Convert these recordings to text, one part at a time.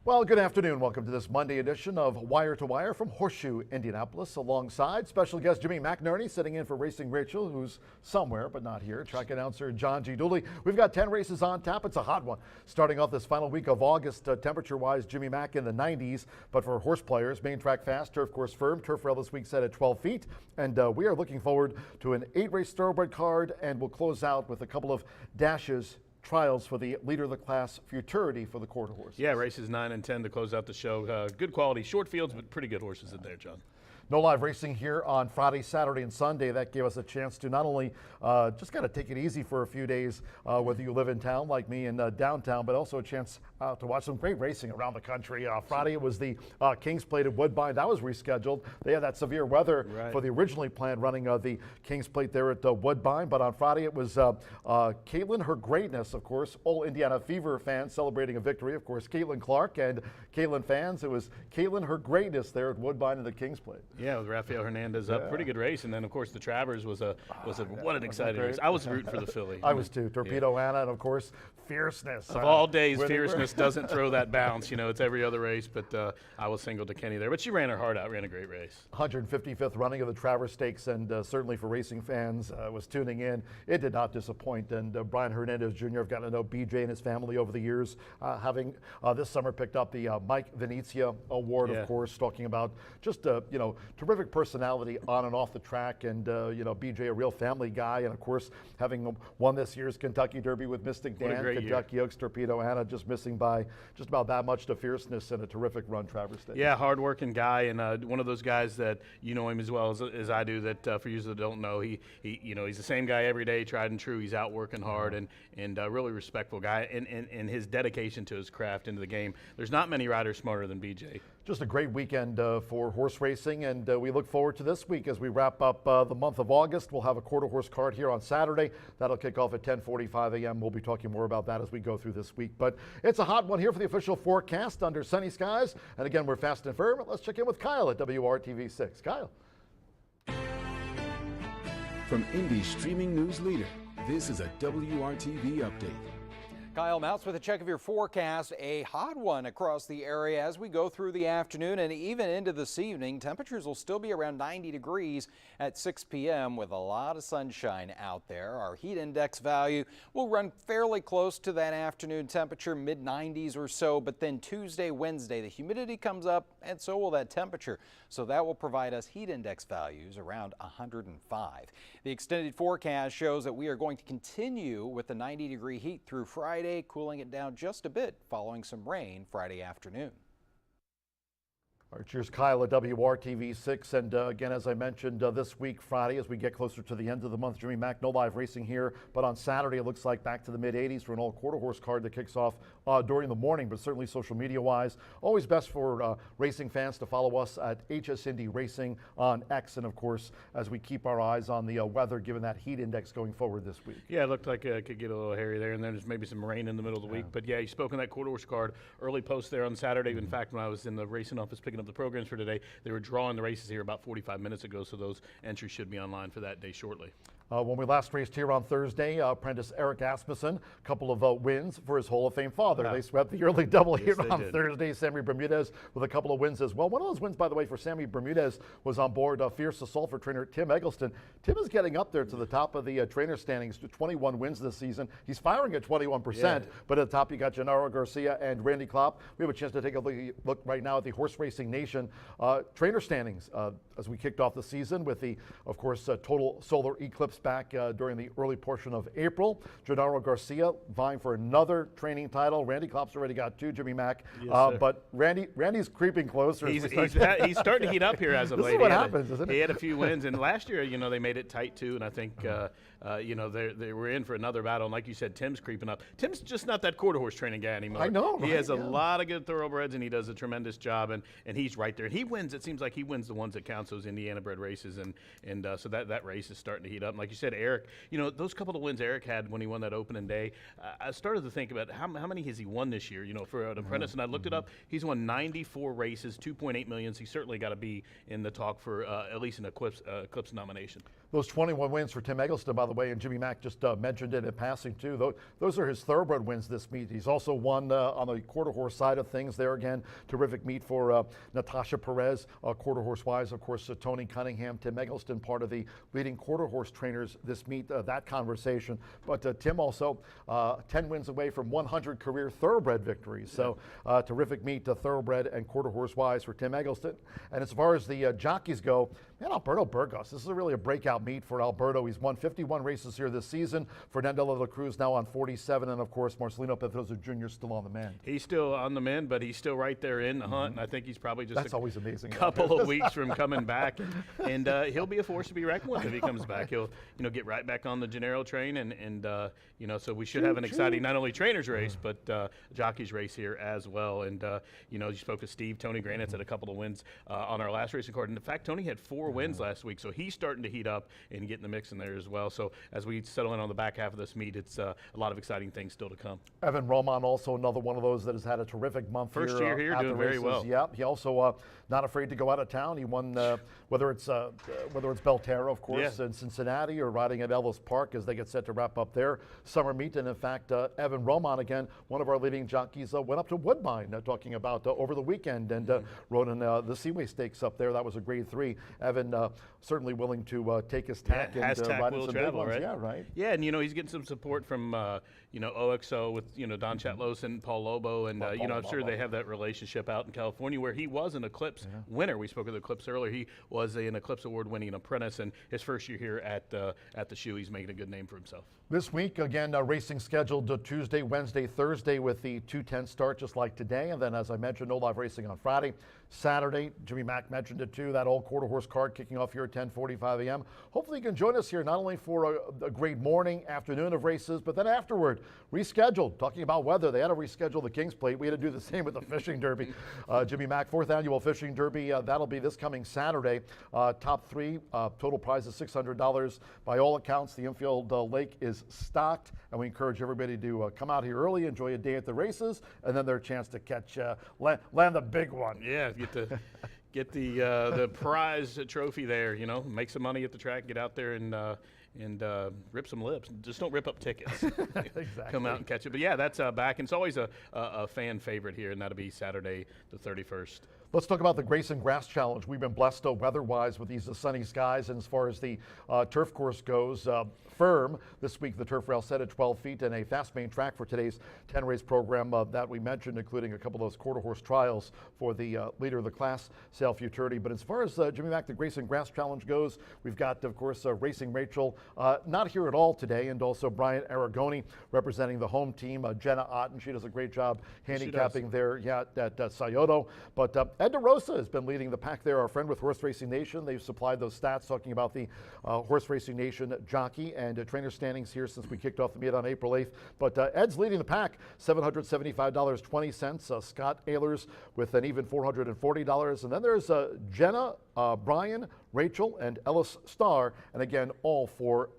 Well, good afternoon. Welcome to this Monday edition of Wire to Wire from Horseshoe, Indianapolis. Alongside special guest Jimmy McNerney, sitting in for Racing Rachel, who's somewhere but not here. Track announcer John G. Dooley. We've got 10 races on tap. It's a hot one. Starting off this final week of August, temperature-wise, Jimmy Mack in the 90s. But for horse players, main track fast, turf course firm. Turf rail this week set at 12 feet. And we are looking forward to an 8-race thoroughbred card, and we'll close out with a couple of dashes. Trials for the leader of the class, Futurity, for the quarter horse. Yeah, races 9 and 10 to close out the show. Good quality, short fields, but pretty good horses in there, John. No live racing here on Friday, Saturday, and Sunday. That gave us a chance to not only just kind of take it easy for a few days, whether you live in town like me in downtown, but also a chance to watch some great racing around the country. Friday it was the Kings Plate at Woodbine. That was rescheduled. They had that severe weather for the originally planned running of the Kings Plate there at Woodbine. But on Friday it was Caitlin Her Greatness, of course, all Indiana Fever fans celebrating a victory. Of course, Caitlin Clark and Caitlin fans. It was Caitlin Her Greatness there at Woodbine in the Kings Plate. Yeah, with Rafael Hernandez, a pretty good race, and then of course the Travers was what an exciting race. I was rooting for the filly. I was too. Torpedo Anna, and of course Fierceness. Of all days, Fierceness doesn't throw that bounce. You know, it's every other race, but I was single to Kenny there. But she ran her heart out, ran a great race. 155th running of the Travers Stakes, and certainly for racing fans was tuning in. It did not disappoint, and Brian Hernandez Jr. I've gotten to know BJ and his family over the years, having this summer picked up the Mike Venezia Award, of course, talking about just terrific personality on and off the track, and BJ a real family guy, and of course having won this year's Kentucky Derby with Mystic Dan, Kentucky Oaks, Torpedo Anna, just missing by just about that much to Fierceness and a terrific run, Travers Stakes. Yeah, hard-working guy, and one of those guys that you know him as well as I do. That for you that don't know, he's the same guy every day, tried and true. He's out working hard and really respectful guy, and his dedication to his craft into the game. There's not many riders smarter than BJ. Just a great weekend for horse racing, and we look forward to this week as we wrap up the month of August. We'll have a quarter horse card here on Saturday. That'll kick off at 10:45 a.m. We'll be talking more about that as we go through this week. But it's a hot one here for the official forecast under sunny skies. And again, we're fast and firm. Let's check in with Kyle at WRTV6. Kyle. From Indy's streaming news leader, this is a WRTV update. Kyle Mounts with a check of your forecast. A hot one across the area as we go through the afternoon and even into this evening. Temperatures will still be around 90 degrees at 6 p.m. with a lot of sunshine out there. Our heat index value will run fairly close to that afternoon temperature, mid-90s or so. But then Tuesday, Wednesday, the humidity comes up and so will that temperature. So that will provide us heat index values around 105. The extended forecast shows that we are going to continue with the 90-degree heat through Friday, cooling it down just a bit following some rain Friday afternoon. All right, cheers, Kyle at WRTV6. And again, as I mentioned, this week, Friday, as we get closer to the end of the month, Jimmy Mack, no live racing here. But on Saturday, it looks like back to the mid-80s for an all-quarter horse card that kicks off during the morning, but certainly social media-wise. Always best for racing fans to follow us at HS Indy Racing on X. And, of course, as we keep our eyes on the weather, given that heat index going forward this week. Yeah, it looked like it could get a little hairy there, and then there's maybe some rain in the middle of the week. But, yeah, you spoke on that quarter horse card. Early post there on Saturday. In fact, when I was in the racing office picking up the programs for today, they were drawing the races here about 45 minutes ago, so those entries should be online for that day shortly. When we last raced here on Thursday, apprentice Eric Asmussen, a couple of wins for his Hall of Fame father. They swept the early double here on Thursday. Sammy Bermudez with a couple of wins as well. One of those wins, by the way, for Sammy Bermudez was on board Fierce Assault for trainer Tim Eggleston. Tim is getting up there to the top of the trainer standings, 21 wins this season. He's firing at 21%, but at the top you got Gennaro Garcia and Randy Klopp. We have a chance to take a look right now at the Horse Racing Nation trainer standings as we kicked off the season with the, of course, total solar eclipse back during the early portion of April. Gennaro Garcia vying for another training title. Randy Klopp's already got 2, Jimmy Mack. But Randy's creeping closer. He's starting to heat up here as of late. This is what happens, isn't it? He had a few wins, and last year, they made it tight too, and I think, they were in for another battle. And like you said, Tim's creeping up. Tim's just not that quarter horse training guy anymore. I know, right? He has a lot of good thoroughbreds, and he does a tremendous job, and he's right there. And he wins. It seems like he wins the ones that counts, those Indiana bred races, and so that race is starting to heat up. And like you said, Eric, those couple of wins Eric had when he won that opening day, I started to think about how many has he won this year, for an apprentice, and I looked it up. He's won 94 races, 2.8 million. He's certainly got to be in the talk for at least an Eclipse nomination. Those 21 wins for Tim Eggleston, by the way, and Jimmy Mack just mentioned it in passing too. Those are his thoroughbred wins this meet. He's also won on the quarter horse side of things there again. Terrific meet for Natasha Perez, quarter horse wise. Of course, Tony Cunningham, Tim Eggleston, part of the leading quarter horse trainers this meet, that conversation. But Tim also 10 wins away from 100 career thoroughbred victories. So terrific meet, thoroughbred and quarter horse wise for Tim Eggleston. And as far as the jockeys go, man, Alberto Burgos, this is really a breakout meet for Alberto. He's won 51 races here this season. Fernando de la Cruz now on 47, and of course Marcelino Pedrosa Jr. still on the mend. He's still on the mend, but he's still right there in the hunt, and I think he's probably just always amazing. Couple of weeks from coming back, and he'll be a force to be reckoned with if he comes back. He'll get right back on the Gennaro train, and so we should have an exciting not only trainers race but jockeys race here as well. And you spoke to Steve. Tony Granite's had a couple of wins on our last racing card, and in fact Tony had 4 wins last week, so he's starting to heat up and get in the mix in there as well. So as we settle in on the back half of this meet, it's a lot of exciting things still to come. Evan Roman, also another one of those that has had a terrific month. First year here, doing very well. Yeah, he also not afraid to go out of town. He won whether it's Belterra, of course, in Cincinnati, or riding at Ellis Park as they get set to wrap up their summer meet. And in fact, Evan Roman, again, one of our leading jockeys, went up to Woodbine, talking about over the weekend, and rode in the Seaway Stakes up there. That was a grade 3. Evan certainly willing to take his tack and ride in some big ones. Right? Yeah, right. Yeah, and he's getting some support from OXO with Don Chatlos and Paul Lobo, and I'm sure they have that relationship out in California where he was an Eclipse winner. We spoke of the Eclipse earlier. He was an Eclipse Award-winning apprentice, and his first year here at the shoe, he's making a good name for himself. This week, again, racing scheduled Tuesday, Wednesday, Thursday with the 2:10 start just like today. And then, as I mentioned, no live racing on Friday. Saturday, Jimmy Mack mentioned it too, that old quarter horse card kicking off here at 10:45 a.m. Hopefully you can join us here not only for a great morning, afternoon of races, but then afterward, rescheduled. Talking about weather, they had to reschedule the King's Plate. We had to do the same with the Fishing Derby. Jimmy Mack, 4th Annual Fishing Derby, that'll be this coming Saturday. Top 3, total prize is $600. By all accounts, the infield lake is stocked, and we encourage everybody to come out here early, enjoy a day at the races, and then their chance to catch, land the big one. Yeah, get the prize trophy there. Make some money at the track, get out there and rip some lips. Just don't rip up tickets. Exactly. Come out and catch it. But yeah, that's back, and it's always a fan favorite here, and that'll be Saturday the 31st. Let's talk about the Grayson Grass Challenge. We've been blessed weather-wise with these sunny skies, and as far as the turf course goes, firm this week. The turf rail set at 12 feet and a fast main track for today's 10-race program that we mentioned, including a couple of those quarter horse trials for the leader of the class, Sale Futurity. But as far as Jimmy Mack, the Grayson Grass Challenge goes, we've got, of course, Racing Rachel not here at all today, and also Brian Aragoni representing the home team. Jenna Otten, she does a great job handicapping there at Scioto. But Ed DeRosa has been leading the pack there, our friend with Horse Racing Nation. They've supplied those stats talking about the Horse Racing Nation jockey and trainer standings here since we kicked off the meet on April 8th. But Ed's leading the pack, $775.20. Scott Ehlers with an even $440. And then there's Jenna, Brian, Rachel, and Ellis Starr, and again, all for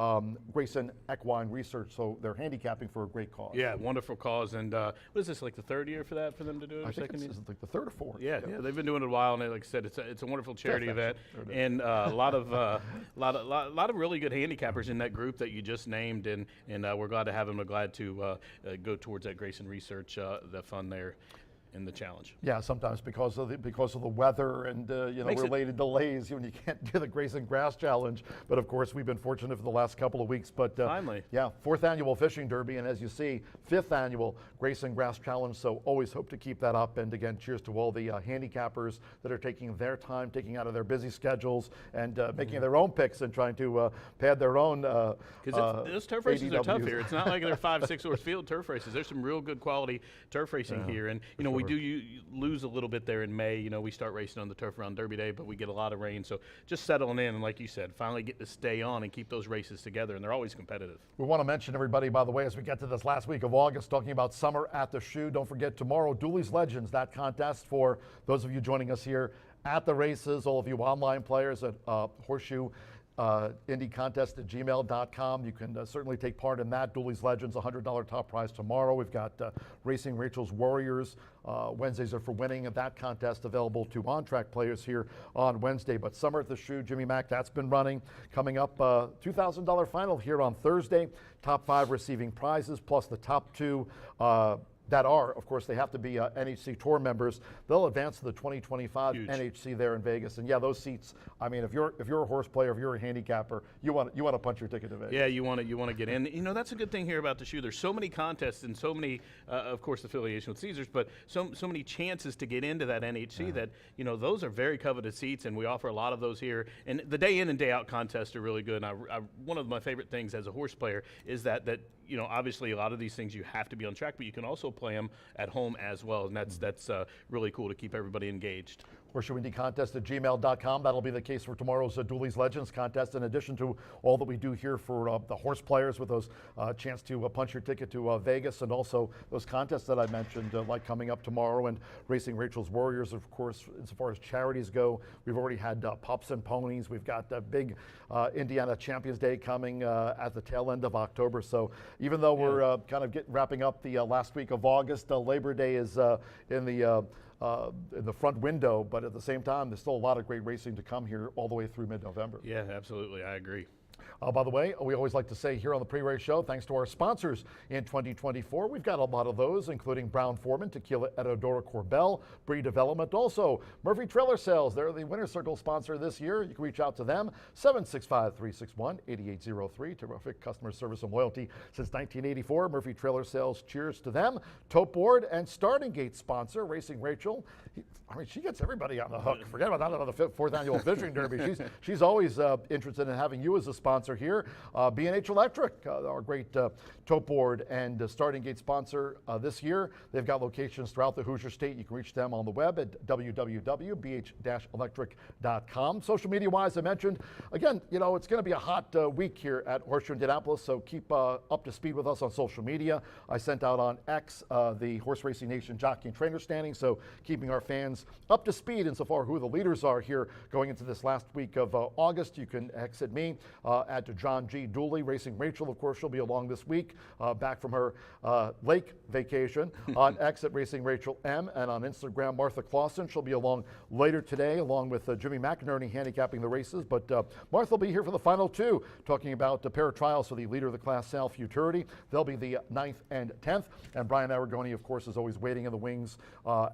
Grayson Equine Research, so they're handicapping for a great cause. Yeah, wonderful cause, and what is this, like the 3rd year for them to do it? I think it's like the 3rd or 4th. Yeah, they've been doing it a while, and like I said, it's a wonderful charity event, and a lot of really good handicappers in that group that you just named, and we're glad to have them. We're glad to go towards that Grayson Research, the fun there in the challenge. Yeah, sometimes because of the weather and related delays when you can't do the Grayson Grass Challenge. But of course, we've been fortunate for the last couple of weeks. But finally, yeah, 4th Annual Fishing Derby, and as you see, 5th Annual Grayson Grass Challenge. So always hope to keep that up. And again, cheers to all the handicappers that are taking their time, taking out of their busy schedules, and making their own picks and trying to pad their own. Because those turf races are tough here. It's not like they're 5-6 horse field turf races. There's some real good quality turf racing here, and we do lose a little bit there in May. We start racing on the Turf Around Derby Day, but we get a lot of rain. So just settling in, and like you said, finally get to stay on and keep those races together, and they're always competitive. We want to mention everybody, by the way, as we get to this last week of August, talking about summer at the shoe. Don't forget tomorrow, Dooley's Legends, that contest for those of you joining us here at the races, all of you online players at Horseshoe IndyContest@gmail.com. You can certainly take part in that. Dooley's Legends, $100 top prize tomorrow. We've got Racing Rachel's Warriors. Wednesdays are for winning of that contest, available to on-track players here on Wednesday. But Summer at the Shoe, Jimmy Mack, that's been running. Coming up, $2,000 final here on Thursday. Top 5 receiving prizes, plus the top 2 that are, of course, they have to be NHC Tour members. They'll advance to the 2025 NHC there in Vegas. And yeah, those seats. I mean, if you're a horse player, if you're a handicapper, you want to punch your ticket to Vegas. Yeah, you want to get in. You know, that's a good thing here about the shoe. There's so many contests and so many, of course, affiliation with Caesars, but so many chances to get into that NHC that those are very coveted seats, and we offer a lot of those here. And the day in and day out contests are really good. And one of my favorite things as a horse player is that obviously a lot of these things you have to be on track, but you can also play them at home as well, and that's really cool to keep everybody engaged. Horseshoe Indy Contest at gmail.com. That'll be the case for tomorrow's Dooley's Legends contest, in addition to all that we do here for the horse players with those chance to punch your ticket to Vegas, and also those contests that I mentioned, like coming up tomorrow, and Racing Rachel's Warriors, of course. As far as charities go, we've already had Pups and Ponies. We've got a big Indiana Champions Day coming at the tail end of October. So even though we're kind of wrapping up the last week of August, Labor Day is in the front window, but at the same time, there's still a lot of great racing to come here all the way through mid-November. Yeah, absolutely. I agree. By the way, we always like to say here on the pre-race show, thanks to our sponsors in 2024, we've got a lot of those, including Brown Forman, Tequila Edodora Corbel, Bree Development, also Murphy Trailer Sales. They're the Winner's Circle sponsor this year. You can reach out to them, 765-361-8803. Terrific customer service and loyalty since 1984. Murphy Trailer Sales, cheers to them. Tote Board and Starting Gate sponsor, Racing Rachel. She gets everybody on the hook. Forget about that on the 4th Annual Fishing Derby. She's always interested in having you as a sponsor here. B&H Electric, our great tote board and Starting Gate sponsor this year. They've got locations throughout the Hoosier State. You can reach them on the web at www.bh-electric.com. Social media-wise, I mentioned, again, it's going to be a hot week here at Horseshoe Indianapolis, so keep up to speed with us on social media. I sent out on X the Horse Racing Nation jockey and trainer standing, so keeping our fans up to speed insofar who the leaders are here going into this last week of August. You can exit me at John G. Dooley. Racing Rachel, of course, she'll be along this week, back from her lake vacation. On X at Racing Rachel M, and on Instagram, Martha Clausen. She'll be along later today, along with Jimmy McInerney handicapping the races. But Martha will be here for the final 2, talking about the pair of trials for the leader of the class, Sal Futurity. They'll be the 9th and 10th. And Brian Aragoni, of course, is always waiting in the wings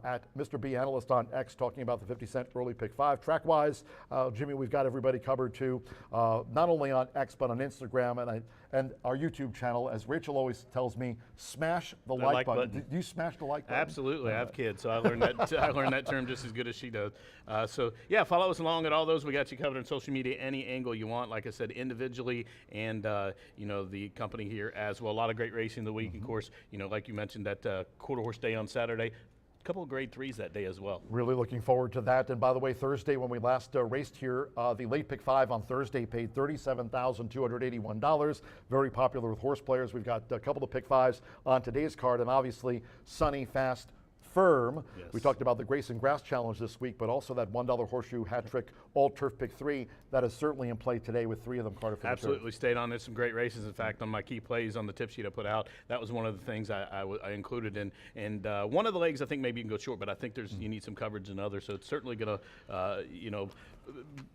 at Mr. B Analyst on X, talking about the 50-cent early pick 5. Track-wise, Jimmy, we've got everybody covered too, not only on X but on Instagram and our YouTube channel. As Rachel always tells me, smash the like button. Do you smash the like button? Absolutely. I have kids, so I learned that. I learned that term just as good as she does. So yeah, follow us along at all those. We got you covered on social media, any angle you want. Like I said, individually and the company here as well. A lot of great racing the week, of course. Like you mentioned, that quarter horse day on Saturday. Couple of grade 3s that day as well. Really looking forward to that. And by the way, Thursday, when we last raced here, the late pick 5 on Thursday paid $37,281. Very popular with horse players. We've got a couple of pick 5s on today's card, and obviously Sunny, Fast, Firm. Yes. We talked about the Grace and Grass Challenge this week, but also that $1 horseshoe hat trick all turf pick 3 that is certainly in play today with 3 of them, Carter. Absolutely stayed on. There's some great races. In fact, on my key plays on the tip sheet I put out, that was one of the things I included in. And one of the legs I think maybe you can go short, but I think you need some coverage in others. So it's certainly going to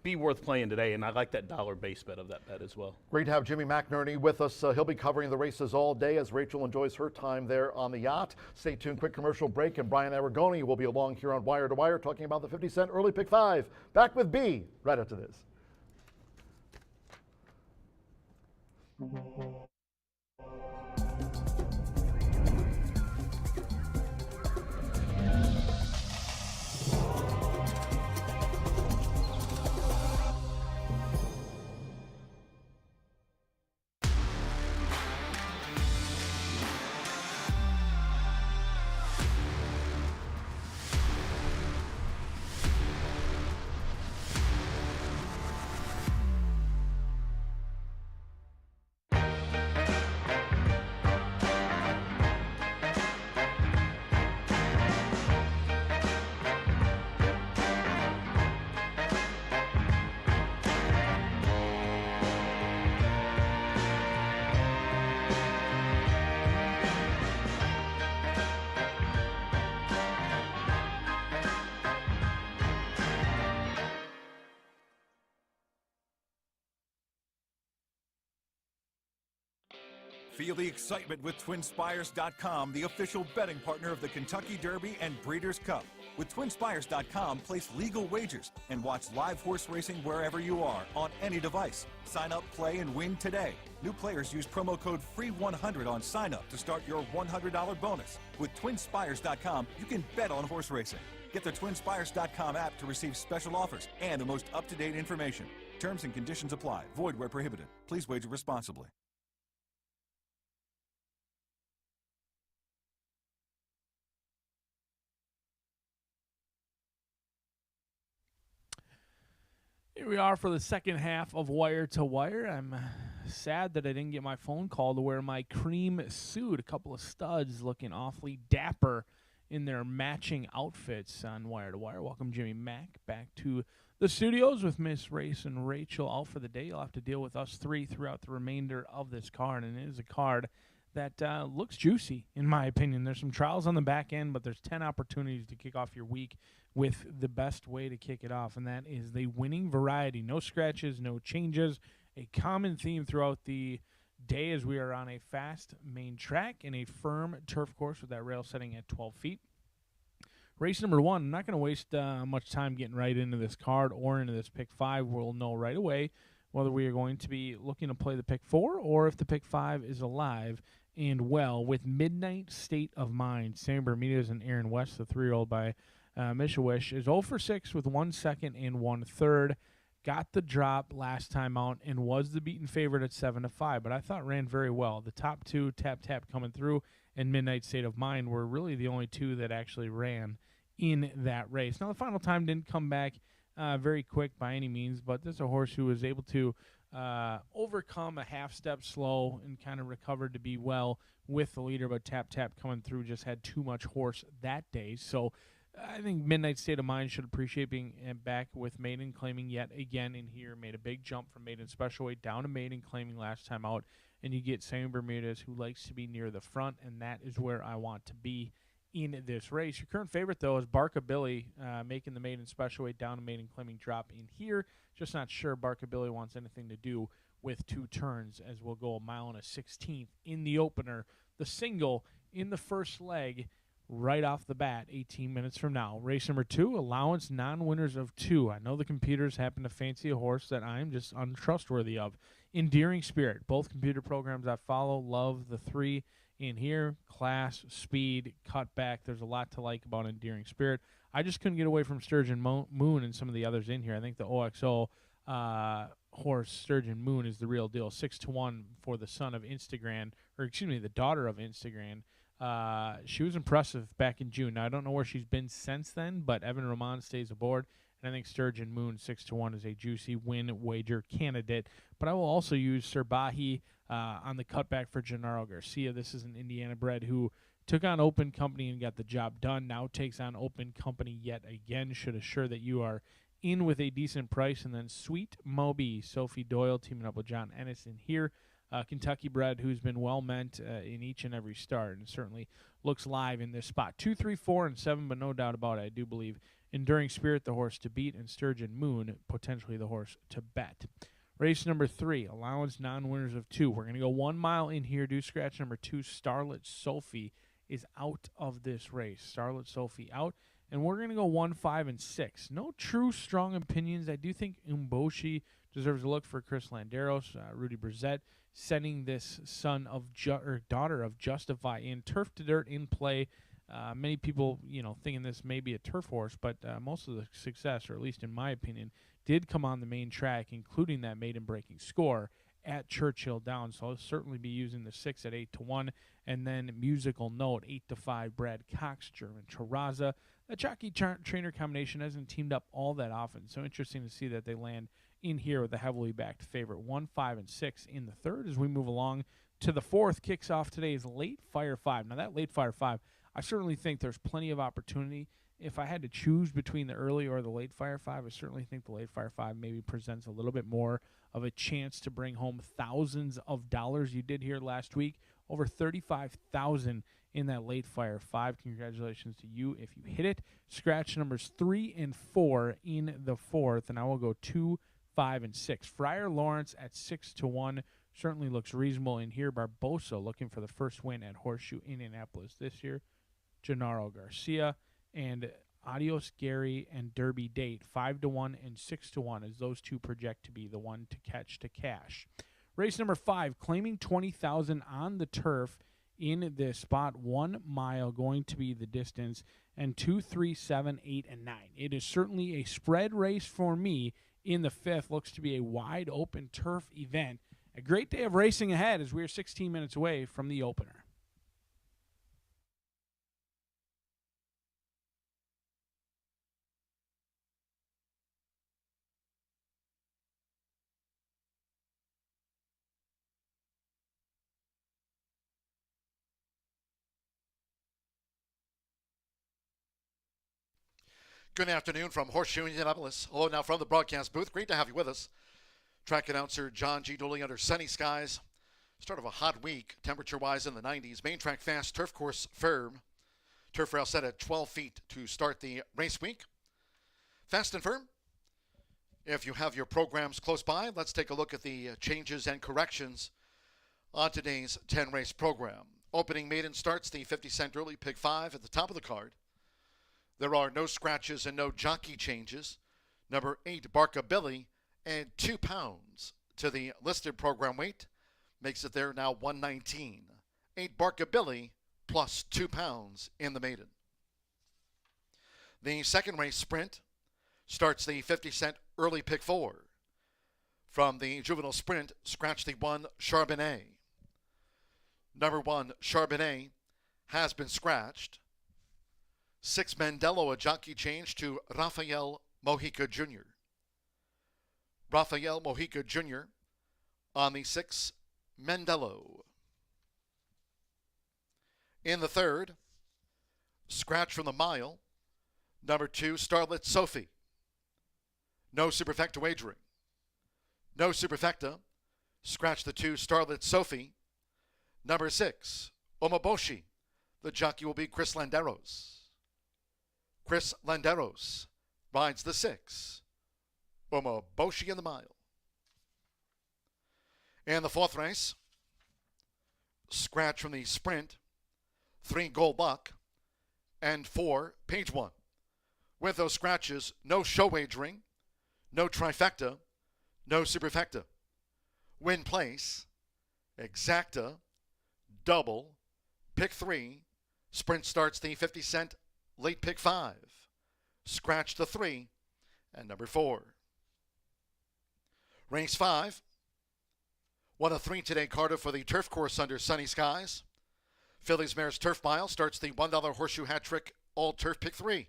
be worth playing today. And I like that dollar base bet of that bet as well. Great to have Jimmy McInerney with us. He'll be covering the races all day as Rachel enjoys her time there on the yacht. Stay tuned. Quick commercial break, and Brian Aragoni will be along here on Wire to Wire talking about the 50-cent early pick 5. Back with B right after this. Feel the excitement with TwinSpires.com, the official betting partner of the Kentucky Derby and Breeders' Cup. With TwinSpires.com, place legal wagers and watch live horse racing wherever you are on any device. Sign up, play, and win today. New players use promo code FREE100 on sign up to start your $100 bonus. With TwinSpires.com, you can bet on horse racing. Get the TwinSpires.com app to receive special offers and the most up-to-date information. Terms and conditions apply. Void where prohibited. Please wager responsibly. Here we are for the second half of Wire to Wire. I'm sad that I didn't get my phone call to wear my cream suit. A couple of studs looking awfully dapper in their matching outfits on Wire to Wire. Welcome Jimmy Mack back to the studios with Miss Race and Rachel out for the day. You'll have to deal with us three throughout the remainder of this card, and it is a card that looks juicy, in my opinion. There's some trials on the back end, but there's 10 opportunities to kick off your week with the best way to kick it off, and that is the winning variety. No scratches, no changes. A common theme throughout the day as we are on a fast main track and a firm turf course with that rail setting at 12 feet. Race number one, I'm not going to waste much time getting right into this card or into this pick five. We'll know right away whether we are going to be looking to play the pick four or if the pick five is alive and well with Midnight State of Mind. Sammy Bermudez and Aaron West, the 3-year-old by Mishawish, is 0 for 6 with 1 second and 1 third. Got the drop last time out and was the beaten favorite at 7-5, but I thought ran very well. The top two, Tap Tap coming through and Midnight State of Mind, were really the only two that actually ran in that race. Now, the final time didn't come back very quick by any means, but this is a horse who was able to overcome a half step slow and kind of recovered to be well with the leader, but Tap Tap coming through just had too much horse that day. So I think Midnight State of Mind should appreciate being back with Maiden Claiming yet again in here. Made a big jump from Maiden Special Weight down to Maiden Claiming last time out, and you get Sammy Bermudez, who likes to be near the front, and that is where I want to be in this race. Your current favorite, though, is Barkabilly, making the Maiden Special Weight down to Maiden Claiming drop in here. Just not sure Barkabilly wants anything to do with two turns, as we'll go 1 mile and a 16th in the opener. The single in the first leg right off the bat 18 minutes from now. Race number 2, allowance non-winners of 2. I know the computers happen to fancy a horse that I'm just untrustworthy of. Endearing Spirit. Both computer programs I follow love the 3 in here. Class, speed, cutback. There's a lot to like about Endearing Spirit. I just couldn't get away from Sturgeon Moon and some of the others in here. I think the OXO horse Sturgeon Moon is the real deal. 6-1 for the son of Instagram, or excuse me, the daughter of Instagram. She was impressive back in June. Now, I don't know where she's been since then, but Evan Roman stays aboard, and I think Sturgeon Moon 6-1 is a juicy win wager candidate. But I will also use Sir Bahi on the cutback for Gennaro Garcia. This is an Indiana bred who took on Open Company and got the job done. Now takes on Open Company yet again. Should assure that you are in with a decent price. And then Sweet Moby, Sophie Doyle teaming up with John Ennis in here. Kentucky bred who's been well meant in each and every start and certainly looks live in this spot. 2, 3, 4, and 7, but no doubt about it, I do believe Enduring Spirit, the horse to beat, and Sturgeon Moon, potentially the horse to bet. Race number 3, allowance non-winners of 2. We're going to go 1 mile in here. Do scratch number 2, Starlet Sophie is out of this race. Starlet Sophie out. And we're going to go 1, 5, and 6. No true strong opinions. I do think Umboshi deserves a look for Chris Landeros. Rudy Brissett sending this son of or daughter of Justify in. Turf to dirt in play. Many people, thinking this may be a turf horse, but most of the success, or at least in my opinion, did come on the main track, including that maiden breaking score at Churchill Downs. So I'll certainly be using the 6 at 8-1, and then Musical Note 8-5. Brad Cox, German Terraza. The jockey trainer combination hasn't teamed up all that often, so interesting to see that they land in here with a heavily backed favorite. 1, 5, and 6 in the third. As we move along to the fourth, kicks off today's Late Fire 5. Now that Late Fire 5, I certainly think there's plenty of opportunity. If I had to choose between the early or the Late Fire 5, I certainly think the Late Fire 5 maybe presents a little bit more of a chance to bring home thousands of dollars. You did here last week, over $35,000 in that Late Fire 5. Congratulations to you if you hit it. Scratch numbers 3 and 4 in the fourth, and I will go 2, 5, and 6. Friar Lawrence at 6-1. certainly looks reasonable in here. Barbosa looking for the first win at Horseshoe Indianapolis this year. Gennaro Garcia and Adios Gary and Derby Date 5-1 and 6-1 as those two project to be the one to catch to cash. Race number 5, claiming 20,000 on the turf in this spot. 1 mile going to be the distance, and 2, 3, 7, 8, and 9. It is certainly a spread race for me in the 5th. Looks to be a wide open turf event. A great day of racing ahead as we are 16 minutes away from the opener. Good afternoon from Horseshoe Indianapolis. Hello now from the broadcast booth. Great to have you with us. Track announcer John G. Dooley under sunny skies. Start of a hot week, temperature-wise in the 90s. Main track fast, turf course firm. Turf rail set at 12 feet to start the race week. Fast and firm. If you have your programs close by, let's take a look at the changes and corrections on today's 10-race program. Opening maiden starts the 50-cent early pick 5 at the top of the card. There are no scratches and no jockey changes. Number 8, Barkabilly, and 2 pounds to the listed program weight. Makes it there now 119. 8, Barkabilly, plus 2 pounds in the maiden. The second race sprint starts the 50-cent early pick 4. From the juvenile sprint, scratch the 1, Charbonnet. Number 1, Charbonnet, has been scratched. 6, Mandelo, a jockey change to Rafael Mojica Jr. Rafael Mojica Jr. on the 6, Mandelo. In the third, scratch from the mile, number 2, Starlit Sophie. No superfecta wagering. No superfecta. Scratch the 2, Starlit Sophie. Number 6, Omaboshi. The jockey will be Chris Landeros. Chris Landeros rides the 6, Omaboshi in the mile. In the fourth race, scratch from the sprint, 3, Gold Buck, and 4, Page 1. With those scratches, no show wagering, no trifecta, no superfecta. Win place, exacta, double, pick 3, sprint starts the 50-cent late pick 5, scratch the 3, and number 4. Race 5, 1 of 3 today, Cardiff for the turf course under sunny skies. Phillies Mares Turf Mile starts the $1 horseshoe hat trick all turf pick 3.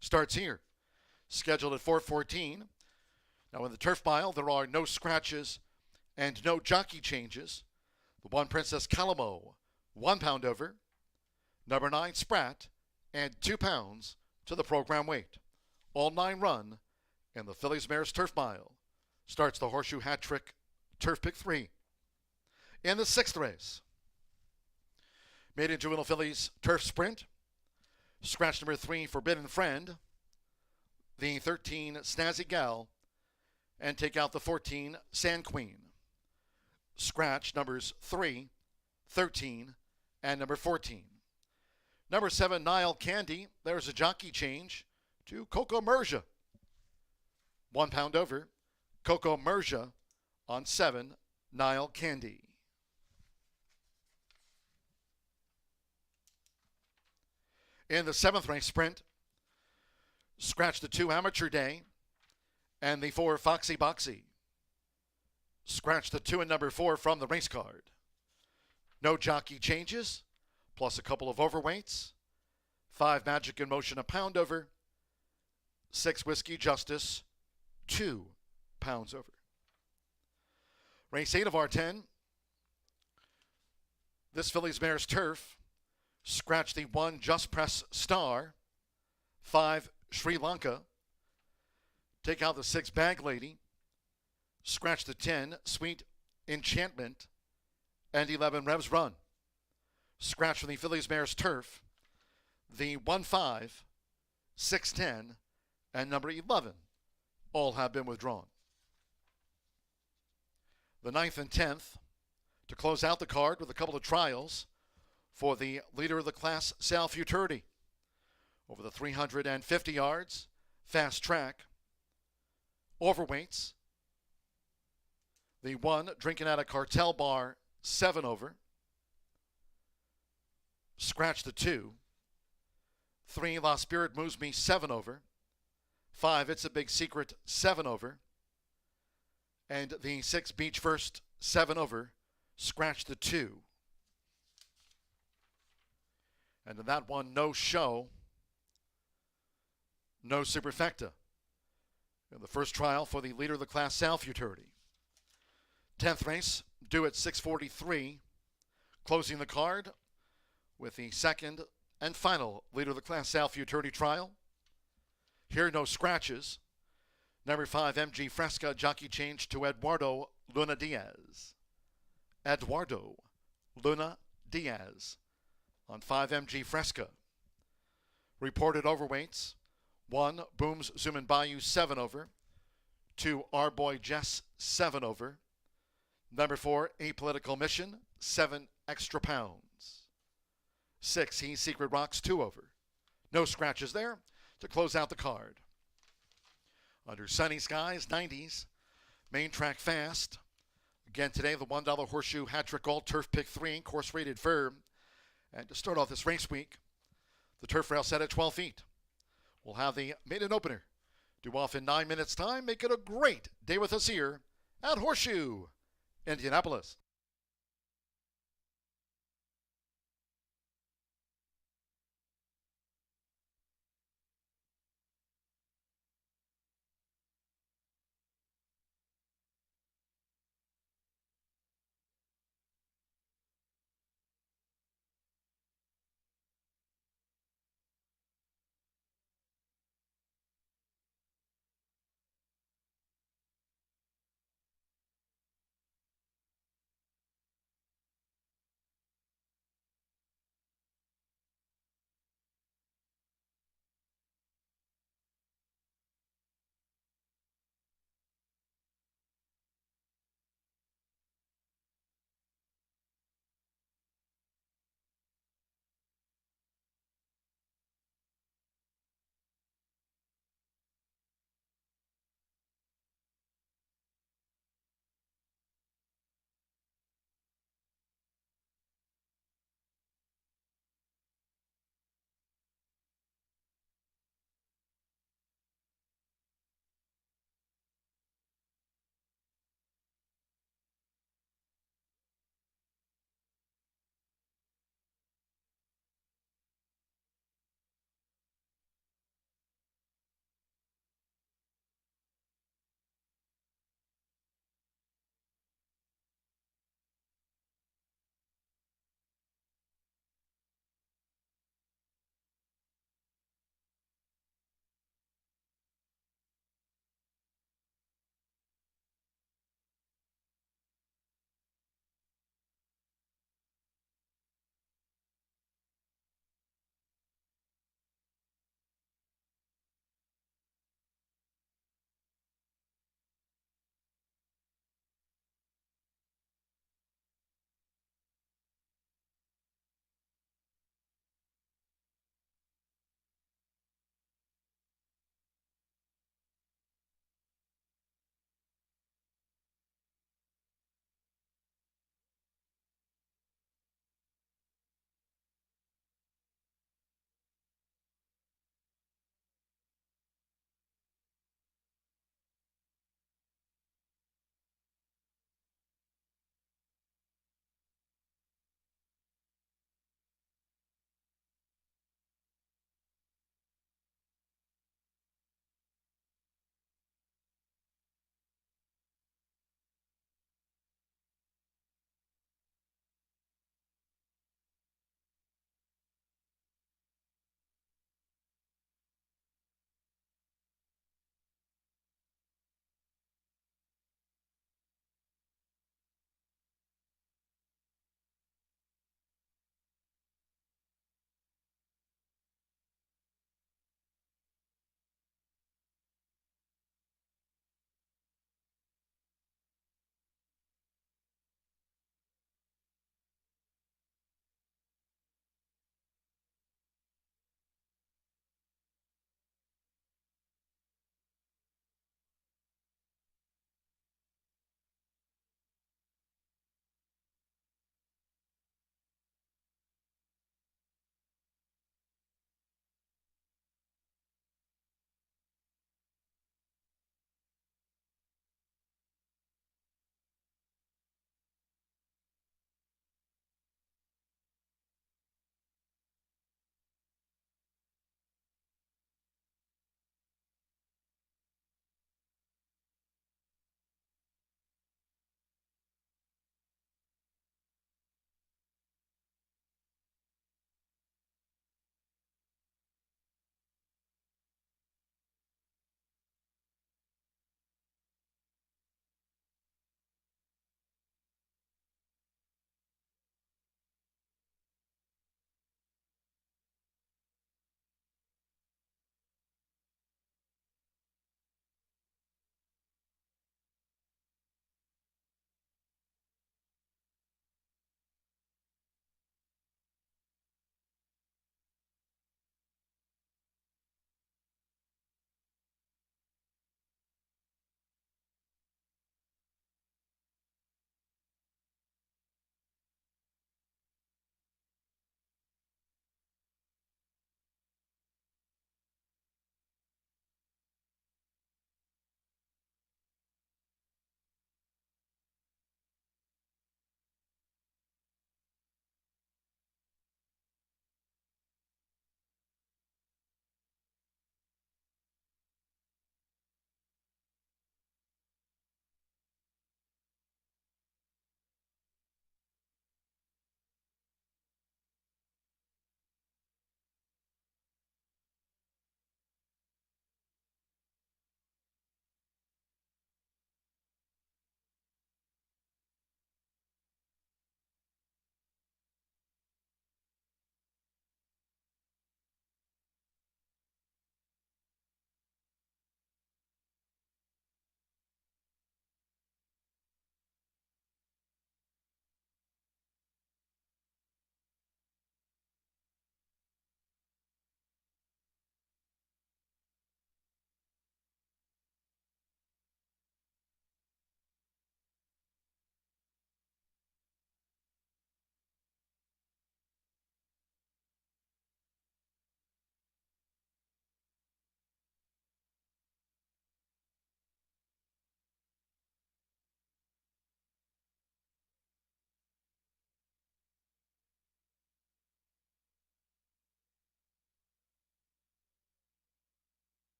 Starts here. Scheduled at 4:14. Now in the turf mile, there are no scratches and no jockey changes. The 1, Princess Calamo, 1 pound over. Number 9, Sprat, and 2 pounds to the program weight. All 9 run, and the Phillies Mares Turf Mile starts the horseshoe hat trick turf pick 3. In the 6th race, maiden juvenile Phillies turf sprint, scratch number 3, Forbidden Friend, the 13, Snazzy Gal, and take out the 14, Sand Queen. Scratch numbers 3, 13, and number 14. Number 7, Nile Candy. There's a jockey change to Coco Merja. 1 pound over. Coco Merja on 7, Nile Candy. In the 7th race sprint, scratch the 2, Amateur Day, and the 4, Foxy Boxy. Scratch the 2 and number 4 from the race card. No jockey changes, plus a couple of overweights. 5, Magic in Motion, a pound over. 6, Whiskey Justice, 2 pounds over. Race 8 of our 10. This Phillies Mares Turf. Scratch the 1, Just Press Star. 5, Sri Lanka. Take out the 6, Bag Lady. Scratch the 10, Sweet Enchantment. And 11, Revs Run. Scratch from the Phillies Mares Turf. The 1, 5, 6, 10, and number 11 all have been withdrawn. The 9th and 10th To close out the card with a couple of trials for the leader of the class, Sal Futurity. Over the 350 yards, fast track, overweights. The 1 drinking out a cartel bar, 7 over. Scratch the 2. 3 La Spirit Moves Me, 7 over. 5 It's a Big Secret, 7 over. And the 6 Beach First, 7 over. Scratch the 2. And in that one, no show, no superfecta. In the first trial for the leader of the class, Sal Futurity. 10th race, due at 6:43. Closing the card with the second and final leader of the class, Sal Futurity trial. Here, no scratches. Number 5, MG Fresca, jockey change to Eduardo Luna Diaz. Eduardo Luna Diaz on 5 MG Fresca. Reported overweights. 1, Booms Zoomin' Bayou, 7 over. 2, Our Boy Jess, 7 over. Number 4, Apolitical Mission, 7 extra pounds. 6, He Secret Rocks, 2 over. No scratches there to close out the card. Under sunny skies, 90s. Main track fast. Again today, the $1 Horseshoe Hat-Trick Gold Turf Pick 3, course rated firm. And to start off this race week, the turf rail set at 12 feet. We'll have the maiden opener due off in 9 minutes' time. Make it a great day with us here at Horseshoe Indianapolis.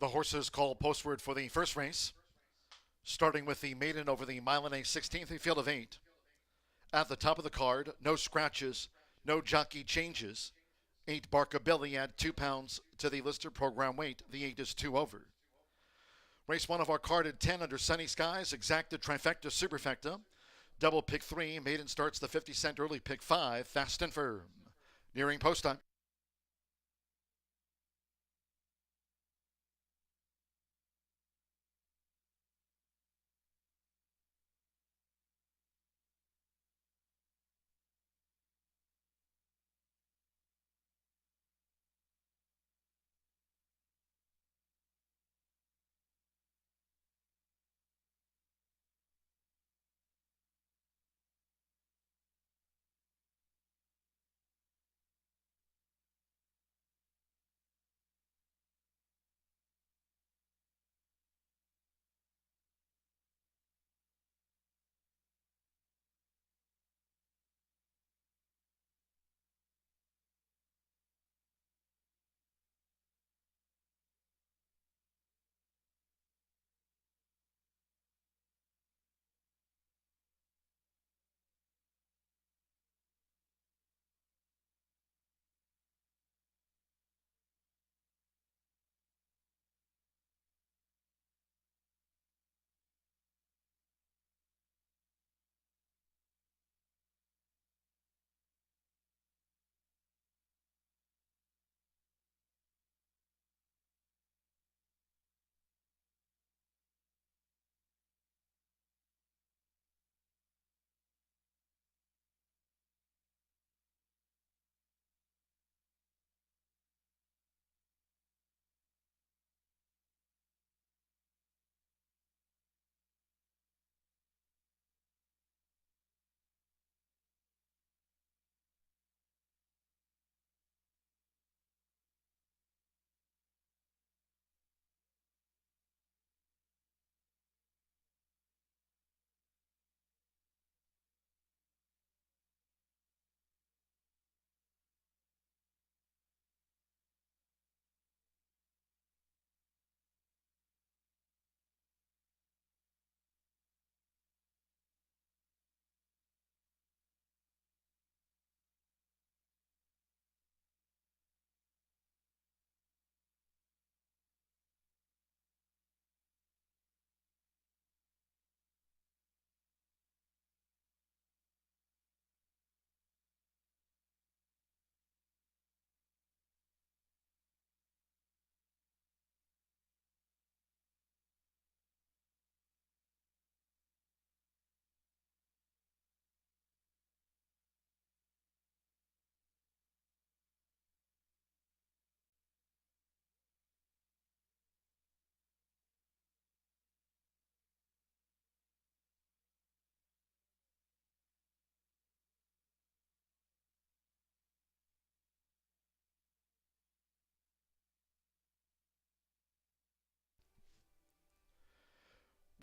The horses call postward for the first race, starting with the maiden over the mile and a 16th, a field of 8. At the top of the card, no scratches, no jockey changes. 8 Barkabilly add 2 pounds to the listed program weight. The 8 is 2 over. Race 1 of our card at 10 under sunny skies, exacta, trifecta, superfecta. Double pick 3, maiden starts the 50-cent early pick 5, fast and firm. Nearing post time.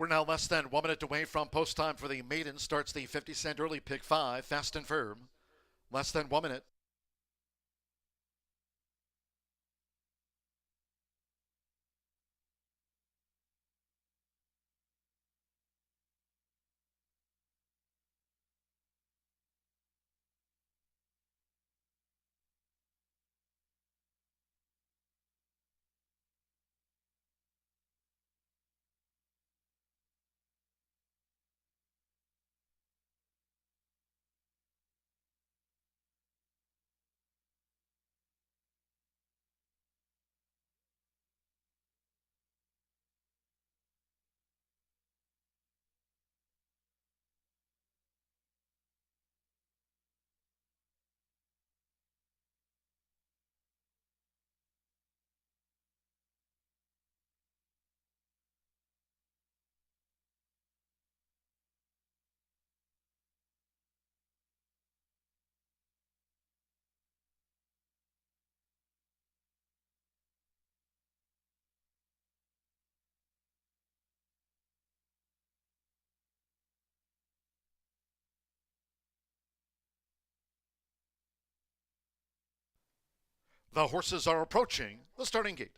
We're now less than 1 minute away from post time for the maiden. Starts the 50-cent early pick 5, fast and firm. Less than 1 minute. The horses are approaching the starting gate.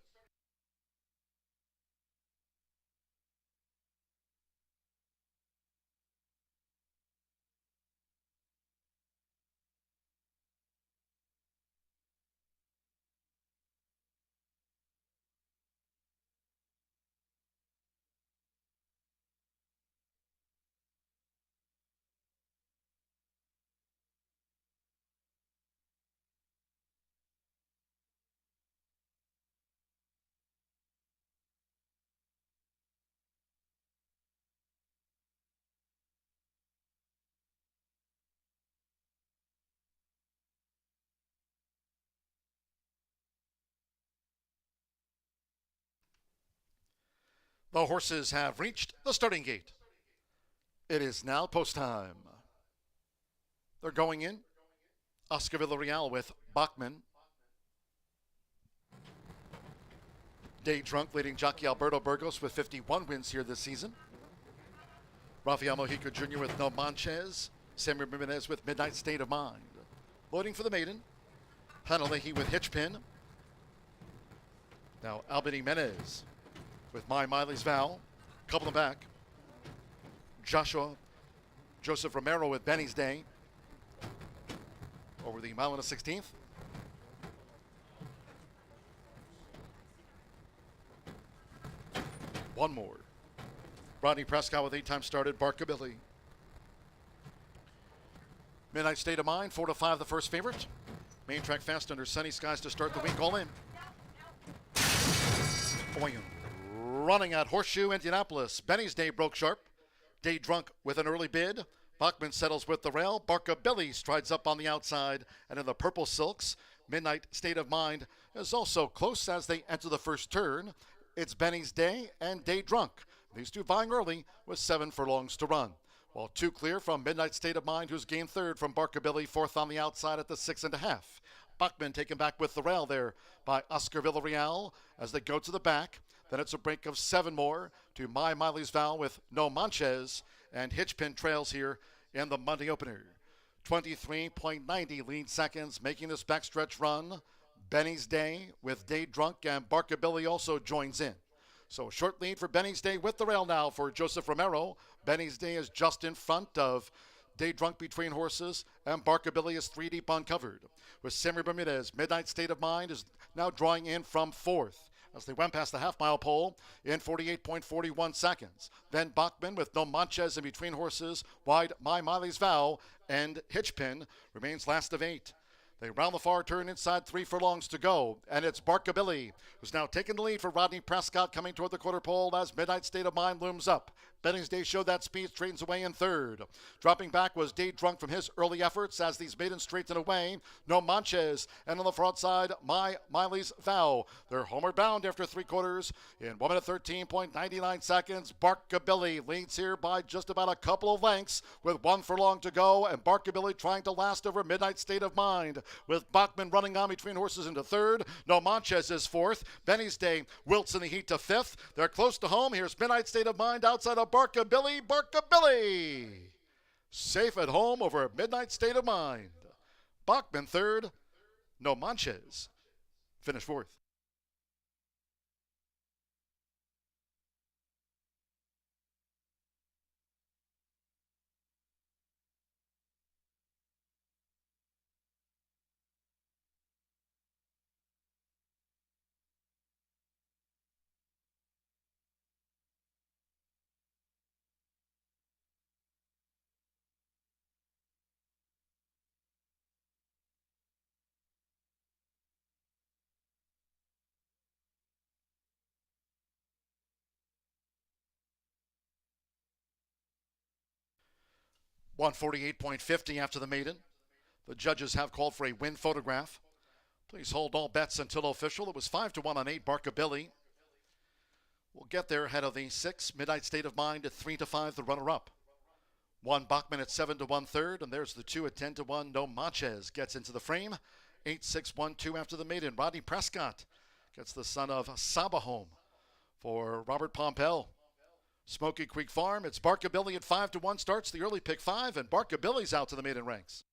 The horses have reached the starting gate. It is now post time. They're going in. Oscar Villarreal with Bachman. Day Drunk leading jockey Alberto Burgos with 51 wins here this season. Rafael Mojica Jr. with No Manches. Samuel Jimenez with Midnight State of Mind. Loading for the maiden. Hannah Leahy with Hitchpin. Now Albany Menez with My Miley's Vow. Couple them back. Joseph Romero with Benny's Day. Over the mile and a 16th. One more. Rodney Prescott with 8 times started. Barkabilly. Midnight State of Mind, 4-5 the first favorite. Main track fast under sunny skies to start the week. All in. Boyan. Running at Horseshoe Indianapolis. Benny's Day broke sharp. Day Drunk with an early bid. Bachman settles with the rail. Barkabilly strides up on the outside. And in the purple silks, Midnight State of Mind is also close as they enter the first turn. It's Benny's Day and Day Drunk. These two vying early with 7 furlongs to run. While 2 clear from Midnight State of Mind, who's gained 3rd from Barkabilly, 4th on the outside at the 6.5. Bachman taken back with the rail there by Oscar Villarreal as they go to the back. Then it's a break of 7 more to My Miley's Vow with No Manches, and Hitchpin trails here in the Monday opener. 23.90 lead seconds making this backstretch run. Benny's Day with Day Drunk, and Barkabilly also joins in. So short lead for Benny's Day with the rail now for Joseph Romero. Benny's Day is just in front of Day Drunk between horses, and Barkabilly is 3 deep uncovered. With Samuel Bermudez, Midnight State of Mind is now drawing in from 4th as they went past the half-mile pole in 48.41 seconds. Then Bachman with No Manches in between horses, wide My Miley's Vow, and Hitchpin remains last of 8. They round the far turn inside 3 furlongs to go, and it's Barkabilly who's now taking the lead for Rodney Prescott coming toward the quarter pole as Midnight State of Mind looms up. Benny's Day showed that speed, straightens away in 3rd. Dropping back was Day Drunk from his early efforts as these maidens straighten away. No Manches, and on the front side, My Miley's Vow. They're homeward bound after 3 quarters in 1 minute 13.99 seconds. Barkabilly leads here by just about a couple of lengths with 1 furlong to go, and Barkabilly trying to last over Midnight State of Mind with Bachman running on between horses into 3rd. No Manches is 4th. Benny's Day wilts in the heat to 5th. They're close to home. Here's Midnight State of Mind outside of Barkabilly. Barkabilly safe at home over Midnight State of Mind. Bachman 3rd. No Manches finished 4th. .148.50 after the maiden. The judges have called for a win photograph. Please hold all bets until official. It was 5-1 on 8 Barkabilly. We'll get there ahead of the 6 Midnight State of Mind at 3-5 the runner-up. 1 Bachman at 7-1 third, and there's the 2 at 10-1. No Manches gets into the frame. 8-6-1-2 after the maiden. Rodney Prescott gets the son of Saba home for Robert Pompel. Smoky Creek Farm, it's Barkabilly at 5-1, starts the early pick 5, and Barkabilly's out to the maiden ranks.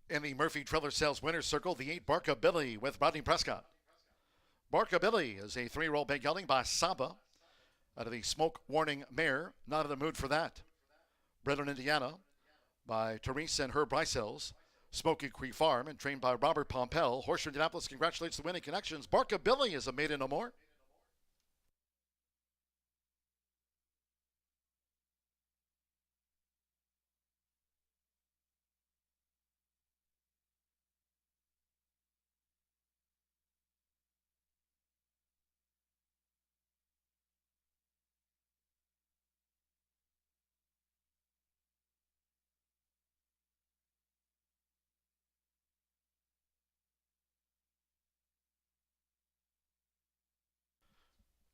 In the Murphy Trailer Sales Winners Circle, the 8 Barca Billy with Rodney Prescott. Barca Billy is a 3-year-old big gelding by Saba out of the Smoke Warning Mare. Not in the mood for that. Bred in Indiana by Therese and Herb Brycells. Smoky Creek Farm and trained by Robert Pompel. Horseshoe Indianapolis congratulates the winning connections. Barca Billy is a maiden no more.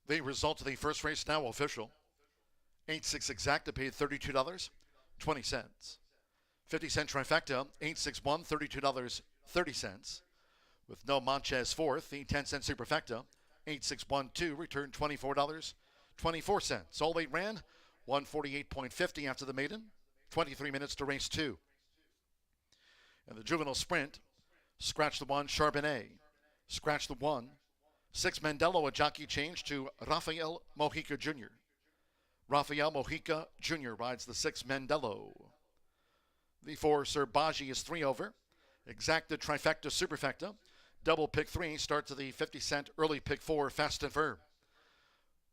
The result of the first race now official. 8-6 exacta paid $32.20. 50-cent trifecta, 8-6-1, $32.30. With no Manches fourth, the 10-cent superfecta, 8-6-1-2, returned $24.24. All 8 ran 148.50 after the maiden, 23 minutes to race 2. And the juvenile sprint, scratch the 1, Charbonnet. Scratch the 1. 6 Mandelo, a jockey change to Rafael Mojica Jr. Rafael Mojica Jr. rides the 6 Mandelo. The 4 Sir Baji is 3 over. Exacta trifecta superfecta. Double pick 3 starts at the 50-cent early pick 4 Fast and Firm.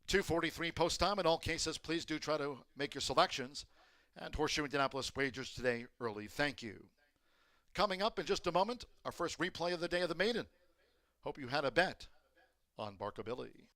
2:43 post time. In all cases, please do try to make your selections. And Horseshoe Indianapolis wagers today early. Thank you. Coming up in just a moment, our first replay of the day of the maiden. Hope you had a bet on Barca Billy.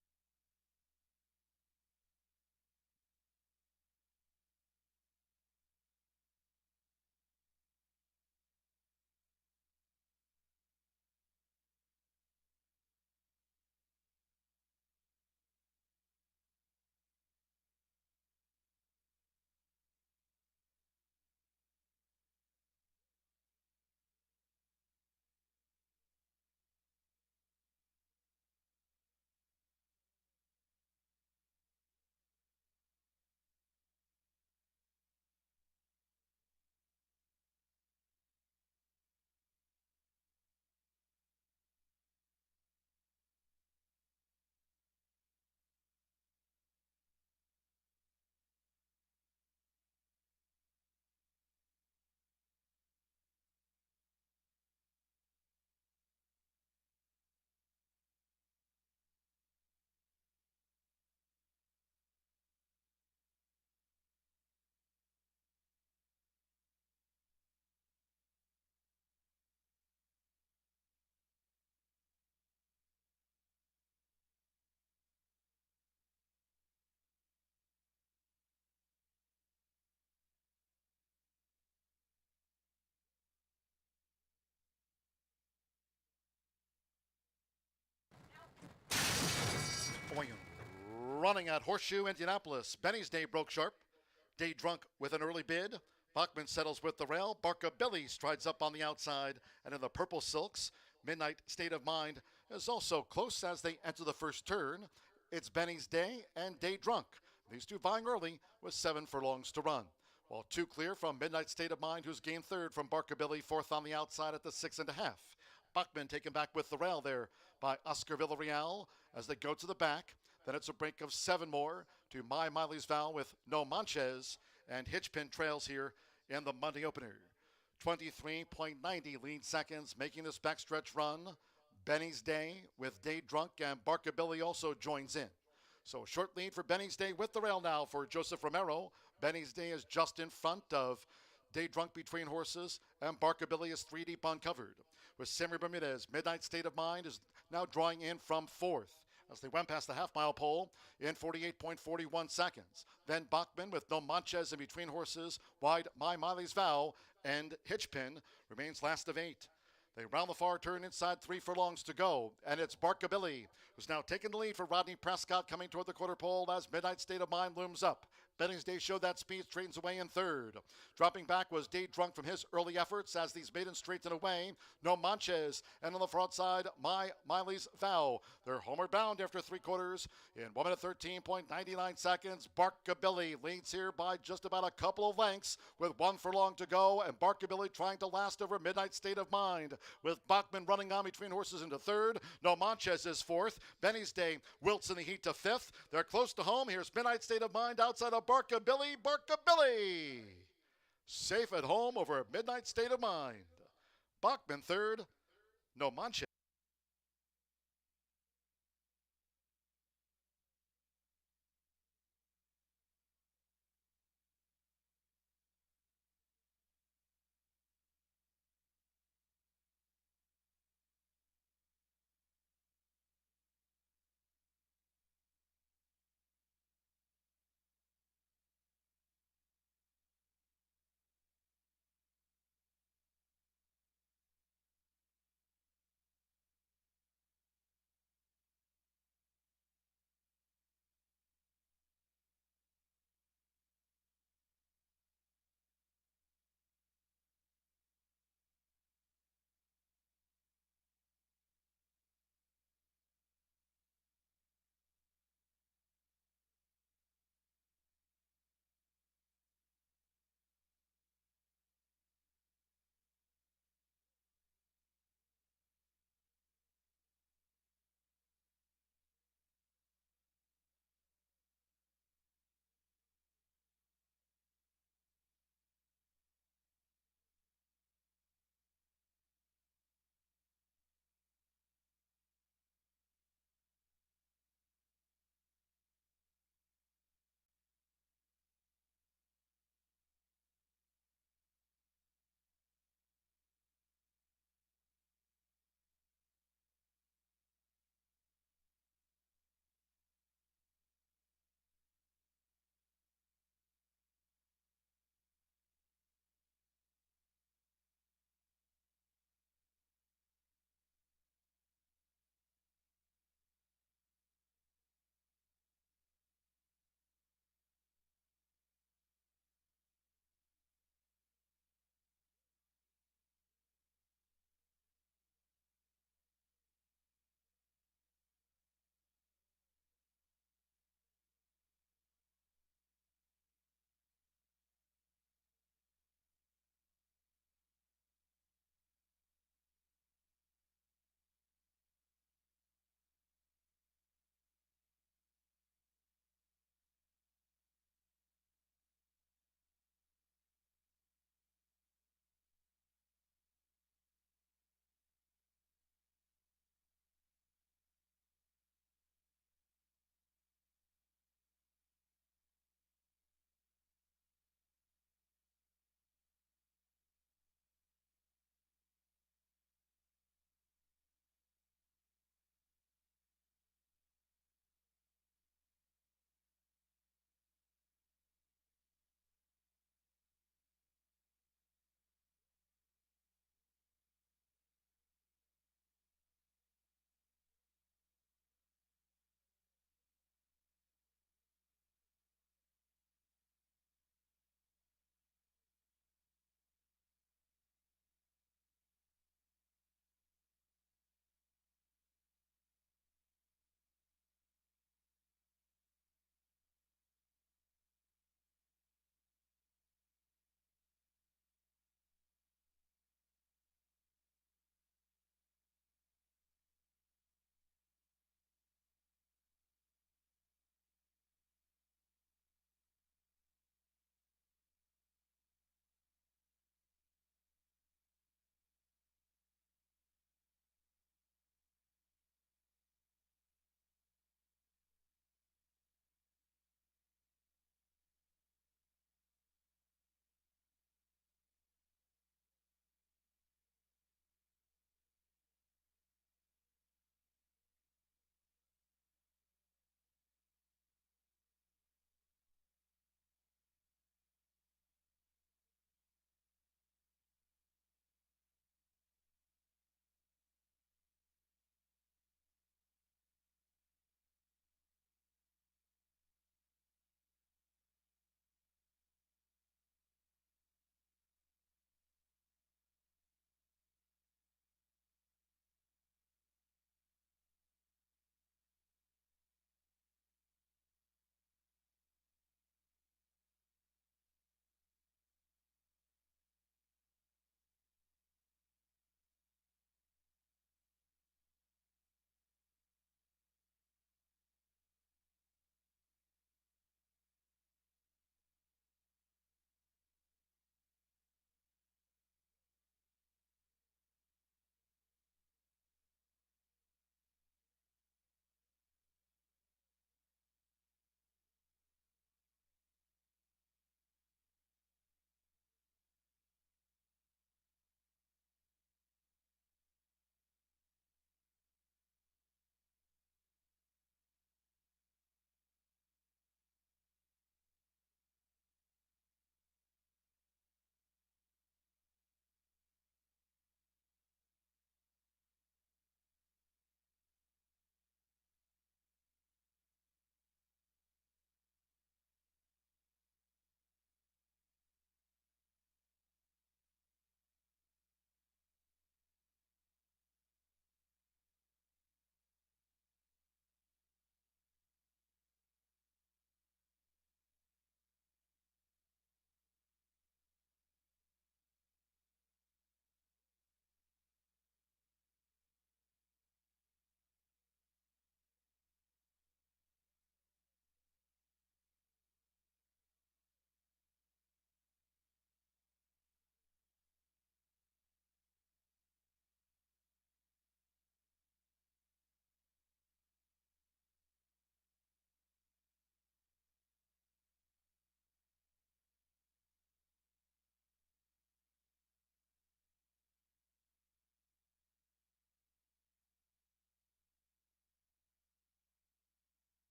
Running at Horseshoe Indianapolis. Benny's Day broke sharp. Day Drunk with an early bid. Bachman settles with the rail. Barca Billy strides up on the outside. And in the purple silks, Midnight State of Mind is also close as they enter the first turn. It's Benny's Day and Day Drunk. These two vying early with 7 furlongs to run. While 2 clear from Midnight State of Mind, who's gained 3rd from Barca Billy, 4th on the outside at the 6.5. Bachman taken back with the rail there by Oscar Villarreal as they go to the back. Then it's a break of 7 more to My Miley's Vow with No Manches, and Hitchpin trails here in the Monday opener. 23.90 lead seconds, making this backstretch run. Benny's Day with Day Drunk, and Barca Billy also joins in. So a short lead for Benny's Day with the rail now for Joseph Romero. Benny's Day is just in front of Day Drunk between horses, and Barca Billy is 3 deep uncovered. With Sammy Bermudez, Midnight State of Mind is now drawing in from 4th. As they went past the half-mile pole in 48.41 seconds. Then Bachman with No Manches in between horses, wide My Miley's Vow, and Hitchpin remains last of 8. They round the far turn inside 3 furlongs to go, and it's Barca Billy who's now taken the lead for Rodney Prescott coming toward the quarter pole as Midnight State of Mind looms up. Benning's Day showed that speed, straightens away in third. Dropping back was Day Drunk from his early efforts as these maidens straighten away. No Manches. And on the front side, Miley's Vow. They're homeward bound after 3/4 in 1 minute 13.99 seconds. Barkabilly leads here by just about a couple of lengths with 1 furlong to go. And Barkabilly trying to last over Midnight State of Mind with Bachman running on between horses into third. No Manches is fourth. Benny's Day wilts in the heat to fifth. They're close to home. Here's Midnight State of Mind outside of Barkabilly. Barkabilly safe at home over Midnight State of Mind. Bachman third. No Manches.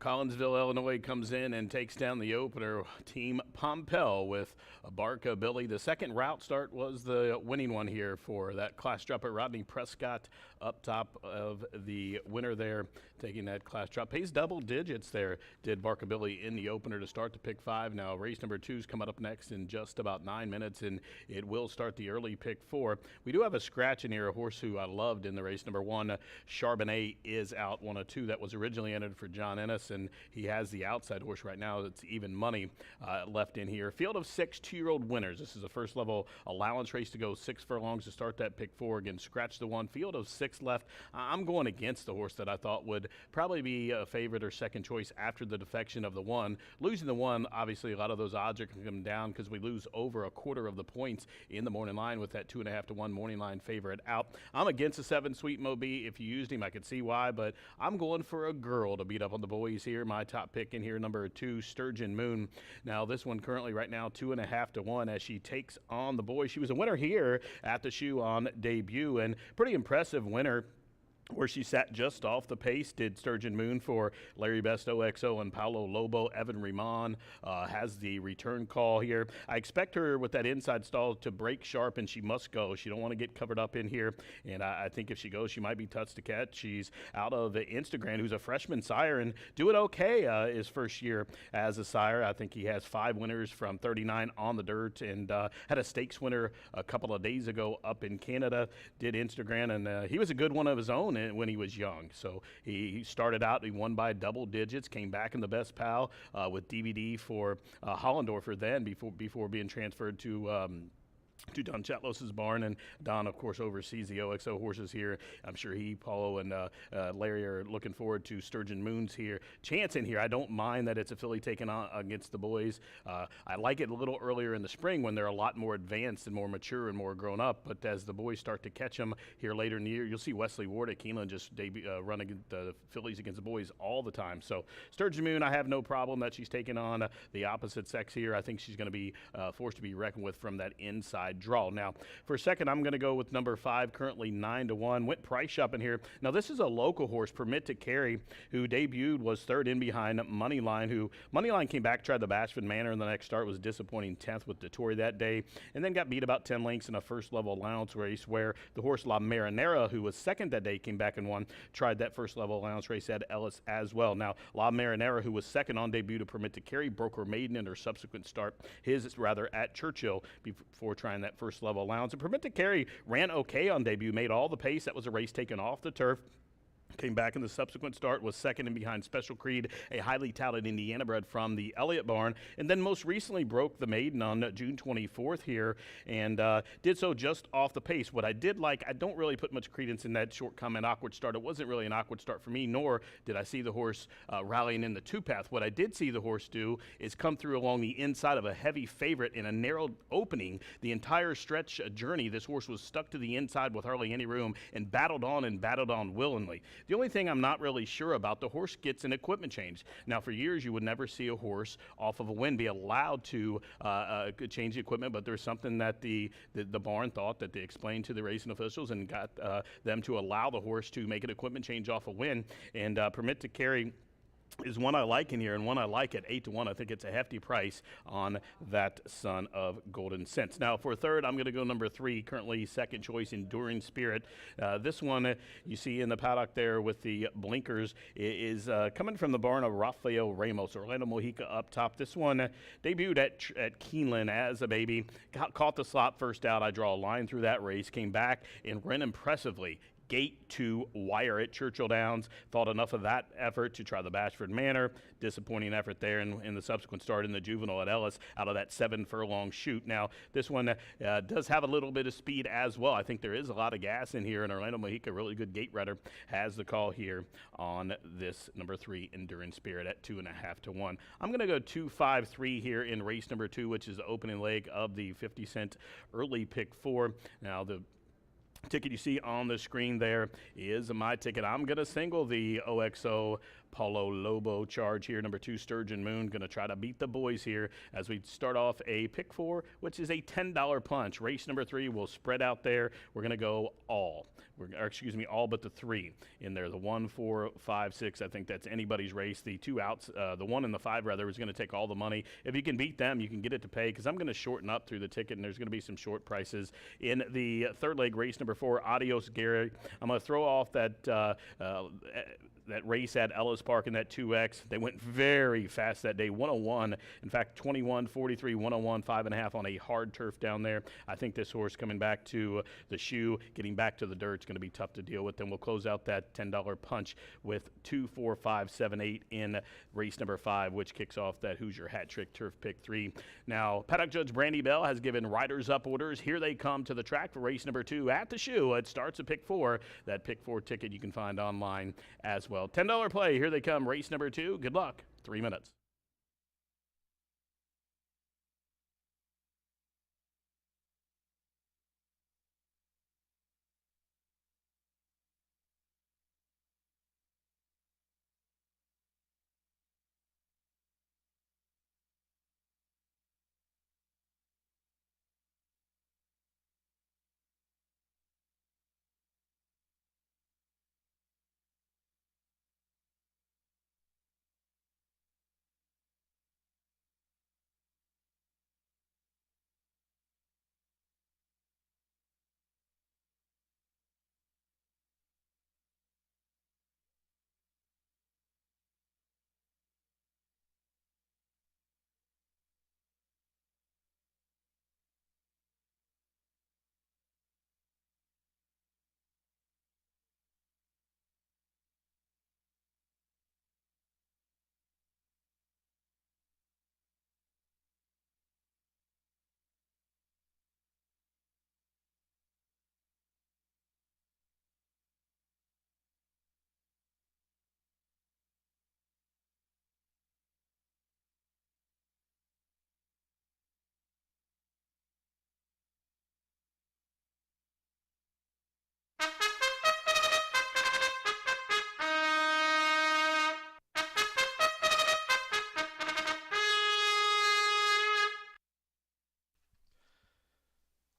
Collinsville, Illinois comes in and takes down the opener, Team Pompel, with Barca Billy. The second route start was the winning one here for that class drop at Rodney Prescott up top of the winner there, taking that class drop. Pays double digits there, did Barca Billy in the opener to start the pick 5. Now race number 2 is coming up next in just about 9 minutes, and it will start the early pick 4. We do have a scratch in here, a horse who I loved in the race number 1. Charbonnet is out, one of 2 that was originally entered for John Ennis, and he has the outside horse right now that's even money left in here. Field of 6 2-year-old winners. This is a first level allowance race to go 6 furlongs to start that pick 4. Again, scratch the 1. Field of 6 left. I'm going against the horse that I thought would probably be a favorite or second choice after the defection of the 1. Losing the 1, obviously a lot of those odds are going to come down because we lose over a quarter of the points in the morning line with that 2.5 to 1 morning line favorite out. I'm against the 7 Sweet Moby. If you used him, I could see why, but I'm going for a girl to beat up on the boys here. My top pick in here, number 2, Sturgeon Moon. Now this one currently right now 2.5 to 1 as she takes on the boys. She was a winner here at the shoe on debut, and pretty impressive winner where she sat just off the pace, did Sturgeon Moon for Larry Best OXO and Paulo Lobo. Evan Riemann has the return call here. I expect her with that inside stall to break sharp, and she must go. She don't want to get covered up in here, and I think if she goes, she might be touched to catch. She's out of Instagram, who's a freshman sire and doing okay his first year as a sire. I think he has 5 winners from 39 on the dirt, and had a stakes winner a couple of days ago up in Canada. Did Instagram, and he was a good one of his own when he was young. So he started out, he won by double digits, came back in the best pal with DVD for Hollendorfer then before being transferred to Don Chatlos's barn, and Don, of course, oversees the OXO horses here. I'm sure he, Paulo, and Larry are looking forward to Sturgeon Moon's here. Chance in here. I don't mind that it's a filly taken on against the boys. I like it a little earlier in the spring when they're a lot more advanced and more mature and more grown up, but as the boys start to catch them here later in the year, you'll see Wesley Ward at Keeneland just run against the fillies against the boys all the time. So Sturgeon Moon, I have no problem that she's taking on the opposite sex here. I think she's going to be forced to be reckoned with from that inside draw. Now, for a second, I'm going to go with number 5, currently 9 to 1. Went price shopping here. Now, this is a local horse, Permit to Carry, who debuted, was third in behind Moneyline, who Moneyline came back, tried the Bashford Manor in the next start, was disappointing 10th with DeTore that day, and then got beat about 10 lengths in a first level allowance race where the horse La Marinera, who was second that day, came back and won, tried that first level allowance race at Ellis as well. Now, La Marinera, who was second on debut to Permit to Carry, broke her maiden in her subsequent start, at Churchill before trying that first level allowance. And Permit to Carry ran okay on debut, made all the pace. That was a race taken off the turf. Came back in the subsequent start, was second in behind Special Creed, a highly touted Indiana bred from the Elliott barn, and then most recently broke the maiden on June 24th here, and did so just off the pace. What I did like, I don't really put much credence in that short comment awkward start. It wasn't really an awkward start for me, nor did I see the horse rallying in the 2-path. What I did see the horse do is come through along the inside of a heavy favorite in a narrow opening. The entire stretch journey, this horse was stuck to the inside with hardly any room and battled on willingly. The only thing I'm not really sure about, the horse gets an equipment change. Now, for years, you would never see a horse off of a win be allowed to change the equipment, but there's something that the barn thought that they explained to the racing officials and got them to allow the horse to make an equipment change off a win, and Permit to Carry is one I like in here, and one I like at 8 to 1. I think it's a hefty price on that Son of Golden Sense. Now, for third, I'm going to go number 3, currently second choice, Enduring Spirit. This one you see in the paddock there with the blinkers is coming from the barn of Rafael Ramos, Orlando Mojica up top. This one debuted at Keeneland as a baby, caught the slot first out. I draw a line through that race, came back and ran impressively. Gate to wire at Churchill Downs. Thought enough of that effort to try the Bashford Manor. Disappointing effort there in the subsequent start in the juvenile at Ellis out of that 7 furlong shoot. Now, this one does have a little bit of speed as well. I think there is a lot of gas in here, and Orlando Mojica, really good gate rider, has the call here on this number 3, Enduring Spirit at 2.5 to 1. I'm going to go 2-5-3 here in race number 2, which is the opening leg of the 50-cent early pick 4. Now, the ticket you see on the screen there is my ticket. I'm going to single the OXO Paulo Lobo charge here. Number 2, Sturgeon Moon, going to try to beat the boys here as we start off a pick 4, which is a $10 punch. Race number 3 will spread out there. We're going to go all. All but the 3 in there. The 1, 4, 5, 6. I think that's anybody's race. The 2 outs, the 1 and the 5 rather, is going to take all the money. If you can beat them, you can get it to pay, because I'm going to shorten up through the ticket, and there's going to be some short prices in the third leg, race number 4. Adios Gary. I'm going to throw off that race at Ellis Park in that 2X. They went very fast that day, 101. In fact, 21, 43, 101, 5.5 on a hard turf down there. I think this horse coming back to the shoe, getting back to the dirt, is going to be tough to deal with. Then we'll close out that $10 punch with 2, 4, 5, 7, 8 in race number 5, which kicks off that Hoosier Hat Trick Turf Pick 3. Now, paddock judge Brandy Bell has given riders up orders. Here they come to the track for race number 2 at the shoe. It starts at pick 4. That pick 4 ticket you can find online as well. $10 play. Here they come. Race number 2. Good luck. 3 minutes.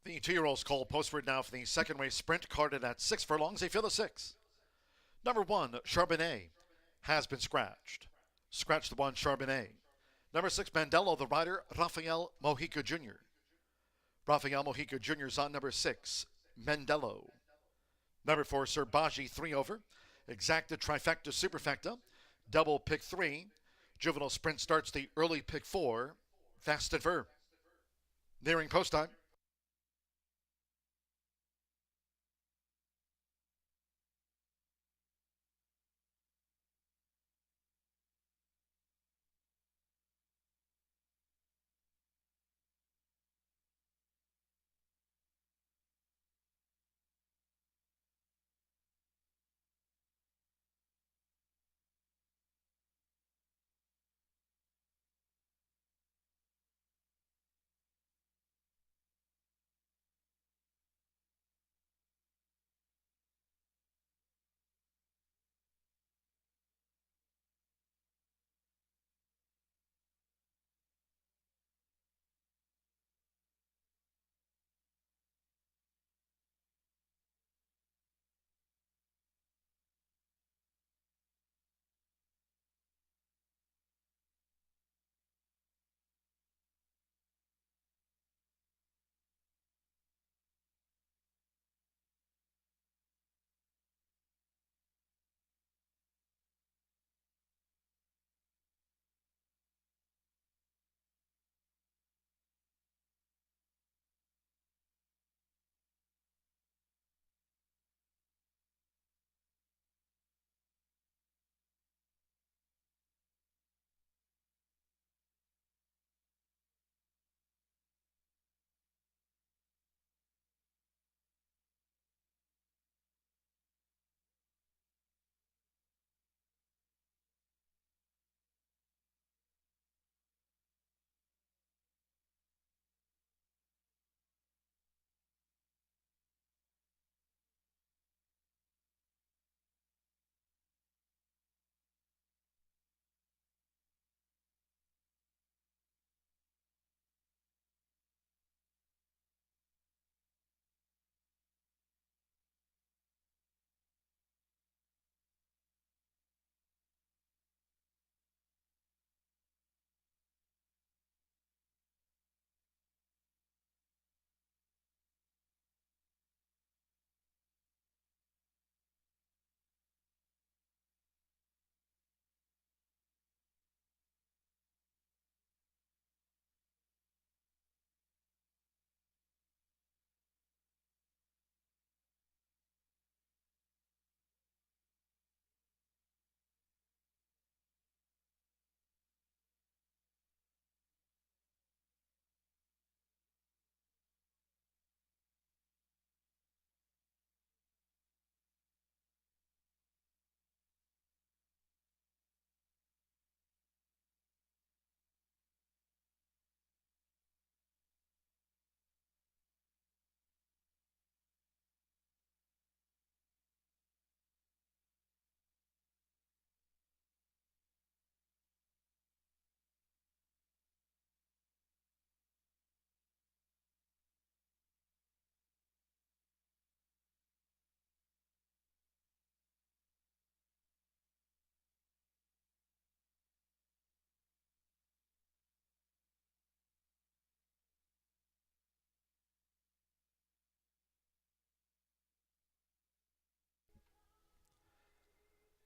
The 2-year-olds call postword now for the second race sprint, carded at 6 furlongs. They fill the 6. Number 1, Charbonnet, has been scratched. Scratch the 1, Charbonnet. Number 6, Mandela, the rider, Rafael Mojica Jr. Rafael Mojica Jr. is on number 6, Mendelo. Number 4, Sir Baji, 3 over. Exacta, trifecta, superfecta. Double pick 3. Juvenile sprint starts the early pick 4. Fast and firm. Nearing post time.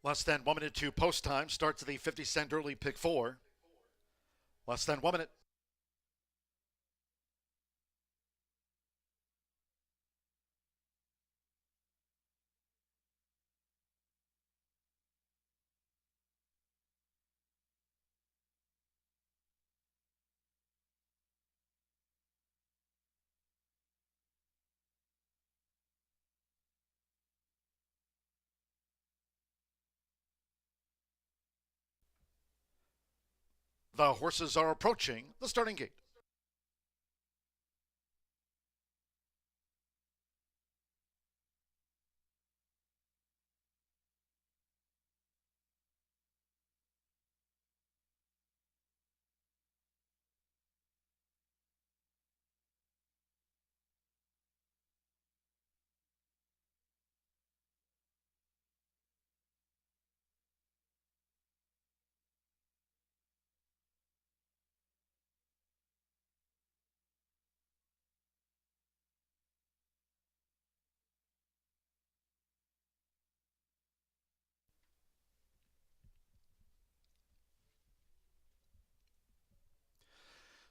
Less than 1 minute to post time. Starts the 50-cent early pick 4. Less than 1 minute. The horses are approaching the starting gate.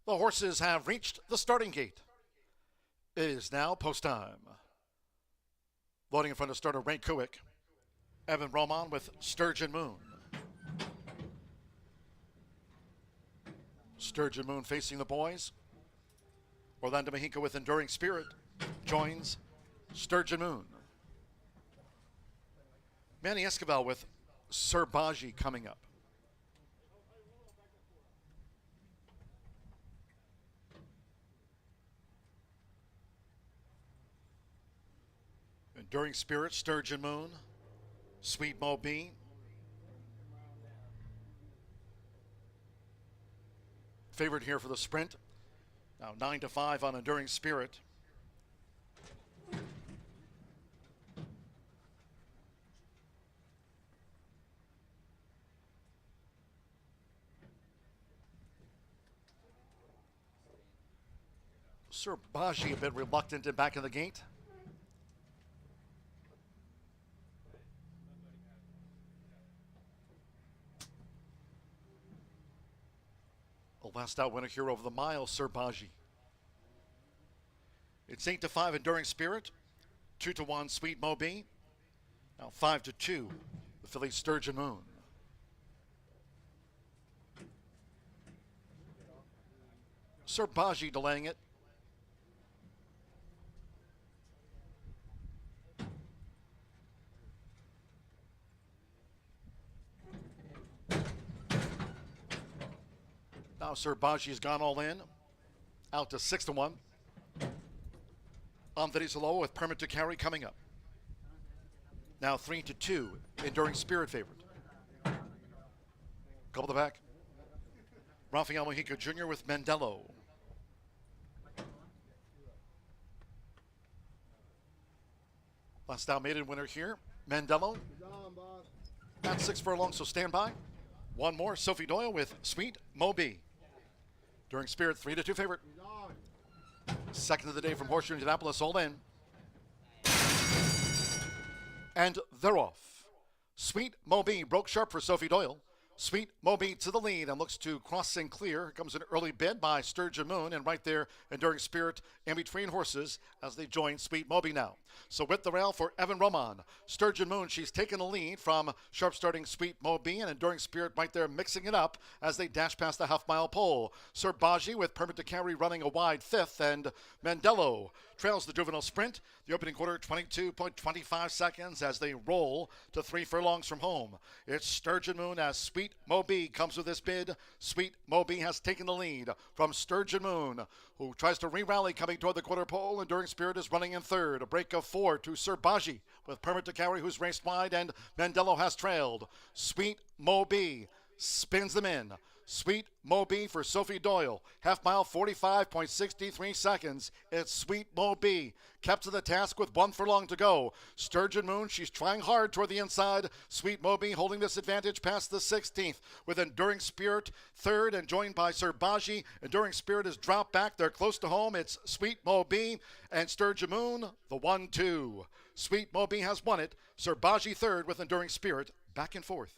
The horses have reached the starting gate. It is now post time. Loading in front of starter Ray Kuick. Evan Roman with Sturgeon Moon. Sturgeon Moon facing the boys. Orlando Mexico with Enduring Spirit joins Sturgeon Moon. Manny Escobar with Sir Baji coming up. Enduring Spirit, Sturgeon Moon, Sweet Mo Bean. Favored here for the sprint. Now 9-5 on Enduring Spirit. Sir Baji a bit reluctant and back in the gate. A last out winner here over the mile, Sir Baji. It's 8-5 Enduring Spirit, 2-1 Sweet Mo Bee. Now 5-2 the filly Sturgeon Moon. Sir Baji delaying it. Now Sir Baji's gone all in. Out to 6-1. Andarizalo with Permit to Carry coming up. Now 3-2. Enduring Spirit favorite. Couple to the back. Rafael Mojica Jr. with Mandelo. Last out maiden winner here. Mandelo. At 6 furlongs, so stand by. One more. Sophie Doyle with Sweet Mo Bee. Enduring Spirit, 3-2 favorite. Second of the day from Horseshoe Indianapolis, all in. And they're off. Sweet Mo Bee broke sharp for Sophie Doyle. Sweet Mo Bee to the lead and looks to cross and clear. Here comes an early bid by Sturgeon Moon, and right there, Enduring Spirit in between horses as they join Sweet Mo Bee now. So with the rail for Evan Roman. Sturgeon Moon, she's taken the lead from sharp starting Sweet Mo Bee, and Enduring Spirit right there mixing it up as they dash past the half-mile pole. Sir Baji with Permit to Carry running a wide fifth, and Mandelo trails the juvenile sprint. The opening quarter, 22.25 seconds as they roll to 3 furlongs from home. It's Sturgeon Moon as Sweet Mo Bee comes with this bid. Sweet Mo Bee has taken the lead from Sturgeon Moon, who tries to re-rally coming toward the quarter pole. Enduring Spirit is running in third. A break of 4 to Sir Baji with Permit to Carry, who's raced wide, and Mandelo has trailed. Sweet Mo Bee spins them in. Sweet Mo Bee for Sophie Doyle. Half mile, 45.63 seconds. It's Sweet Mo Bee. Kept to the task with 1 furlong to go. Sturgeon Moon, she's trying hard toward the inside. Sweet Mo Bee holding this advantage past the 16th with Enduring Spirit third and joined by Sir Baji. Enduring Spirit has dropped back. They're close to home. It's Sweet Mo Bee and Sturgeon Moon, the 1-2. Sweet Mo Bee has won it. Sir Baji third with Enduring Spirit back and forth.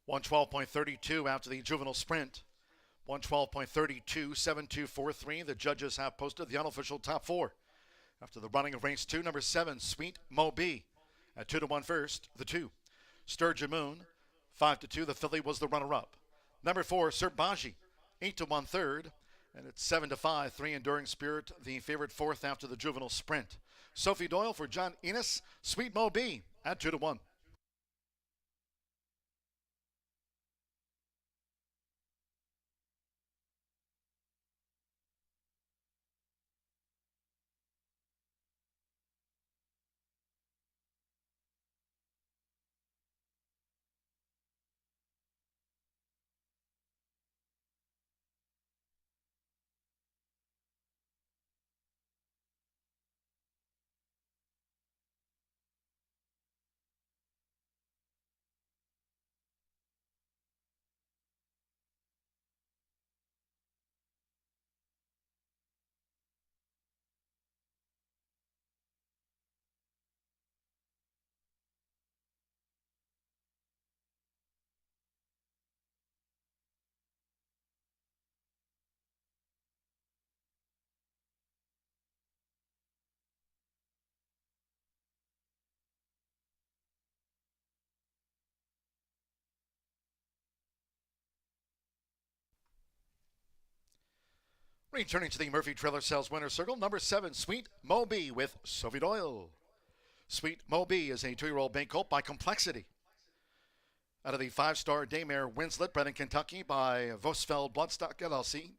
(112.32) after the juvenile sprint. 112.32, 7.243. The judges have posted the unofficial top four. After the running of race 2, number 7, Sweet Mo B. At 2-1 first, the 2. Sturgeon Moon, 5-2. The filly was the runner-up. Number 4, Sir Baji, 8-1 third. And it's 7-5, 3 Enduring Spirit, the favorite fourth after the juvenile sprint. Sophie Doyle for John Enos, Sweet Mo B at 2-1. Returning to the Murphy Trailer Sales Winner's Circle, number 7, Sweet Mo B with Sophie Doyle. Sweet Mo B is a 2-year-old bay colt by Complexity. Out of the 5-star daymare Winslet, bred in Kentucky by Vosfeld Bloodstock LLC.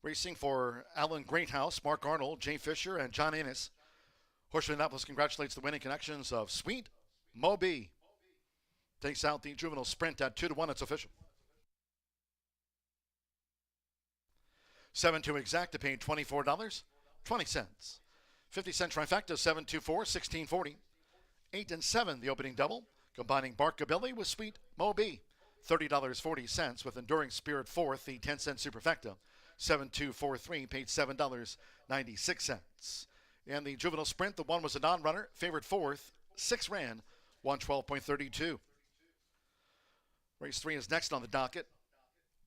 Racing for Alan Greathouse, Mark Arnold, Jay Fisher, and John Ennis. Horseshoe Indianapolis congratulates the winning connections of Sweet Mo B. Takes out the juvenile sprint at 2-1. It's official. 7-2 exact, paid $24.20. 50-cent trifecta, 7-2-4, $16.40. 8 and 7, the opening double, combining Barkabilly with Sweet Mo B. $30.40 with Enduring Spirit fourth, the 10-cent superfecta. 7-2-4-3, paid $7.96. And the juvenile sprint, the 1 was a non-runner, favorite fourth, 6 ran, 112.32. Race 3 is next on the docket.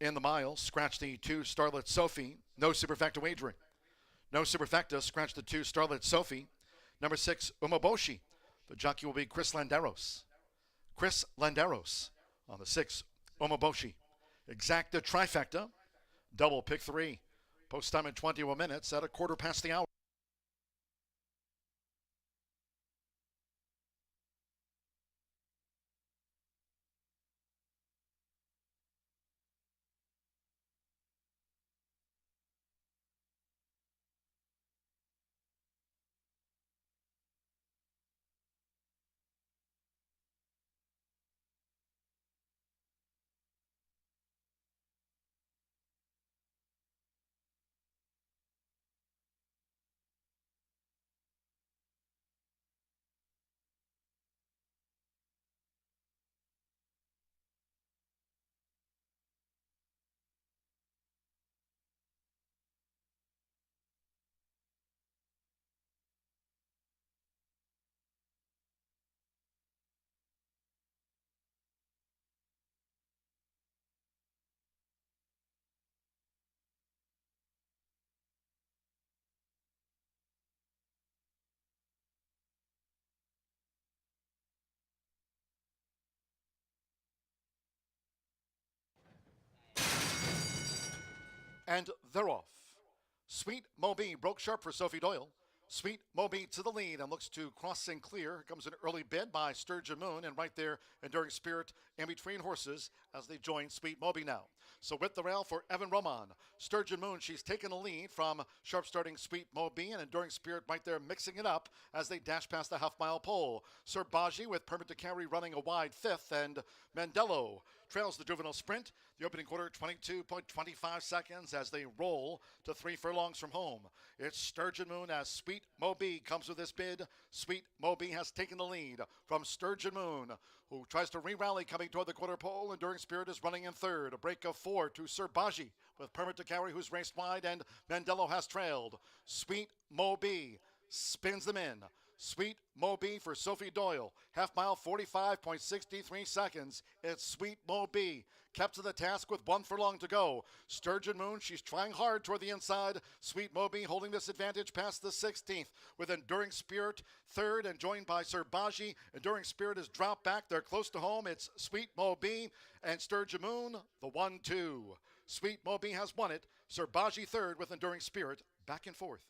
In the mile, scratch the 2 Starlet Sophie. No superfecta wagering. No superfecta, scratch the 2 Starlet Sophie. Number 6, Umaboshi. The jockey will be Chris Landeros. Chris Landeros on the 6, Umaboshi. Exacta trifecta. Double pick 3. Post time in 21 minutes at 1/4 the hour. And they're off. Sweet Mo B broke sharp for Sophie Doyle. Sweet Moby to the lead and looks to cross and clear. Here comes an early bid by Sturgeon Moon, and right there, Enduring Spirit in between horses as they join Sweet Moby now. So with the rail for Evan Roman. Sturgeon Moon, she's taken the lead from sharp starting Sweet Moby, and Enduring Spirit right there mixing it up as they dash past the half-mile pole. Sir Baji with Permit to Carry running a wide fifth, and Mandello trails the juvenile sprint. The opening quarter, 22.25 seconds as they roll to 3 furlongs from home. It's Sturgeon Moon as Sweet Moby comes with this bid. Sweet Moby has taken the lead from Sturgeon Moon, who tries to re-rally coming toward the quarter pole. Enduring Spirit is running in third. A break of 4 to Sir Baji with Permit to Carry, who's raced wide, and Mandello has trailed. Sweet Moby spins them in. Sweet Moby for Sophie Doyle. Half mile, 45.63 seconds. It's Sweet Moby. Kept to the task with 1 furlong to go. Sturgeon Moon, she's trying hard toward the inside. Sweet Moby holding this advantage past the 16th with Enduring Spirit third and joined by Sir Baji. Enduring Spirit has dropped back. They're close to home. It's Sweet Moby and Sturgeon Moon, the 1-2. Sweet Moby has won it. Sir Baji third with Enduring Spirit back and forth.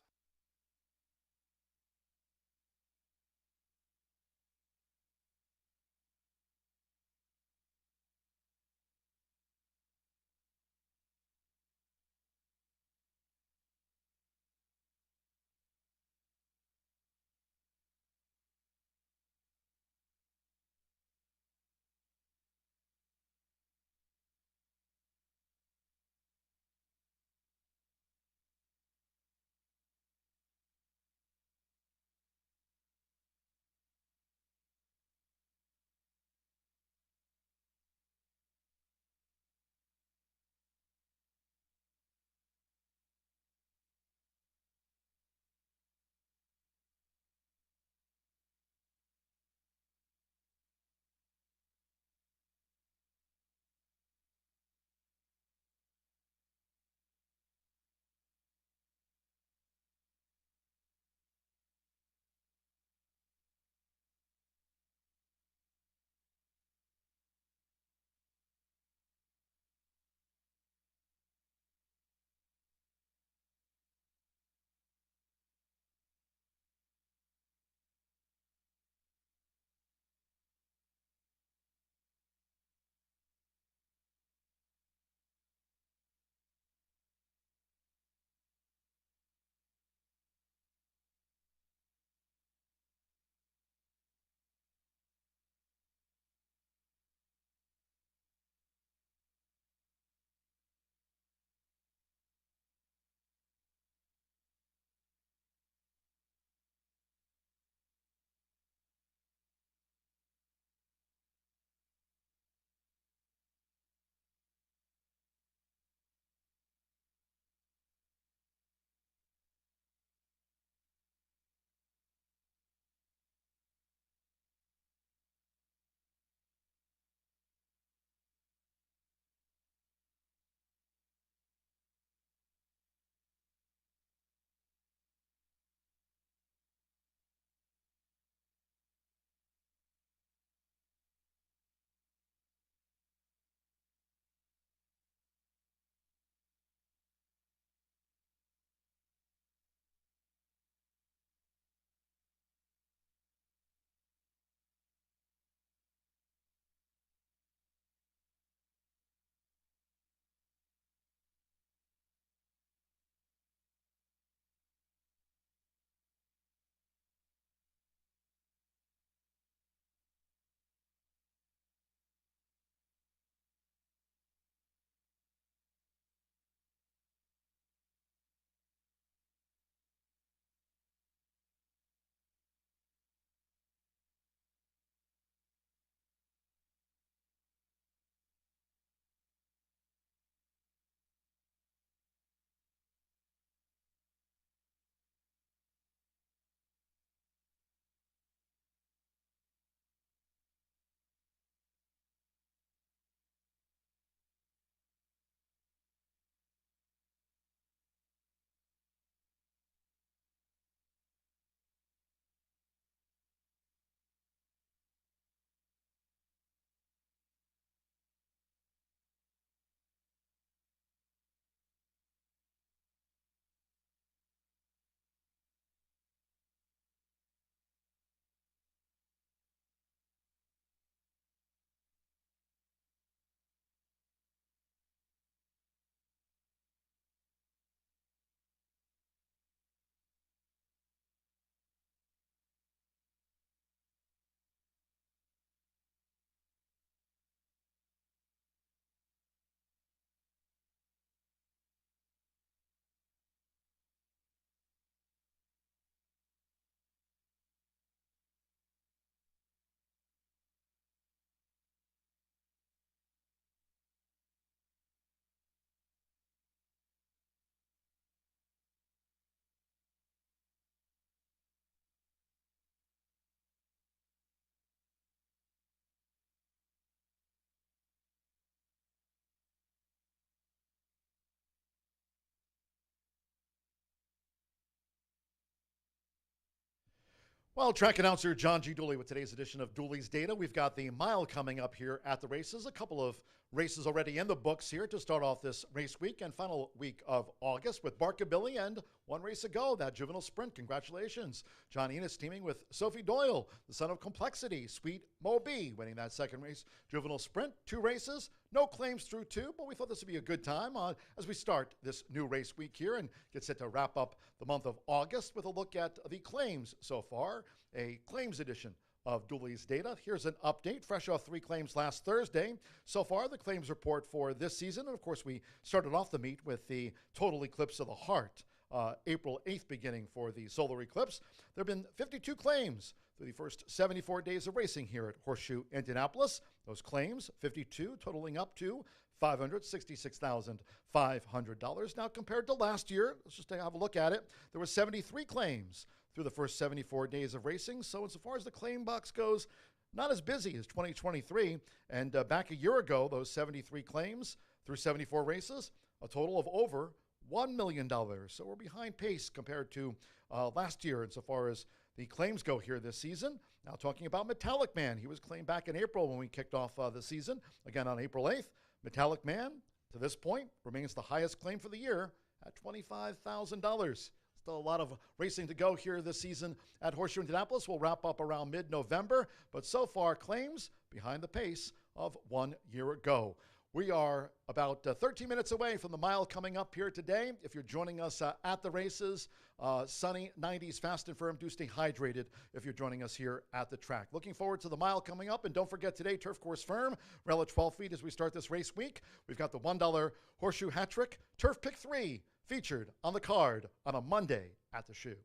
Well, track announcer John G. Dooley with today's edition of Dooley's Data. We've got the mile coming up here at the races. A couple of races already in the books here to start off this race week and final week of August with Barkabilly and one race ago, that juvenile sprint. Congratulations. John Enos teaming with Sophie Doyle, the son of Complexity, Sweet Moby, winning that second race, juvenile sprint. 2 races, no claims through 2, but we thought this would be a good time as we start this new race week here and get set to wrap up the month of August with a look at the claims so far, a claims edition of Dooley's Data. Here's an update, fresh off 3 claims last Thursday. So far, the claims report for this season, and of course, we started off the meet with the total eclipse of the heart, April 8th beginning for the solar eclipse. There have been 52 claims through the first 74 days of racing here at Horseshoe Indianapolis. Those claims, 52, totaling up to $566,500. Now, compared to last year, let's just have a look at it. There were 73 claims through the first 74 days of racing. So insofar as the claim box goes, not as busy as 2023. And back a year ago, those 73 claims through 74 races, a total of over $1 million. So we're behind pace compared to last year insofar as the claims go here this season. Now talking about Metallic Man. He was claimed back in April when we kicked off the season. Again on April 8th. Metallic Man, to this point, remains the highest claim for the year at $25,000. Still a lot of racing to go here this season at Horseshoe Indianapolis. We'll wrap up around mid-November, but so far claims behind the pace of 1 year ago. We are about 13 minutes away from the mile coming up here today. If you're joining us at the races, sunny 90s, fast and firm, do stay hydrated if you're joining us here at the track. Looking forward to the mile coming up, and don't forget today, Turf Course Firm, rail at 12 feet as we start this race week. We've got the $1 Horseshoe Hat Trick, Turf Pick 3, featured on the card on a Monday at the Shoe.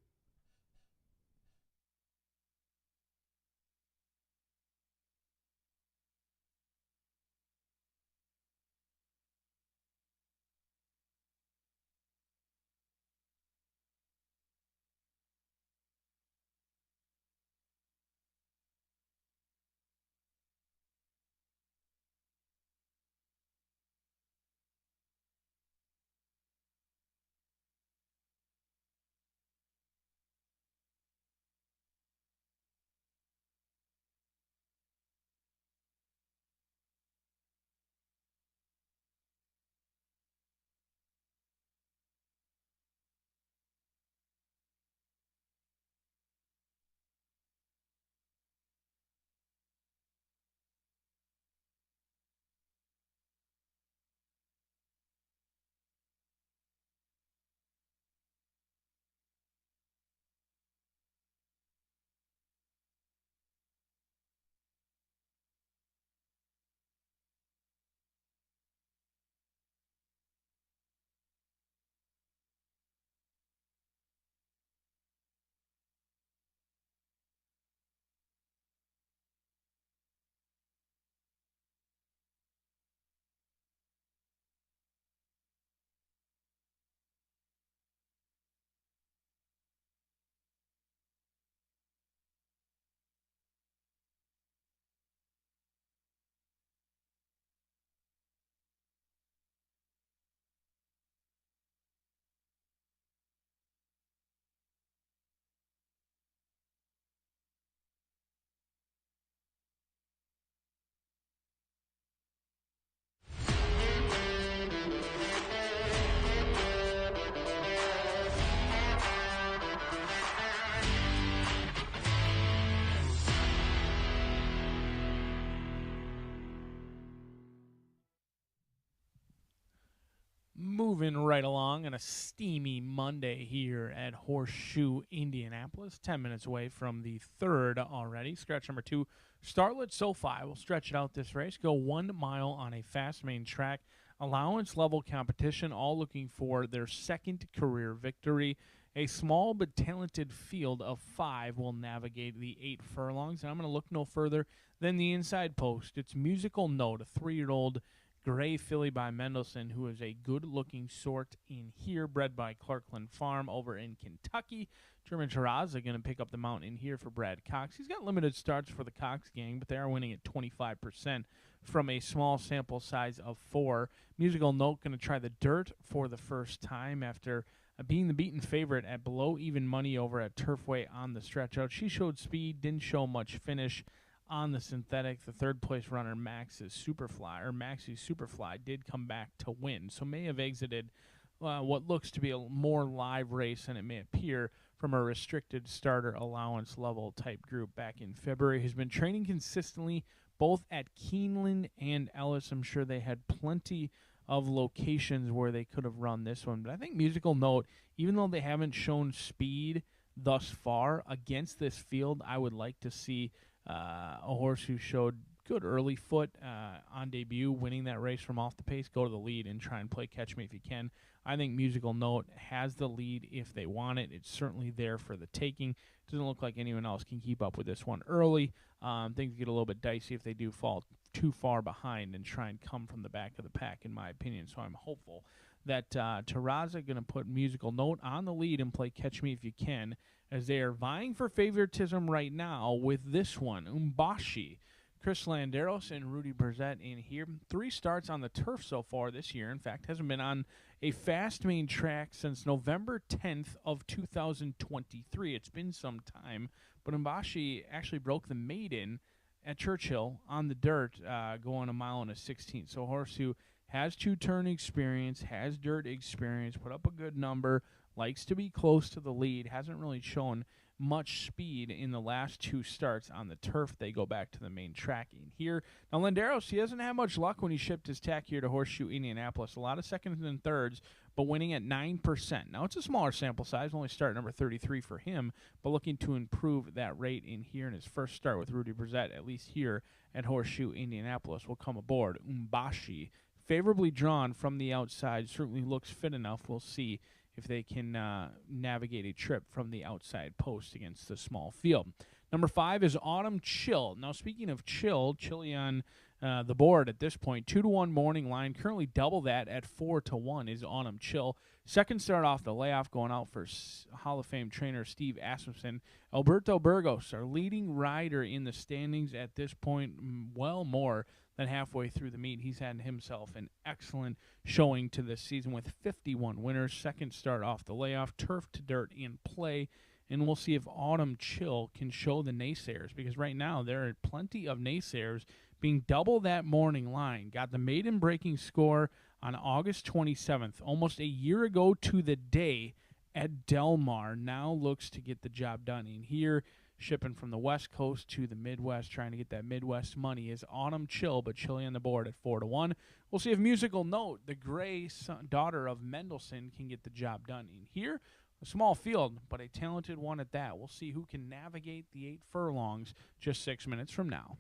Moving right along on a steamy Monday here at Horseshoe Indianapolis, 10 minutes away from the third already. Stretch number 2, Starlet SoFi will stretch it out this race, go 1 mile on a fast main track, allowance level competition, all looking for their second career victory. A small but talented field of 5 will navigate the 8 furlongs, and I'm going to look no further than the inside post. It's Musical Note, a 3-year-old gray filly by Mendelssohn, who is a good-looking sort in here, bred by Clarkland Farm over in Kentucky. German Chiraza going to pick up the mount in here for Brad Cox. He's got limited starts for the Cox gang, but they are winning at 25% from a small sample size of 4. Musical Note going to try the dirt for the first time after being the beaten favorite at below even money over at Turfway on the stretch out. She showed speed, didn't show much finish on the synthetic. The third place runner, Max's Superfly, did come back to win, so may have exited what looks to be a more live race than it may appear from a restricted starter allowance level type group back in February. Has been training consistently both at Keeneland and Ellis. I'm sure they had plenty of locations where they could have run this one. But I think Musical Note, even though they haven't shown speed thus far against this field, I would like to see a horse who showed good early foot on debut, winning that race from off the pace, go to the lead and try and play Catch Me If You Can. I think Musical Note has the lead if they want it. It's certainly there for the taking. Doesn't look like anyone else can keep up with this one early. Things get a little bit dicey if they do fall too far behind and try and come from the back of the pack, in my opinion. So I'm hopeful that Terraza going to put Musical Note on the lead and play Catch Me If You Can, as they are vying for favoritism right now with this one, Umbashi. Chris Landeros and Rudy Brzett in here. 3 starts on the turf so far this year. In fact, hasn't been on a fast main track since November 10th of 2023. It's been some time, but Umbashi actually broke the maiden at Churchill on the dirt, going 1 mile and a 16th. So Horseshoe has 2-turn experience, has dirt experience, put up a good number, likes to be close to the lead, hasn't really shown much speed in the last 2 starts on the turf. They go back to the main track in here. Now, Landeros, he hasn't had much luck when he shipped his tack here to Horseshoe Indianapolis. A lot of seconds and thirds, but winning at 9%. Now, it's a smaller sample size, only start number 33 for him, but looking to improve that rate in here in his first start with Rudy Brzett, at least here at Horseshoe Indianapolis, will come aboard. Umbashi, favorably drawn from the outside, certainly looks fit enough. We'll see if they can navigate a trip from the outside post against the small field. Number 5 is Autumn Chill. Now, speaking of chilly on the board at this point, 2-1 morning line, currently double that at 4-1 is Autumn Chill. Second start off the layoff, going out for Hall of Fame trainer Steve Asmussen. Alberto Burgos, our leading rider in the standings at this point, well more than halfway through the meet. He's had himself an excellent showing to this season with 51 winners. Second start off the layoff, turf to dirt in play. And we'll see if Autumn Chill can show the naysayers, because right now there are plenty of naysayers being double that morning line. Got the maiden breaking score on August 27th, almost a year ago to the day at Del Mar. Now looks to get the job done in here. Shipping from the West Coast to the Midwest, trying to get that Midwest money, is Autumn Chill, but chilly on the board at 4-1. We'll see if Musical Note, the gray daughter of Mendelssohn, can get the job done in here. A small field, but a talented one at that. We'll see who can navigate the 8 furlongs just 6 minutes from now.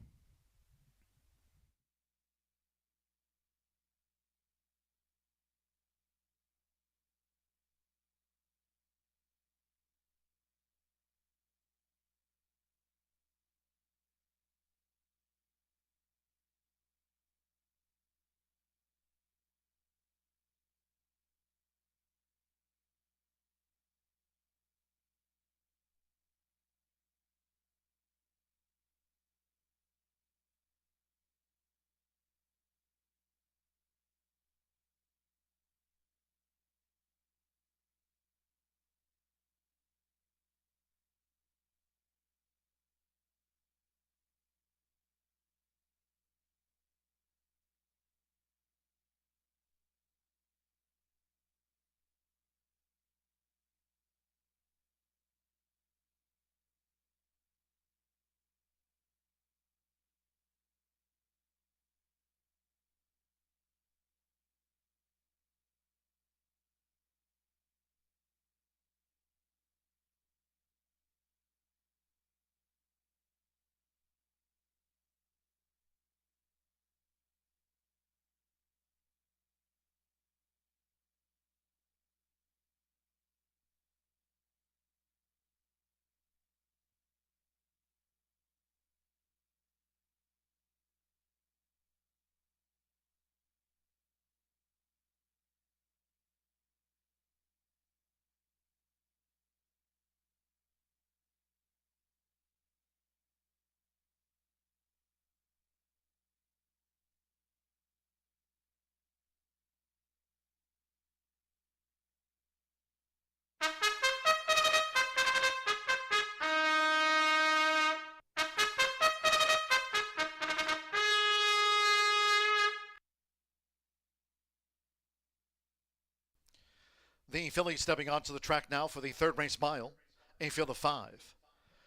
The Phillies stepping onto the track now for the third race mile. A field of 5.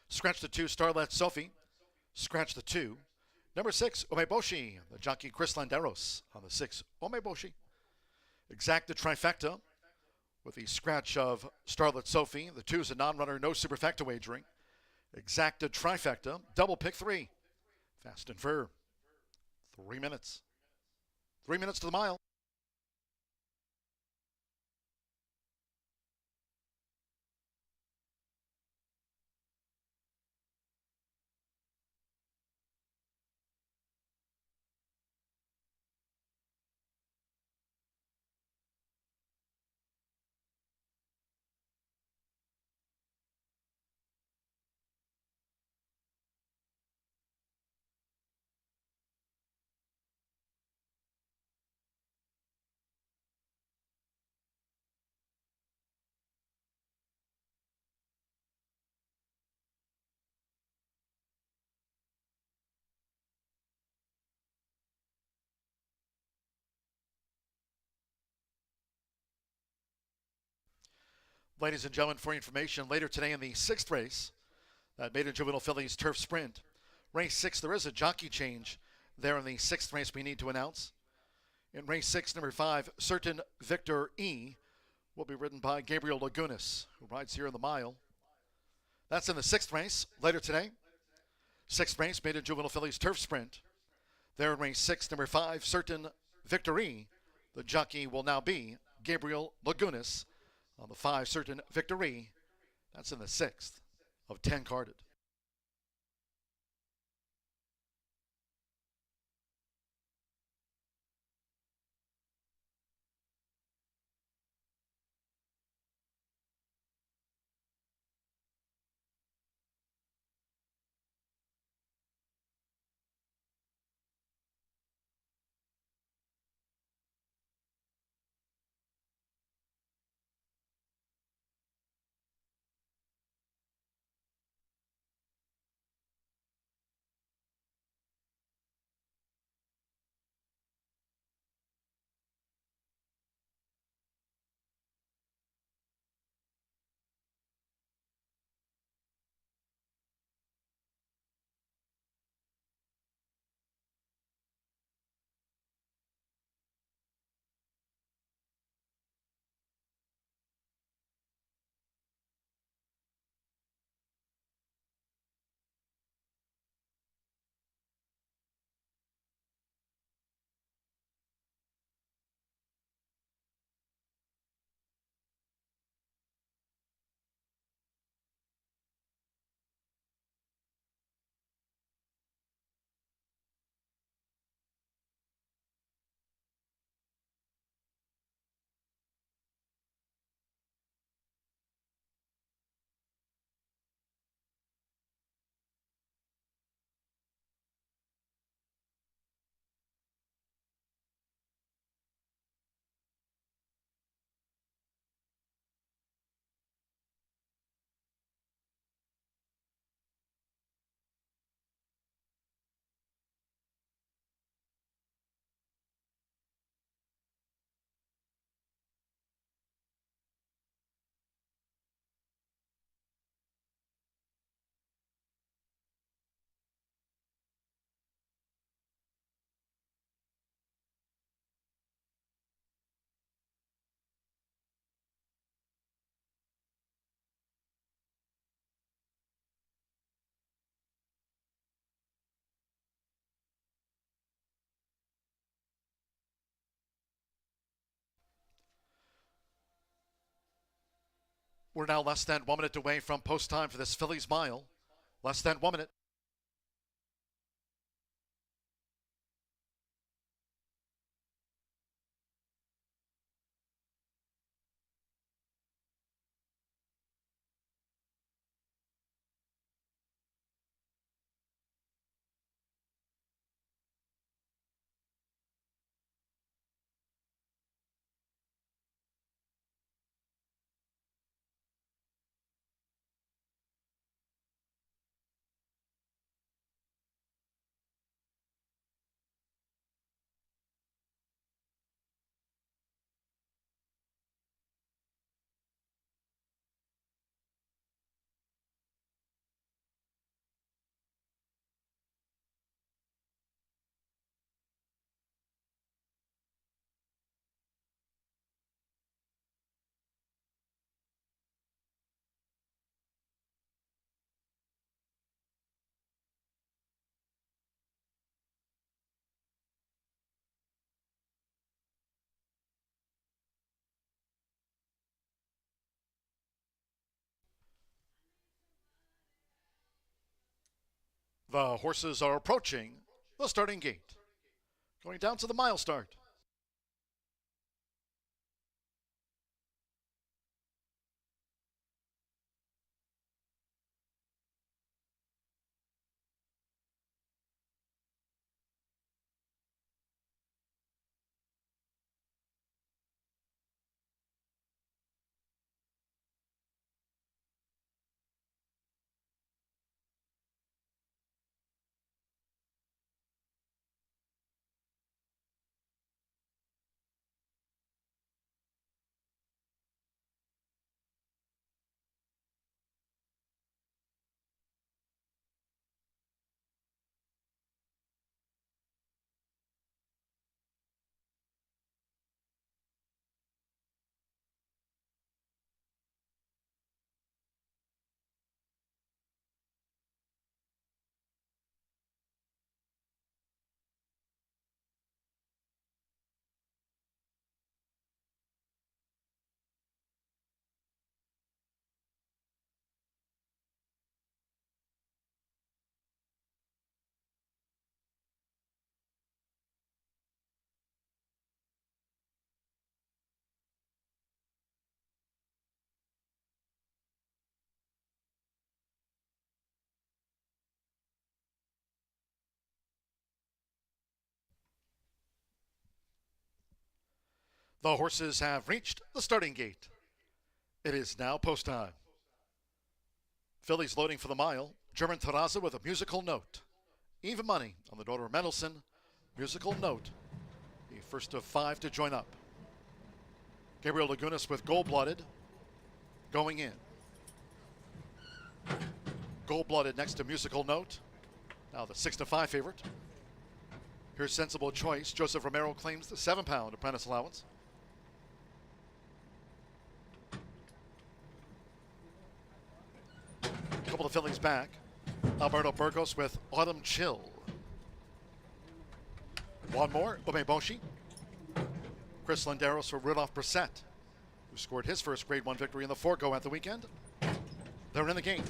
Scratch the 2, Starlet Sophie. Scratch the 2. Number 6, Umeboshi. The jockey Chris Landeros on the 6, Umeboshi. Exacta trifecta with the scratch of Starlet Sophie. The 2 is a non-runner, no superfecta wagering. Exacta trifecta, double pick 3. Fast and Fur. 3 minutes. 3 minutes to the mile. Ladies and gentlemen, for your information, later today in the 6th race, that maiden juvenile fillies turf sprint. Race 6, there is a jockey change there in the 6th race we need to announce. In race 6, number 5, Certain Victor E will be ridden by Gabriel Lagunas, who rides here in the mile. That's in the 6th race later today. 6th race, maiden juvenile fillies turf sprint. There in race 6, number 5, Certain Victor E. The jockey will now be Gabriel Lagunas on the 5, Certain Victor E. That's in the 6th of 10 carded. We're now less than 1 minute away from post time for this Phillies mile. Less than 1 minute. The horses are approaching the starting gate. Going down to the mile start. The horses have reached the starting gate. It is now post time. Fillies loading for the mile. German Terraza with a musical note. Even money on the daughter of Mendelssohn. Musical note. The first of 5 to join up. Gabriel Lagunas with Gold-Blooded going in. Gold-Blooded next to Musical Note. Now the 6-5 favorite. Here's Sensible Choice. Joseph Romero claims the 7-pound apprentice allowance. A couple of fillies back. Alberto Burgos with Autumn Chill. One more, Umeboshi. Chris Lenderos for Rudolph Brissett, who scored his first Grade 1 victory in the Forgo at the weekend. They're in the game.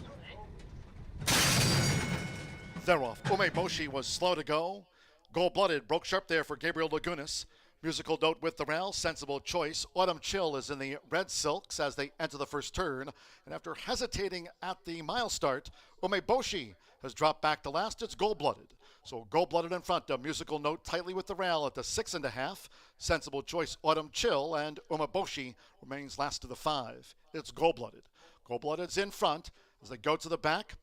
They're off. Umeboshi was slow to go. Gold-Blooded broke sharp there for Gabriel Lagunas. Musical note with the rail, Sensible Choice. Autumn Chill is in the red silks as they enter the first turn. And after hesitating at the mile start, Umeboshi has dropped back to last. It's Gold-Blooded. So Gold-Blooded in front. A musical note tightly with the rail at the 6.5. Sensible Choice, Autumn Chill, and Umeboshi remains last to the 5. It's Gold-Blooded. Gold-Blooded's in front as they go to the back.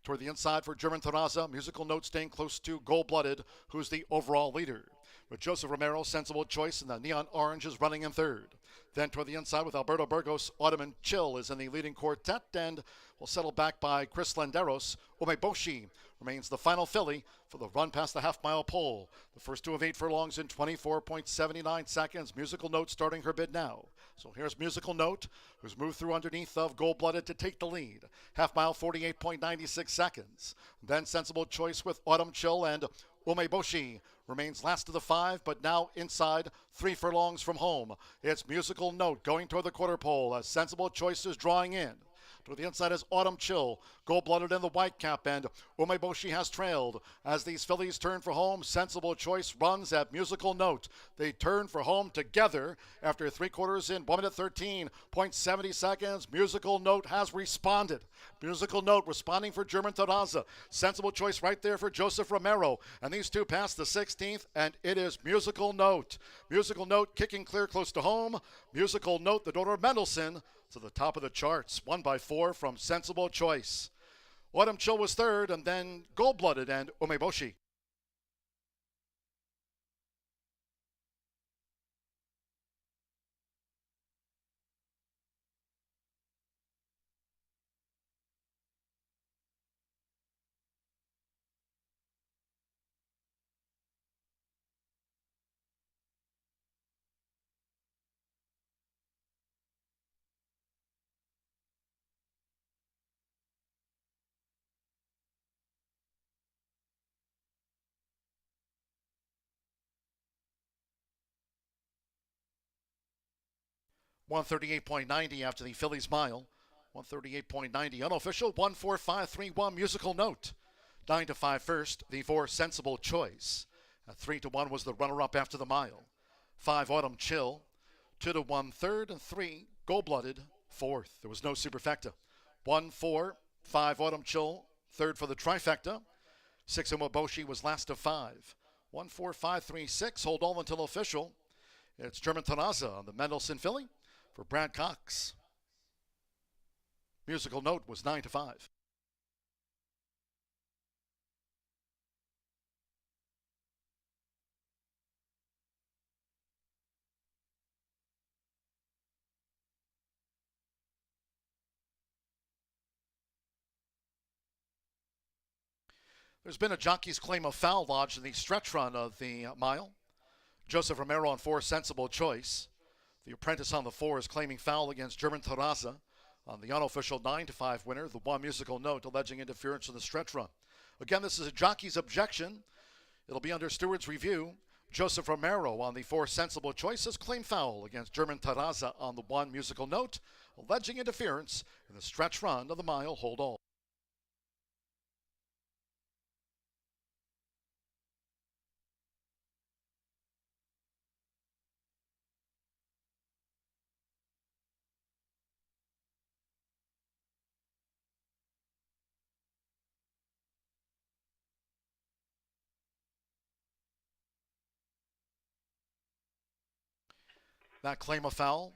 Toward the inside for German Terraza. Musical note staying close to Gold-Blooded, who's the overall leader. With Joseph Romero, Sensible Choice, and the Neon Orange is running in third. Then toward the inside with Alberto Burgos, Autumn and Chill is in the leading quartet and will settle back by Chris Lenderos. Umeboshi remains the final filly for the run past the half-mile pole. The first 2 of 8 furlongs in 24.79 seconds. Musical Note starting her bid now. So here's Musical Note, who's moved through underneath of Gold-Blooded to take the lead. Half-mile, 48.96 seconds. Then Sensible Choice with Autumn Chill and Umeboshi remains last of the 5, but now inside 3 furlongs from home. It's Musical Note going toward the quarter pole as Sensible Choice is drawing in. To the inside is Autumn Chill, Gold-Blooded in the white cap, and Umeboshi has trailed. As these fillies turn for home, Sensible Choice runs at Musical Note. They turn for home together after 3 quarters in 1 minute 13.70 seconds. Musical Note has responded. Musical Note responding for German Terraza. Sensible Choice right there for Joseph Romero. And these two pass the 16th, and it is Musical Note. Musical Note kicking clear close to home. Musical Note, the daughter of Mendelssohn, to the top of the charts, 1 by 4 from Sensible Choice. Autumn Chill was third, and then Gold-Blooded and Umeboshi. .138.90 after the Phillies mile. 138.90 unofficial. 14531 Musical Note. 9-5 first, the 4 Sensible Choice. 3-1 was the runner-up after the mile. 5 Autumn Chill. 2-1 third, and 3 Gold-Blooded fourth. There was no superfecta. 1-4, 5 Autumn Chill, third for the trifecta. 6 Umaboshi was last of 5. 1-4-5-3-6, hold all until official. It's German Tanaza on the Mendelssohn filly for Brad Cox. Musical note was 9-5. There's been a jockey's claim of foul lodged in the stretch run of the mile. Joseph Romero on 4 Sensible Choice. The apprentice on the 4 is claiming foul against German Terraza on the unofficial 9-5 winner, the 1 Musical Note, alleging interference in the stretch run. Again, this is a jockey's objection. It'll be under steward's review. Joseph Romero on the 4 Sensible Choice has claimed foul against German Terraza on the 1 Musical Note, alleging interference in the stretch run of the mile hold all. That claim of foul,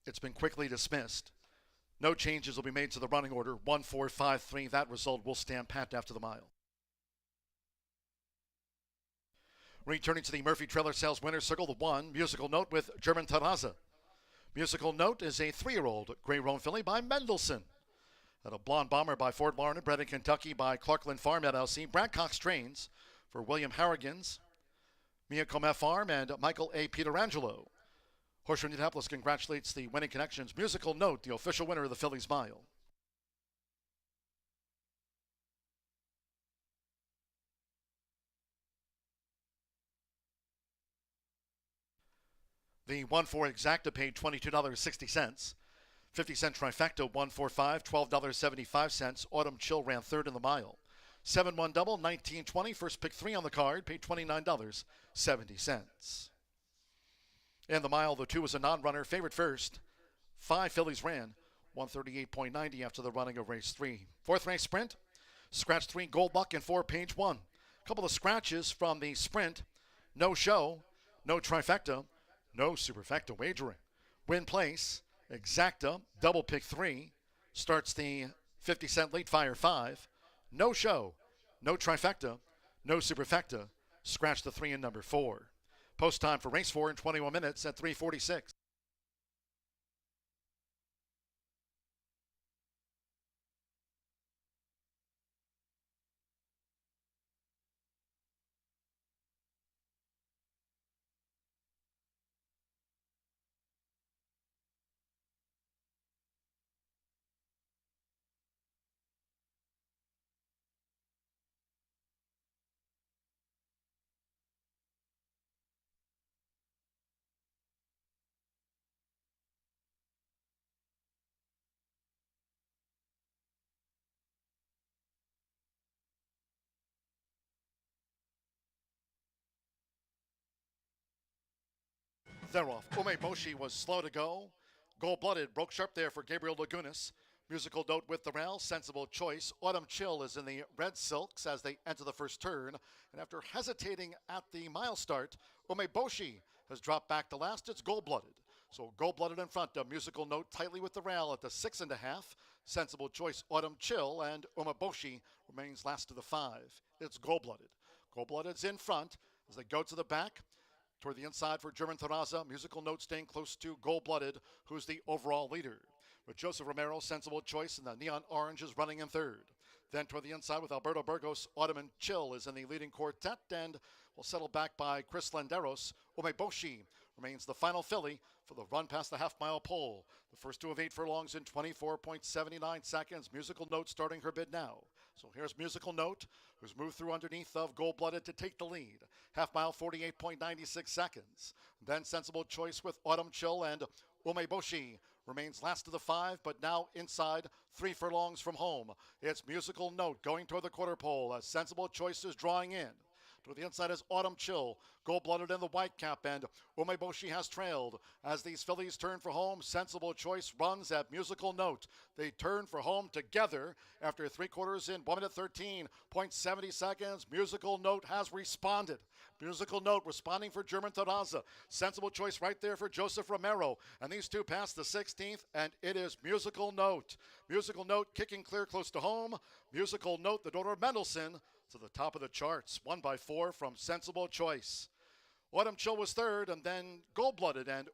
it's been quickly dismissed. No changes will be made to the running order. 1-4-5-3. That result will stand pat after the mile. Returning to the Murphy Trailer Sales Winner's Circle, the 1 Musical Note with German Terraza. Musical Note is a 3-year-old Grey Roan filly by Mendelssohn. And a Blonde Bomber by Ford Larned, bred in Kentucky by Clarkland Farm LLC. Brad Cox trains for William Harrigan's, Mia Comet Farm, and Michael A. Pietrangelo. Horseshoe Indianapolis congratulates the Winning Connections Musical Note, the official winner of the Phillies Mile. The 1-4 Exacta paid $22.60. 50-cent trifecta, 1-4-5, $12.75. Autumn Chill ran third in the mile. 7-1 double, $19.20. First pick 3 on the card, paid $29.70. In the mile, the 2 was a non-runner. Favorite first. 5 fillies ran, 138.90 after the running of race 3. Fourth race sprint, scratch 3 Gold Buck and 4 Page 1. A couple of scratches from the sprint. No show, no trifecta, no superfecta wagering. Win place, Exacta, double pick 3. Starts the 50-cent late fire 5. No show, no trifecta, no superfecta. Scratch the 3 in number 4. Post time for race 4 in 21 minutes at 3:46. They're off. Umeboshi was slow to go. Gold-Blooded broke sharp there for Gabriel Lagunas. Musical Note with the rail. Sensible Choice. Autumn Chill is in the red silks as they enter the first turn. And after hesitating at the mile start, Umeboshi has dropped back to last. It's Gold-Blooded. So Gold-Blooded in front of Musical Note tightly with the rail at the 6.5. Sensible Choice, Autumn Chill, and Umeboshi remains last to the 5. It's Gold-Blooded. Gold-Blooded's in front as they go to the back. Toward the inside for German Terraza. Musical Note staying close to Gold-Blooded, who's the overall leader. With Joseph Romero, Sensible Choice, and the Neon Orange is running in third. Then toward the inside with Alberto Burgos, Autumn and Chill is in the leading quartet, and will settle back by Chris Landeros. Umeboshi remains the final filly for the run past the half-mile pole. The first 2 of 8 furlongs in 24.79 seconds. Musical Note starting her bid now. So here's Musical Note, who's moved through underneath of Gold-Blooded to take the lead. Half mile, 48.96 seconds. Then Sensible Choice with Autumn Chill and Umeboshi remains last of the 5, but now inside 3 furlongs from home. It's Musical Note going toward the quarter pole as Sensible Choice is drawing in. To the inside is Autumn Chill, Gold-Blooded in the white cap, and Umeboshi has trailed. As these fillies turn for home, Sensible Choice runs at Musical Note. They turn for home together after 3 quarters in 1 minute 13.70 seconds. Musical Note has responded. Musical Note responding for German Terraza. Sensible Choice right there for Joseph Romero. And these two pass the 16th, and it is Musical Note. Musical Note kicking clear close to home. Musical Note, the daughter of Mendelssohn, to the top of the charts, 1 by 4 from Sensible Choice. Autumn Chill was third, and then Gold-Blooded and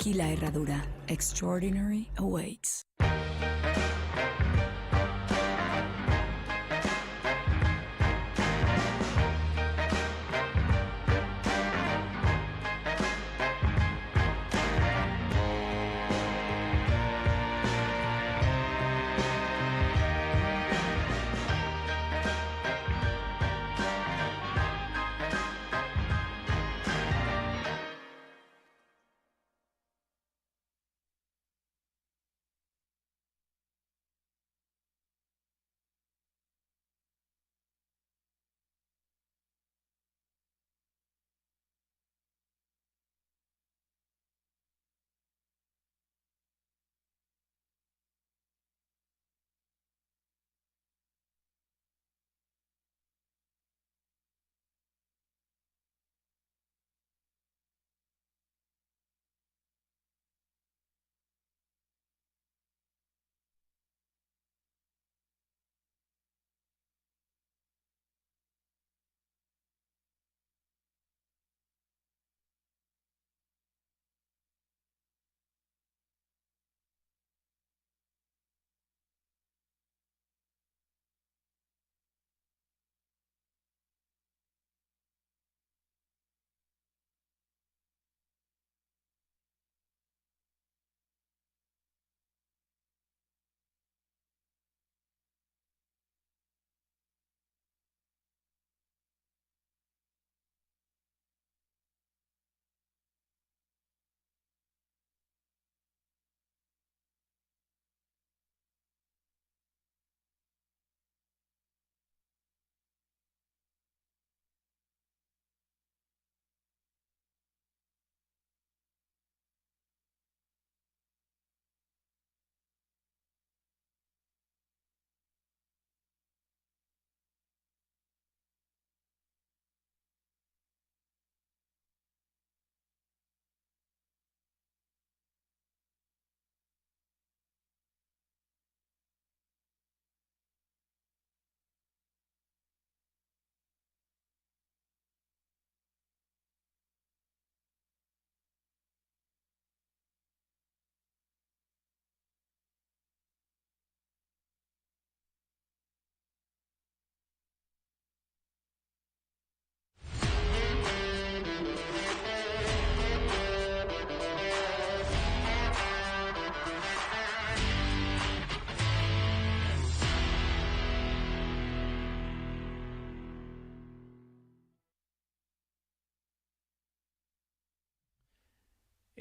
Aquí la herradura. Extraordinary awaits.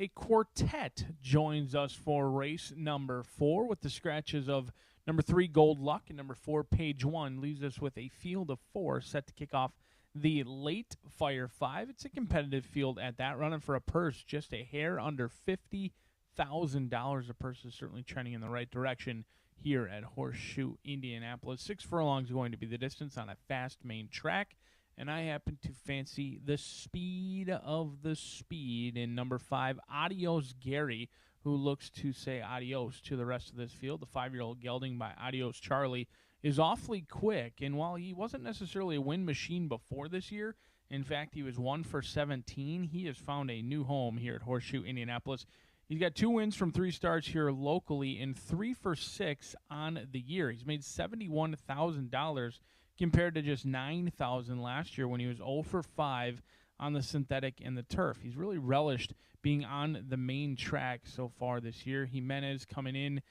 A quartet joins us for race number 4 with the scratches of number 3, Gold Luck, and number 4, Page 1. Leaves us with a field of 4 set to kick off the late Fire 5. It's a competitive field at that, running for a purse just a hair under $50,000. A purse is certainly trending in the right direction here at Horseshoe Indianapolis. 6 furlongs going to be the distance on a fast main track. And I happen to fancy the speed of the speed in number 5, Adios Gary, who looks to say adios to the rest of this field. The 5-year-old gelding by Adios Charlie is awfully quick, and while he wasn't necessarily a win machine before this year, in fact, he was 1 for 17, he has found a new home here at Horseshoe Indianapolis. He's got 2 wins from 3 starts here locally and 3 for 6 on the year. He's made $71,000 compared to just $9,000 last year when he was 0 for 5 on the synthetic and the turf. He's really relished being on the main track so far this year. Jimenez coming in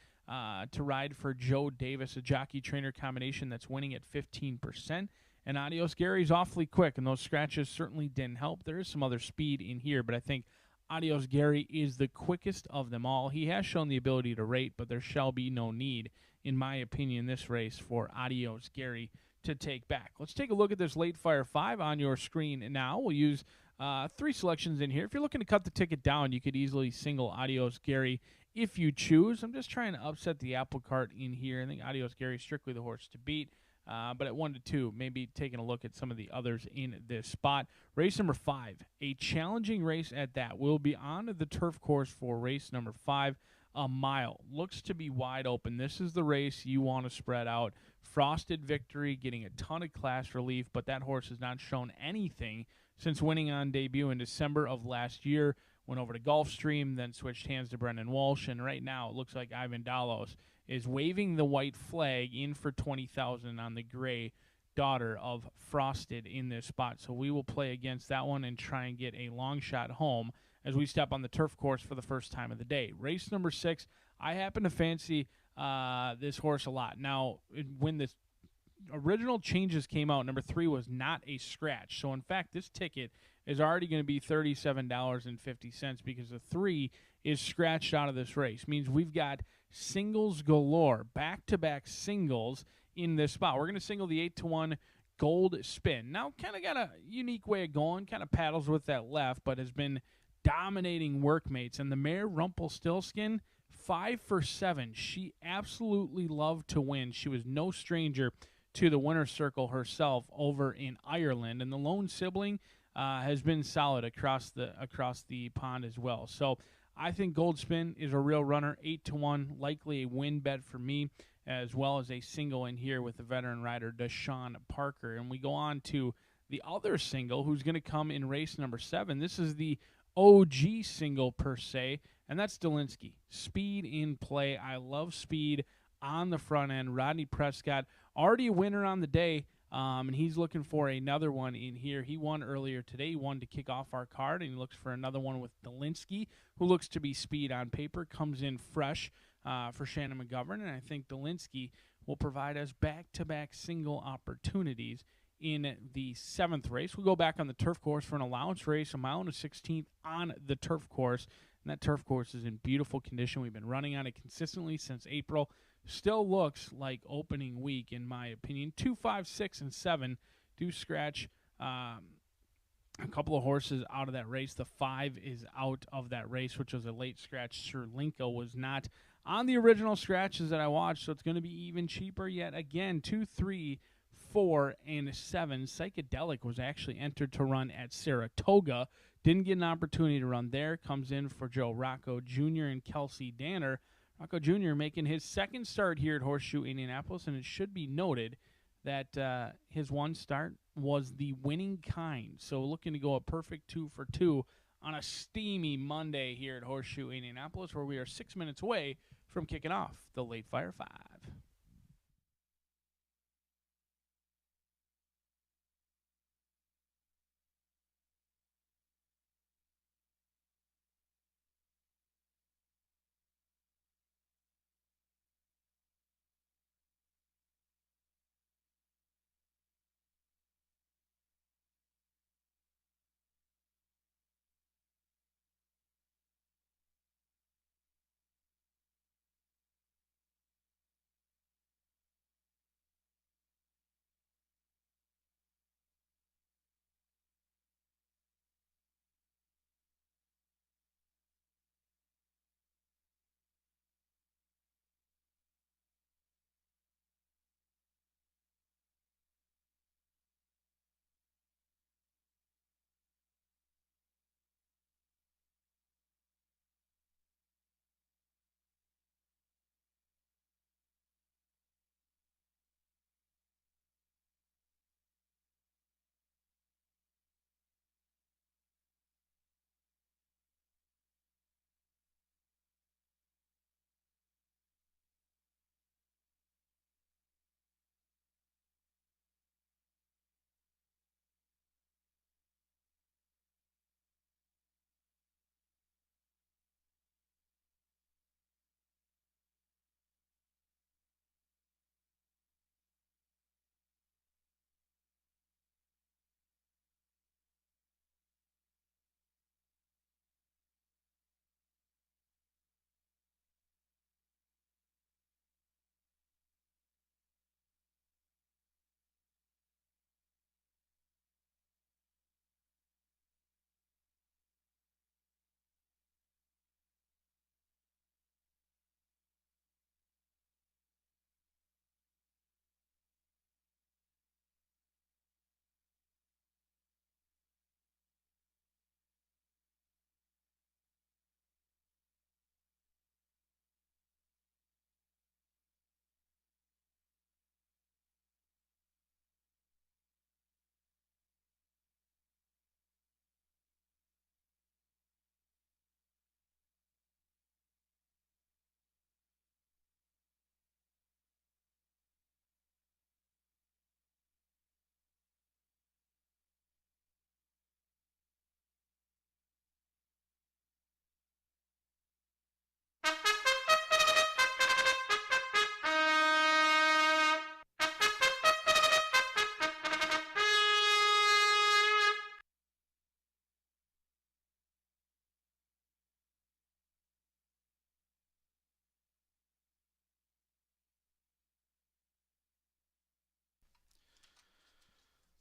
to ride for Joe Davis, a jockey-trainer combination that's winning at 15%. And Adios Gary's awfully quick, and those scratches certainly didn't help. There is some other speed in here, but I think Adios Gary is the quickest of them all. He has shown the ability to rate, but there shall be no need, in my opinion, this race for Adios Gary to take back. Let's take a look at this late Fire 5 on your screen now. We'll use 3 selections in here. If you're looking to cut the ticket down, you could easily single Adios Gary if you choose. I'm just trying to upset the apple cart in here. I think Adios Gary is strictly the horse to beat. But at 1 to 2, maybe taking a look at some of the others in this spot. Race number 5, a challenging race at that. We'll be on the turf course for race number 5. A mile looks to be wide open. This is the race you want to spread out. Frosted Victory getting a ton of class relief, but that horse has not shown anything since winning on debut in December of last year went over to Gulfstream, then switched hands to Brendan Walsh, and right now it looks like Ivan Dalos is waving the white flag in for 20,000 on the gray daughter of Frosted in this spot. So we will play against that one and try and get a long shot home as we step on the turf course for the first time of the day. Race number 6, I happen to fancy this horse a lot. Now, when the original changes came out, number 3 was not a scratch. So, in fact, this ticket is already going to be $37.50 because the 3 is scratched out of this race. Means we've got singles galore, back-to-back singles in this spot. We're going to single the 8-1 Gold Spin. Now, kind of got a unique way of going, kind of paddles with that left, but has been dominating workmates. And the mare Rumpelstiltskin, 5 for 7. She absolutely loved to win. She was no stranger to the winner's circle herself over in Ireland, and the lone sibling has been solid across the pond as well. So I think Gold Spin is a real runner, 8-1, likely a win bet for me, as well as a single in here with the veteran rider Deshaun Parker. And we go on to the other single who's going to come in race number 7. This is the OG single per se, and that's Delinsky. Speed in play. I love speed on the front end. Rodney Prescott, already a winner on the day, and he's looking for another one in here. He won earlier today. He won to kick off our card, and he looks for another one with Delinsky, who looks to be speed on paper, comes in fresh for Shannon McGovern, and I think Delinsky will provide us back-to-back single opportunities in the 7th race. We'll go back on the turf course for an allowance race, 1 mile and 1/16 on the turf course, and that turf course is in beautiful condition. We've been running on it consistently since April. Still looks like opening week, in my opinion. 2, 5, 6, and 7 do scratch a couple of horses out of that race. The 5 is out of that race, which was a late scratch. Sherlinko was not on the original scratches that I watched, so it's going to be even cheaper yet again. 2, 3, 4, and 7. Psychedelic was actually entered to run at Saratoga. Didn't get an opportunity to run there. Comes in for Joe Rocco Jr. and Kelsey Danner. Rocco Jr. making his second start here at Horseshoe Indianapolis, and it should be noted that his one start was the winning kind. So looking to go a perfect 2 for 2 on a steamy Monday here at Horseshoe Indianapolis, where we are 6 minutes away from kicking off the Late Fire 5.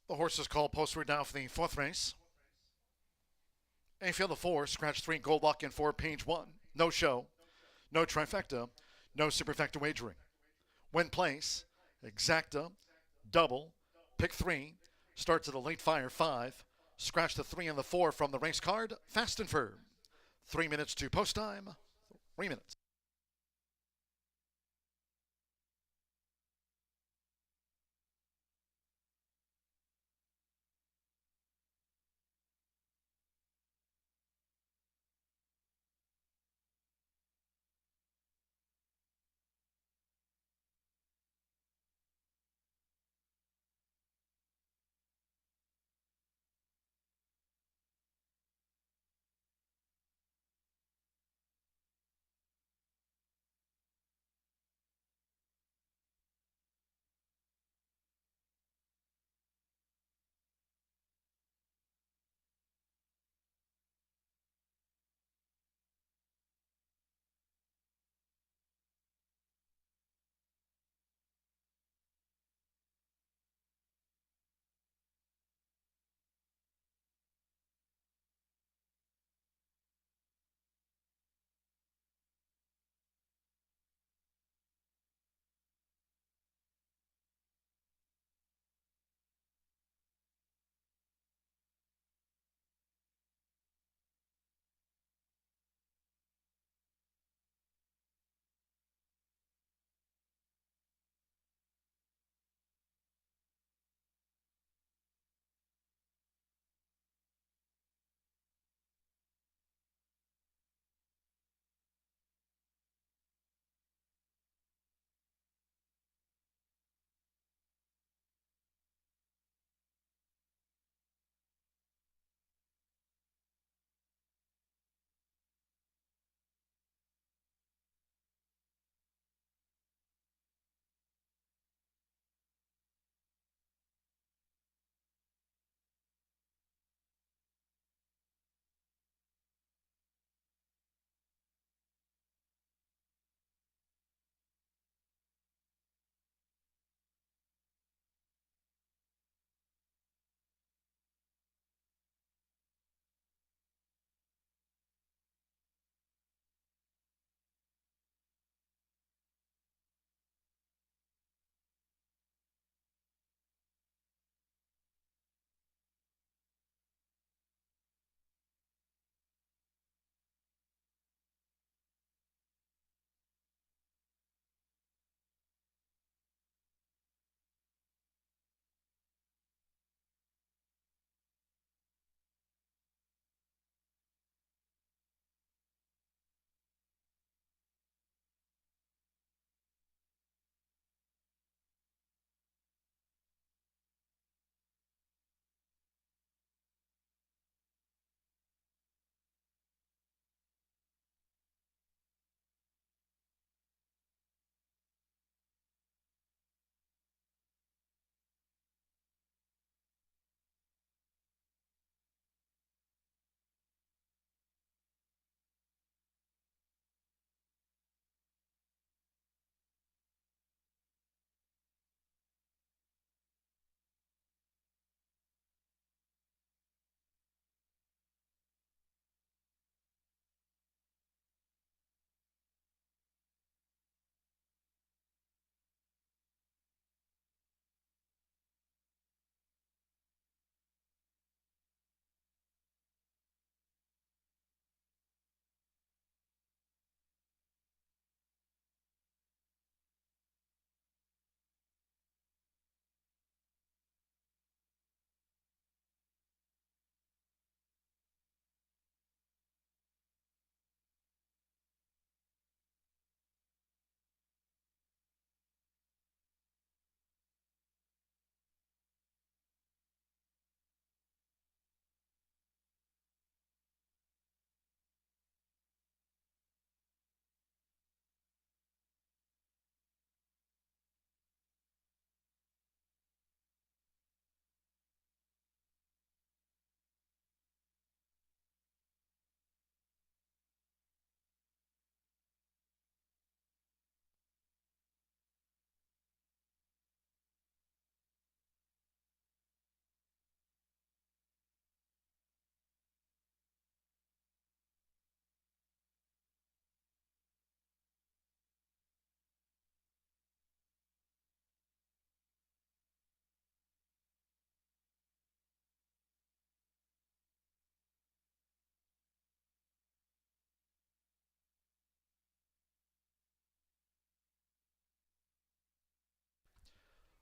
The horses called post down for the fourth race. A field of 4, scratch 3, Gold Luck, and 4, Page 1. No show, no trifecta, no superfecta wagering. Win place, exacta, double, pick 3, starts at a late fire 5, scratch the 3 and the 4 from the race card, fast and firm. 3 minutes to post time, 3 minutes.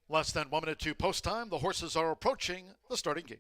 Less than 1 minute to post time. The horses are approaching the starting gate.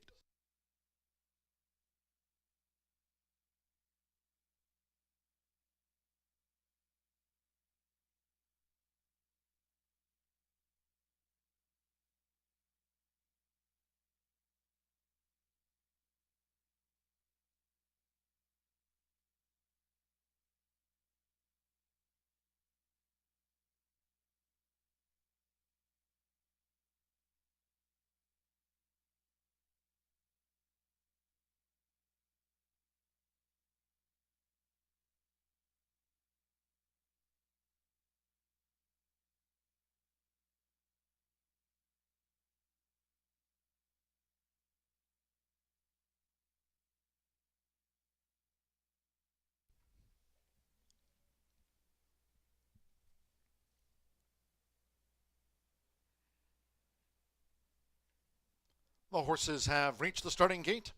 The horses have reached the starting gate.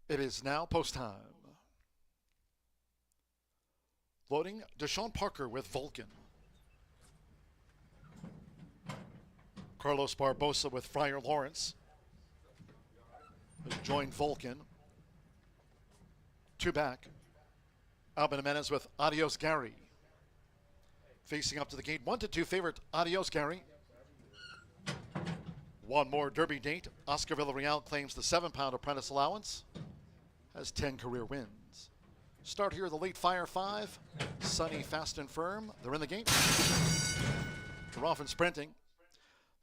It is now post time. Loading Deshaun Parker with Vulcan. Carlos Barbosa with Friar Lawrence. Join Vulcan. Two back. Alvin Jimenez with Adios Gary. Facing up to the gate, 1-2 favorite Adios Gary. One more Derby date. Oscar Villarreal claims the 7-pound apprentice allowance. Has 10 career wins. Start here, the late Fire 5. Sunny, fast and firm. They're in the gate. They're off and sprinting.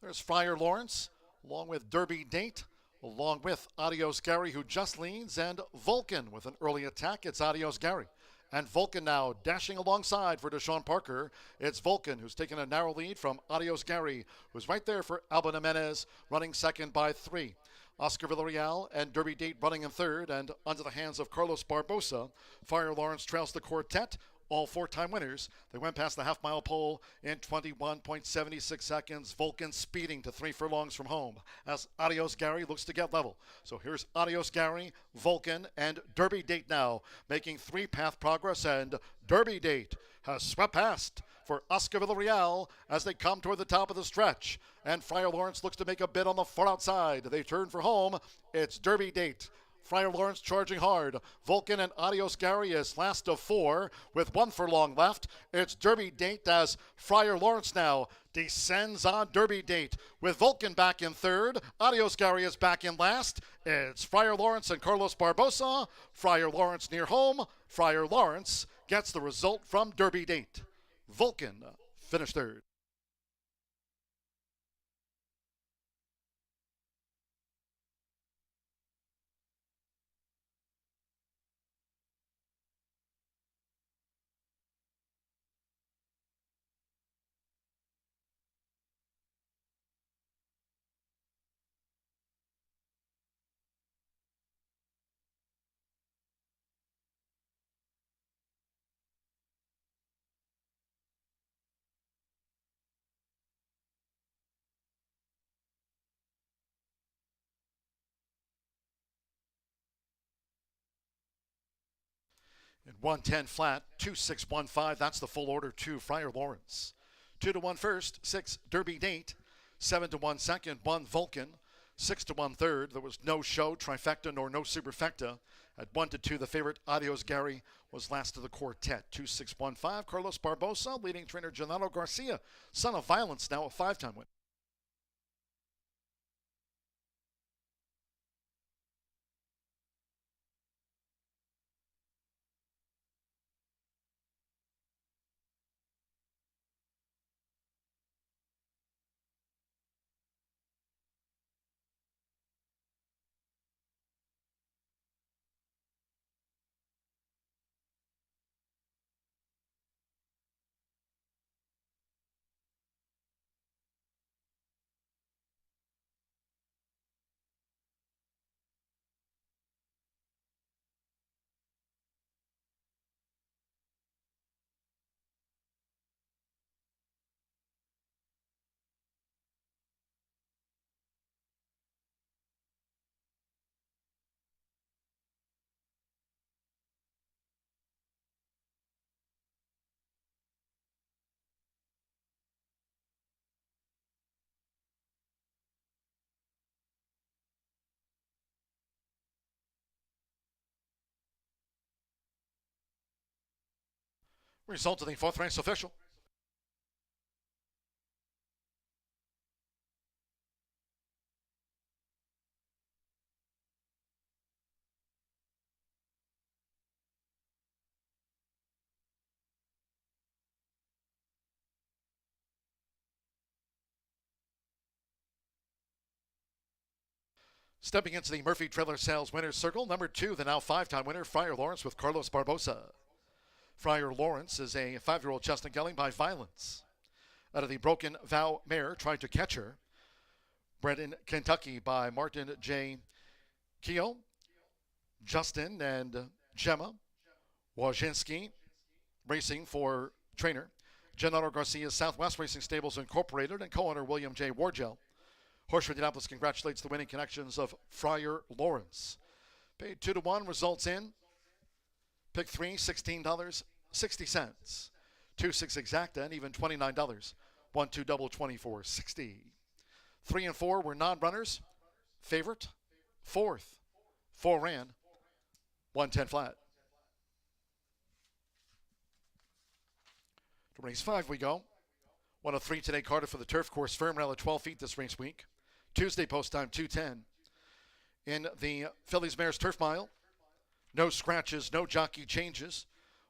There's Friar Lawrence, along with Derby Date, along with Adios Gary, who just leads, and Vulcan with an early attack. It's Adios Gary. And Vulcan now dashing alongside for Deshaun Parker. It's Vulcan who's taken a narrow lead from Adios Gary, who's right there for Alvin Jimenez, running second by 3. Oscar Villarreal and Derby Date running in third, and under the hands of Carlos Barbosa. Friar Lawrence trails the quartet, all 4-time winners. They went past the half-mile pole in 21.76 seconds. Vulcan speeding to 3 furlongs from home as Adios Gary looks to get level. So here's Adios Gary, Vulcan, and Derby Date now making 3-path progress, and Derby Date has swept past for Oscar Villarreal as they come toward the top of the stretch. And Friar Lawrence looks to make a bid on the far outside. They turn for home. It's Derby Date. Friar Lawrence charging hard. Vulcan and Adios Gary is last of 4 with 1 furlong left. It's Derby Date as Friar Lawrence now descends on Derby Date with Vulcan back in third. Adios Gary is back in last. It's Friar Lawrence and Carlos Barbosa. Friar Lawrence near home. Friar Lawrence gets the result from Derby Date. Vulcan finished third. In 110 flat, 2-6-1-5. That's the full order to Friar Lawrence. 2-1 first, 6 Derby Date, 7-1 second, 1 Vulcan, 6-1 third. There was no show, trifecta, nor no superfecta. At 1-2, the favorite Adios Gary was last of the quartet. 2-6-1-5. Carlos Barbosa, leading trainer Gennaro Garcia, son of violence, now a 5-time winner. Result of the fourth race official. Stepping into the Murphy Trailer Sales winner's circle, number 2, the now 5-time winner, Friar Lawrence with Carlos Barbosa. Friar Lawrence is a 5-year-old chestnut gelding by Violence. Out of the Broken Vow mare, tried to catch her. Bred in Kentucky by Martin J. Keogh, Justin and Gemma Wojcinski, racing for trainer. Gennaro Garcia's Southwest Racing Stables Incorporated and co-owner William J. Wargel. Horseshoe Indianapolis congratulates the winning connections of Friar Lawrence. Paid 2-1, results in pick 3, $16.60. 2-6 exacta and even $29. 1-2 double, $24.60. 3 and 4 were non-runners. Favorite, 4th. 4 ran, 110 flat. To race 5 we go. 1 of 3 today, Cardiff for the turf course. Firm rail at 12 feet this race week. Tuesday post time 2:10. In the Fillies Mares Turf Mile, no scratches, no jockey changes.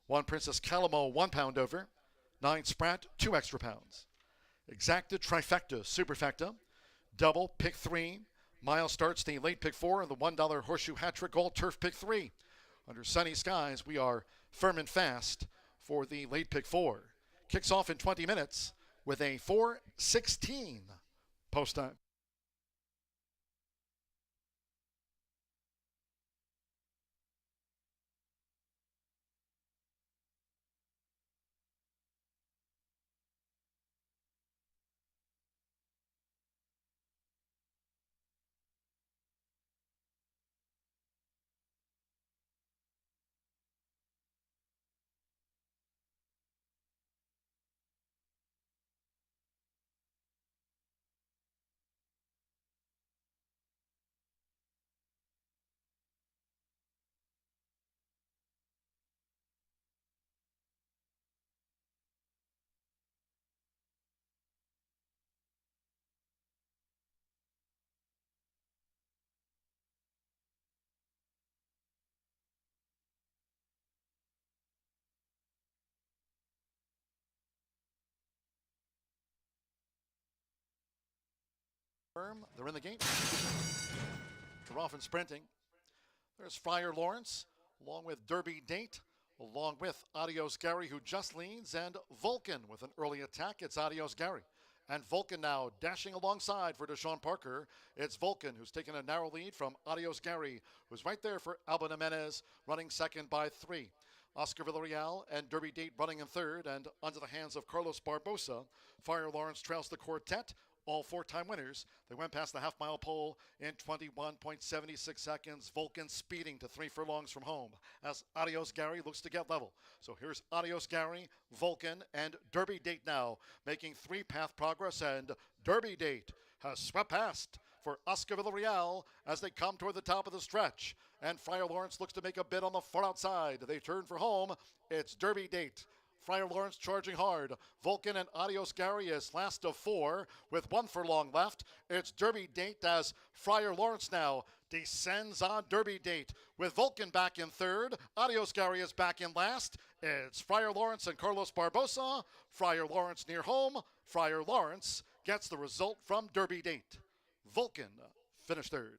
1 Princess Calamo, 1 pound over. 9 Sprat, 2 extra pounds. Exacta, trifecta, superfecta. Double, pick 3. Mile starts the late pick 4 and the $1 Horseshoe Hat Trick Gold Turf pick 3. Under sunny skies, we are firm and fast for the late pick 4. Kicks off in 20 minutes with a 4:16 post time. They're in the game. They're off and sprinting. There's Friar Lawrence, along with Derby Date, along with Adios Gary, who just leads, and Vulcan with an early attack. It's Adios Gary. And Vulcan now dashing alongside for Deshaun Parker. It's Vulcan who's taken a narrow lead from Adios Gary, who's right there for Alba Jimenez, running second by 3. Oscar Villarreal and Derby Date running in third, and under the hands of Carlos Barbosa, Friar Lawrence trails the quartet. All 4-time winners. They went past the half-mile pole in 21.76 seconds. Vulcan speeding to 3 furlongs from home as Adios Gary looks to get level. So here's Adios Gary, Vulcan, and Derby Date now making 3-path progress, and Derby Date has swept past for Oscar Villarreal as they come toward the top of the stretch. And Friar Lawrence looks to make a bid on the far outside. They turn for home. It's Derby Date. Friar Lawrence charging hard. Vulcan and Adios Gary is last of 4 with 1 furlong left. It's Derby Date as Friar Lawrence now descends on Derby Date with Vulcan back in third. Adios Gary is back in last. It's Friar Lawrence and Carlos Barbosa. Friar Lawrence near home. Friar Lawrence gets the result from Derby Date. Vulcan finished third.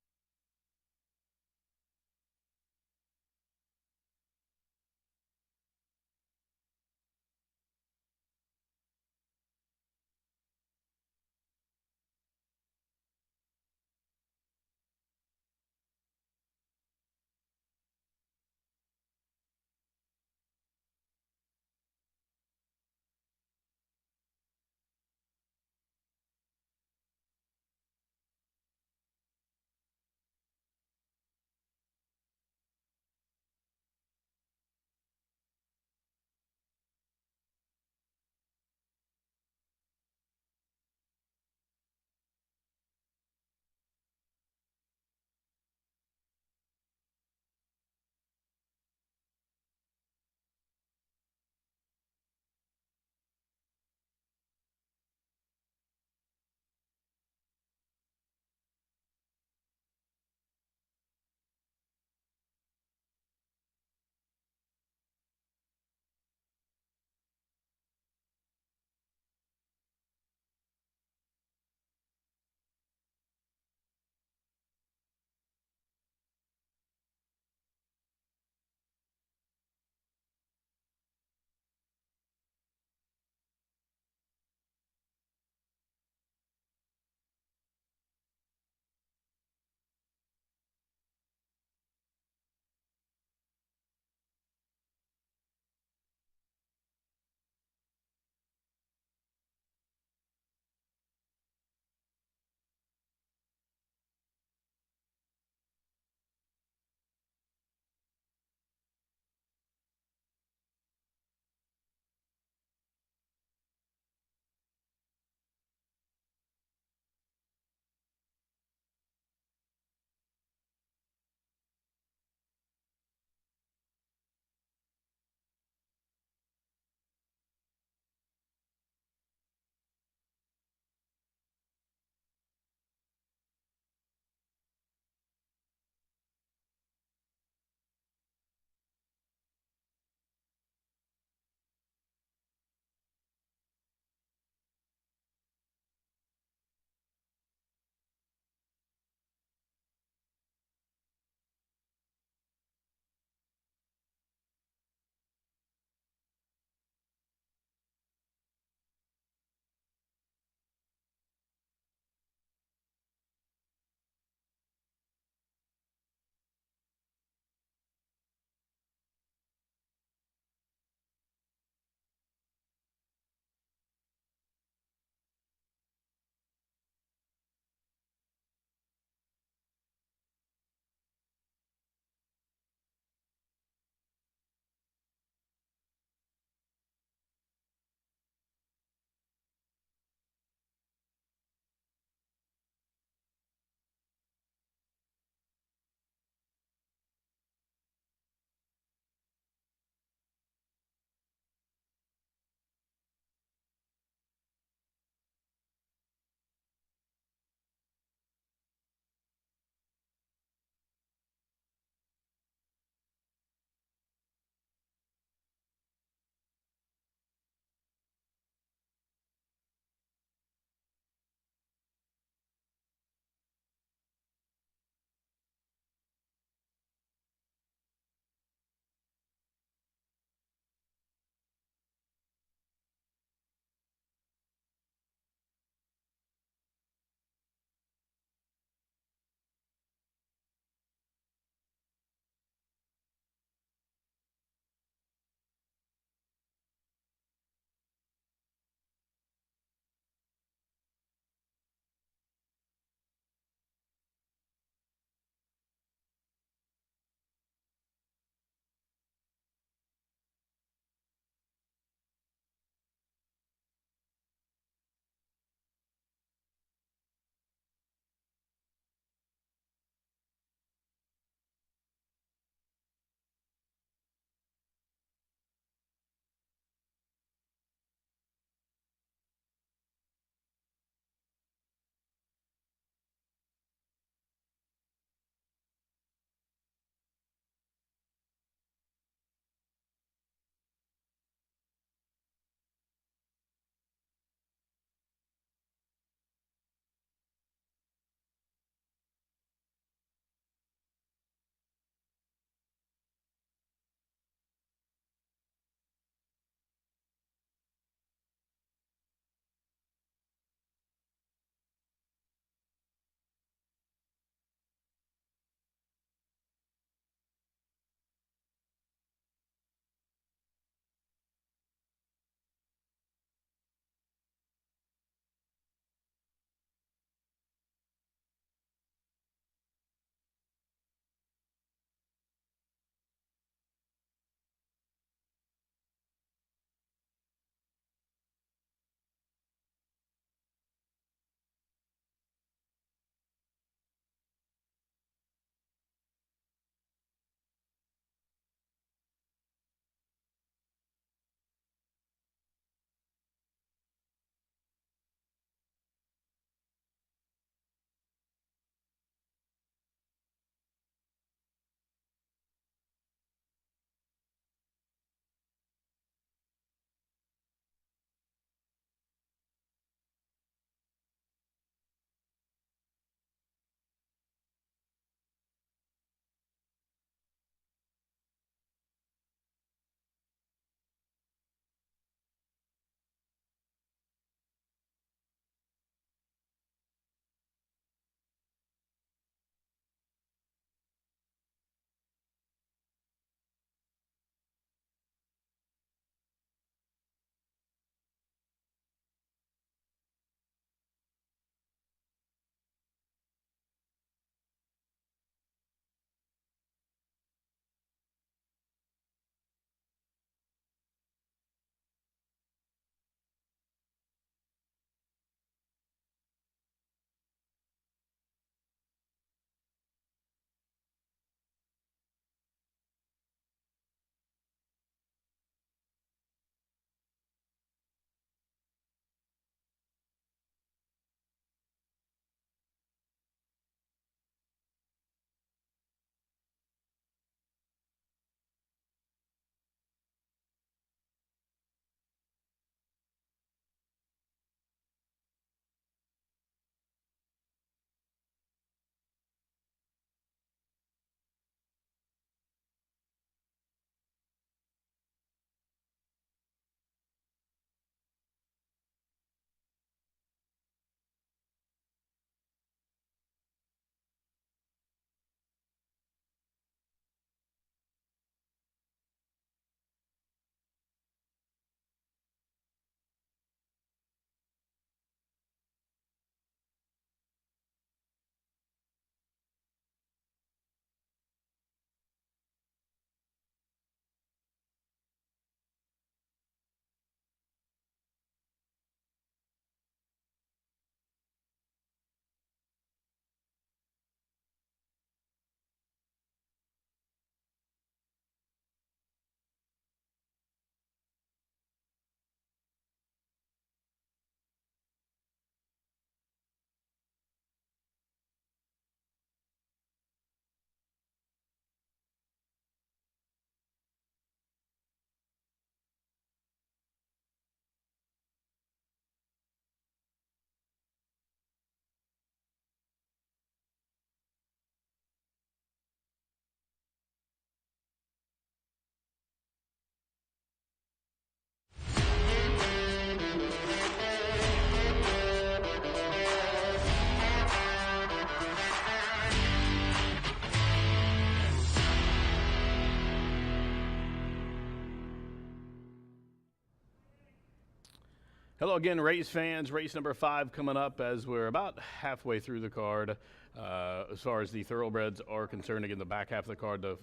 Hello again, race fans. Race number 5 coming up as we're about halfway through the card. As far as the thoroughbreds are concerned, again, the back half of the card, the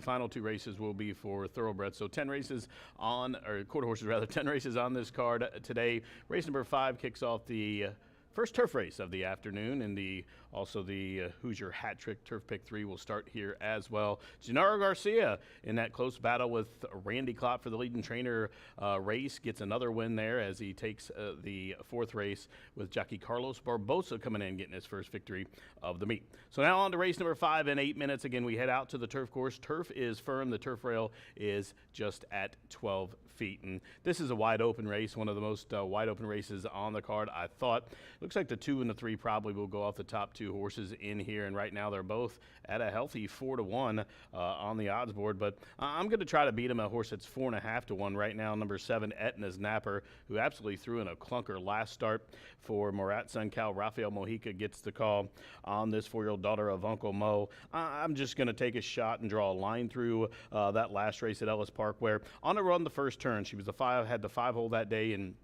final 2 races will be for thoroughbreds. So 10 races on, or quarter horses rather, 10 races on this card today. Race number 5 kicks off the first turf race of the afternoon, and also the Hoosier Hat Trick Turf Pick 3 will start here as well. Gennaro Garcia in that close battle with Randy Klopp for the leading trainer race gets another win there as he takes the 4th race with jockey Carlos Barbosa coming in, getting his first victory of the meet. So now on to race number 5 in 8 minutes. Again, we head out to the turf course. Turf is firm. The turf rail is just at 12 feet. And this is a wide open race, one of the most wide open races on the card, I thought. Looks like the 2 and the 3 probably will go off the top 2 horses in here, and right now they're both at a healthy 4-1 on the odds board, but I'm going to try to beat him a horse that's 4.5-1 right now, number 7, Etna's Napper, who absolutely threw in a clunker last start for Morat Sun Cal. Rafael Mojica gets the call on this 4-year-old daughter of Uncle Mo. I'm just going to take a shot and draw a line through that last race at Ellis Park, where on the run the first turn, she was had the 5-hole that day, and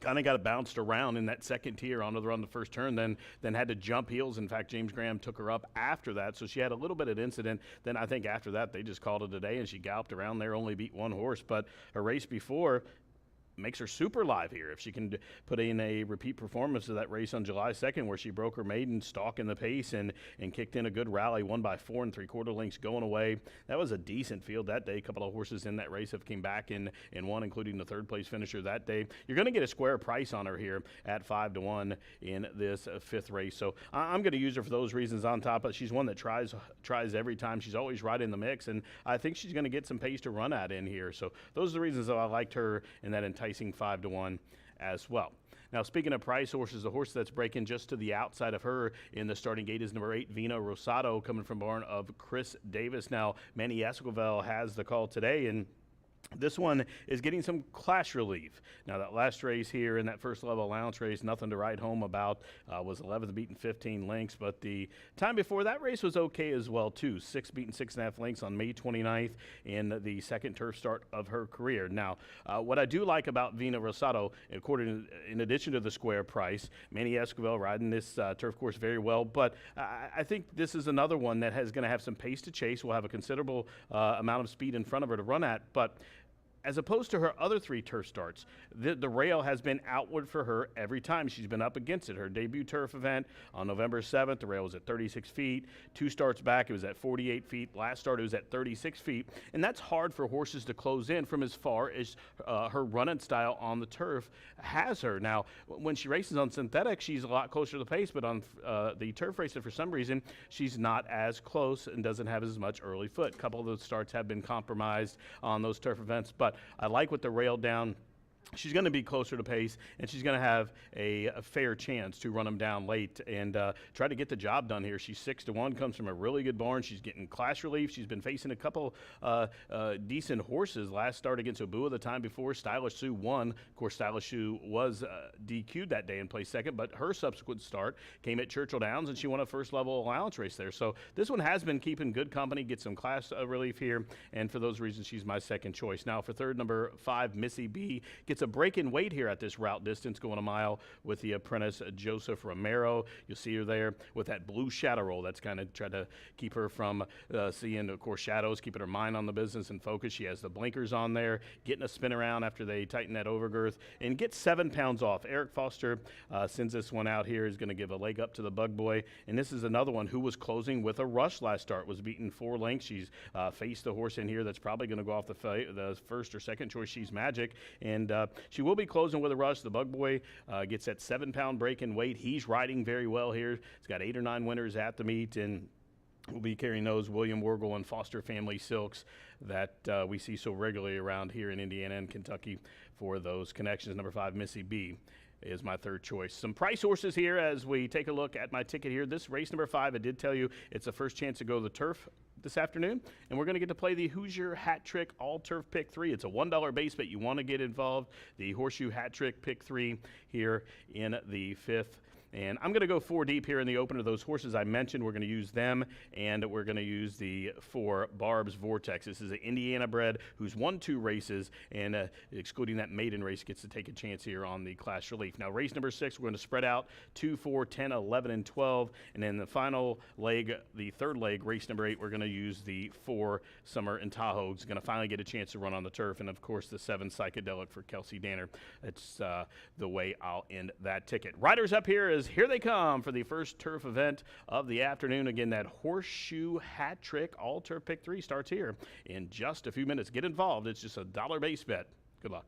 kind of got it bounced around in that second tier on the run the first turn, then had to jump heels. In fact, James Graham took her up after that, so she had a little bit of incident. Then I think after that they just called it a day, and she galloped around there, only beat 1 horse. But her race before makes her super live here if she can put in a repeat performance of that race on July 2nd, where she broke her maiden stalk in the pace and kicked in a good rally, won by 4 3/4 lengths going away. That was a decent field that day. A couple of horses in that race have came back and won, including the 3rd place finisher that day. You're going to get a square price on her here at 5-1 in this 5th race. So I'm going to use her for those reasons on top, but she's one that tries every time. She's always right in the mix, and I think she's going to get some pace to run at in here. So those are the reasons that I liked her in that enticing 5-1 as well. Now, speaking of price horses, the horse that's breaking just to the outside of her in the starting gate is number 8, Vino Rosado, coming from barn of Chris Davis. Now, Manny Esquivel has the call today, and this one is getting some clash relief. Now, that last race here in that first level allowance race, nothing to write home about, was 11th beaten 15 lengths, but the time before that race was okay as well, too. 6 beaten 6.5 lengths on May 29th in the 2nd turf start of her career. Now, what I do like about Vina Rosado, in addition to the square price, Manny Esquivel riding this turf course very well, but I think this is another one that is going to have some pace to chase, will have a considerable amount of speed in front of her to run at, but as opposed to her other 3 turf starts, the rail has been outward for her every time she's been up against it. Her debut turf event on November 7th, the rail was at 36 feet. 2 starts back, it was at 48 feet. Last start, it was at 36 feet. And that's hard for horses to close in from as far as her running style on the turf has her. Now, when she races on synthetic, she's a lot closer to the pace, but on the turf races, for some reason, she's not as close and doesn't have as much early foot. A couple of those starts have been compromised on those turf events, but I like with the rail down. She's going to be closer to pace, and she's going to have a fair chance to run them down late and try to get the job done here. She's 6-1, comes from a really good barn. She's getting clash relief. She's been facing a couple decent horses. Last start against Obua the time before, Stylish Sue won. Of course, Stylish Sue was DQ'd that day and placed 2nd, but her subsequent start came at Churchill Downs, and she won a first-level allowance race there. So this one has been keeping good company, get some class relief here, and for those reasons, she's my 2nd choice. Now, for 3rd, number 5, Missy B, gets a break in weight here at this route distance, going a mile with the apprentice Joseph Romero. You'll see her there with that blue shadow roll. That's kind of try to keep her from seeing, of course, shadows, keeping her mind on the business and focus. She has the blinkers on there, getting a spin around after they tighten that overgirth, and gets 7 pounds off. Eric Foster sends this one out here, is going to give a leg up to the Bug Boy, and this is another one who was closing with a rush last start, was beaten 4 lengths. She's faced the horse in here that's probably going to go off the 1st or 2nd choice. She's Magic, and she will be closing with a rush. The Bug Boy gets that 7-pound break in weight. He's riding very well here. He's got 8 or 9 winners at the meet, and we'll be carrying those William Wargle and Foster family silks that we see so regularly around here in Indiana and Kentucky for those connections. Number 5, Missy B, is my 3rd choice. Some price horses here as we take a look at my ticket here. This race number 5, I did tell you it's the first chance to go to the turf this afternoon, and we're going to get to play the Hoosier Hat Trick All Turf Pick 3. It's a $1 base bet. You want to get involved. The Horseshoe Hat Trick Pick 3 here in the 5th And I'm going to go 4 deep here in the opener. Those horses I mentioned, we're going to use them, and we're going to use the 4 Barb's Vortex. This is an Indiana bred who's won 2 races, and excluding that maiden race, gets to take a chance here on the Class Relief. Now, race number 6, we're going to spread out 2, 4, 10, 11, and 12. And then the final leg, the third leg, race number 8, we're going to use the 4 Summer in Tahoe. It's going to finally get a chance to run on the turf. And, of course, the 7 Psychedelic for Kelsey Danner. That's the way I'll end that ticket. Riders up here here they come for the first turf event of the afternoon. Again, that Horseshoe Hat Trick All-Turf Pick 3 starts here in just a few minutes. Get involved. It's just a $1 base bet. Good luck.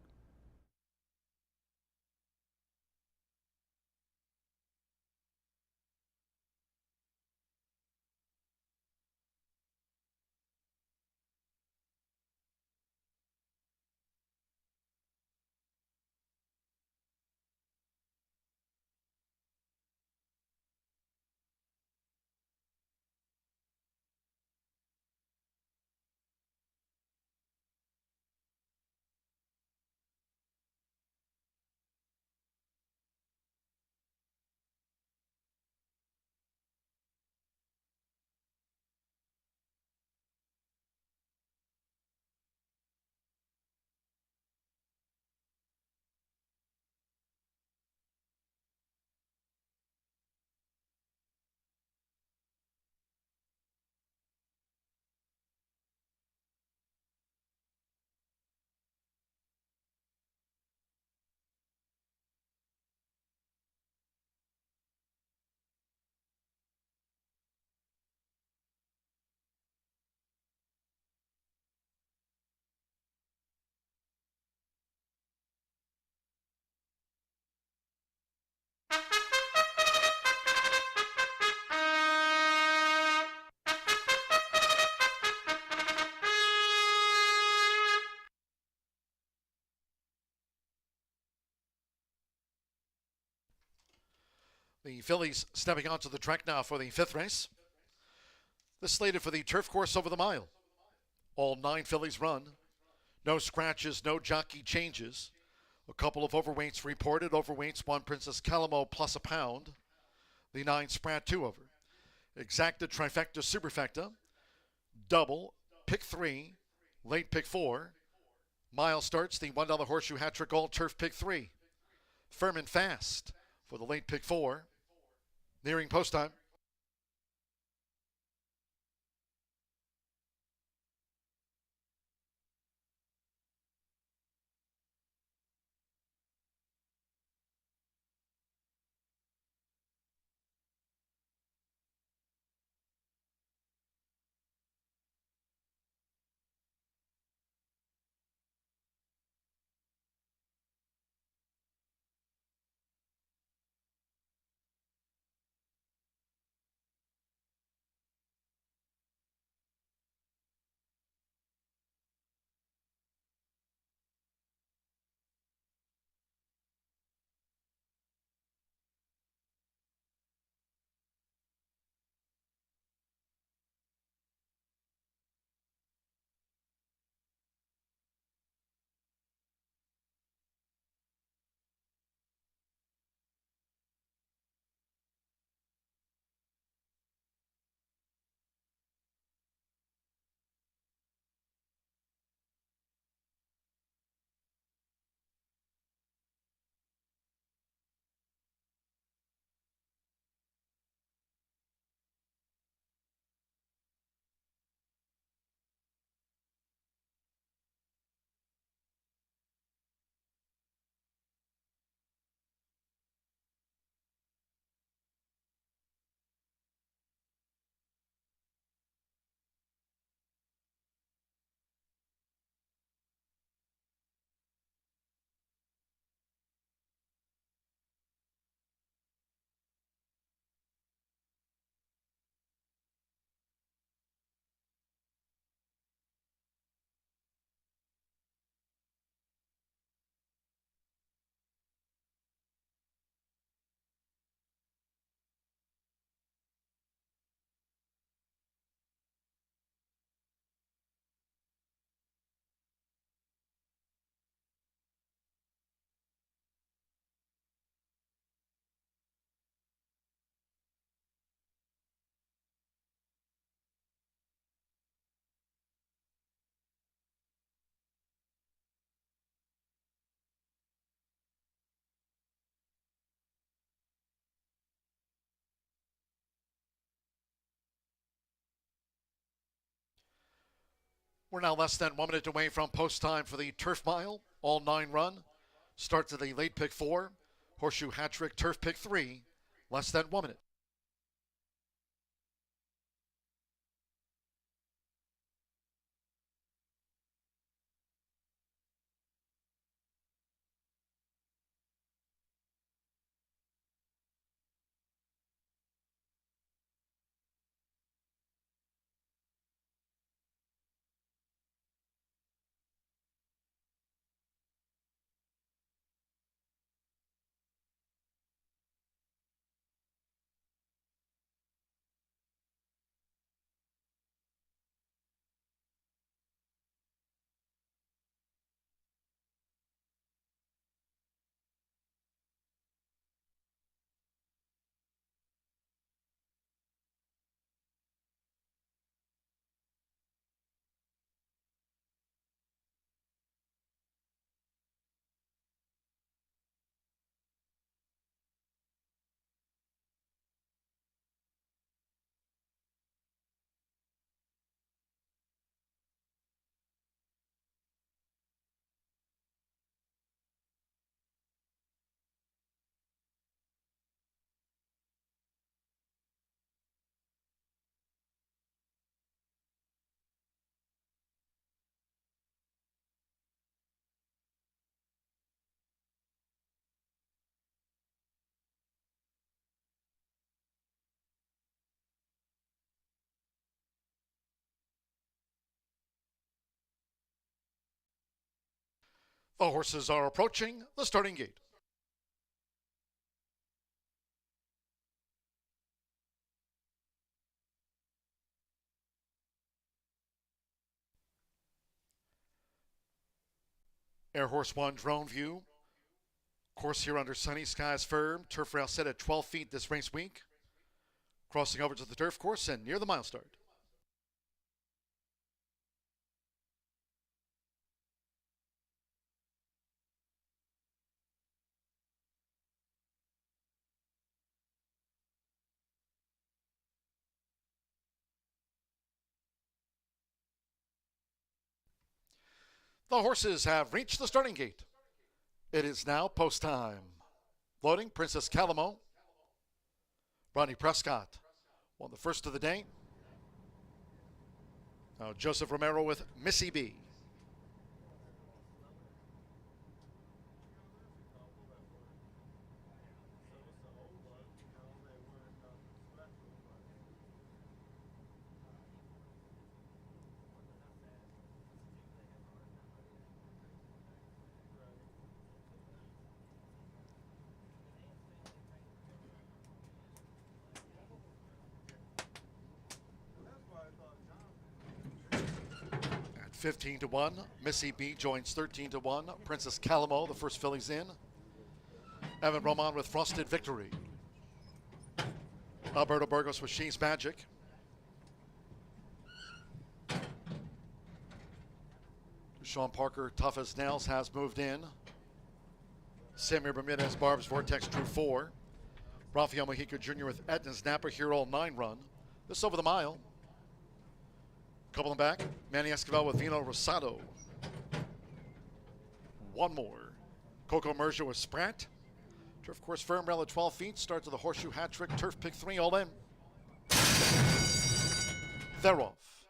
The fillies stepping onto the track now for the 5th race. This slated for the turf course over the mile. All 9 fillies run. No scratches, no jockey changes. A couple of overweights reported. Overweights 1 Princess Calamo plus a pound. The 9 Sprat 2 over. Exacta, trifecta, superfecta. Double, pick 3, late pick 4. Mile starts the $1 Horseshoe Hat Trick All Turf pick 3. Firm and Fast for the late pick 4. Nearing post time. We're now less than 1 minute away from post time for the Turf Mile, all 9 run. Starts at the late pick 4, Horseshoe hat trick, turf pick 3, less than 1 minute. The horses are approaching the starting gate. Air Horse 1 drone view. Course here under sunny skies firm. Turf rail set at 12 feet this race week. Crossing over to the turf course and near the mile start. The horses have reached the starting gate. It is now post time. Loading, Princess Calamo. Rodney Prescott won the first of the day. Now Joseph Romero with Missy B. At 15-1, Missy B joins 13-1. Princess Calamo, the first fillies in. Evan Roman with Frosted Victory. Alberto Burgos with She's Magic. Sean Parker, Tough as Nails, has moved in. Samir Bermudez, Barb's Vortex drew 4. Rafael Mojica Jr. with Etna's Napa Hero 9 run. This over the mile. Couple in back. Manny Esquivel with Vino Rosado. One more. Coco Mergia with Spratt. Turf course firm rail at 12 feet. Starts with the Horseshoe hat trick. Turf pick 3 all in. They're off.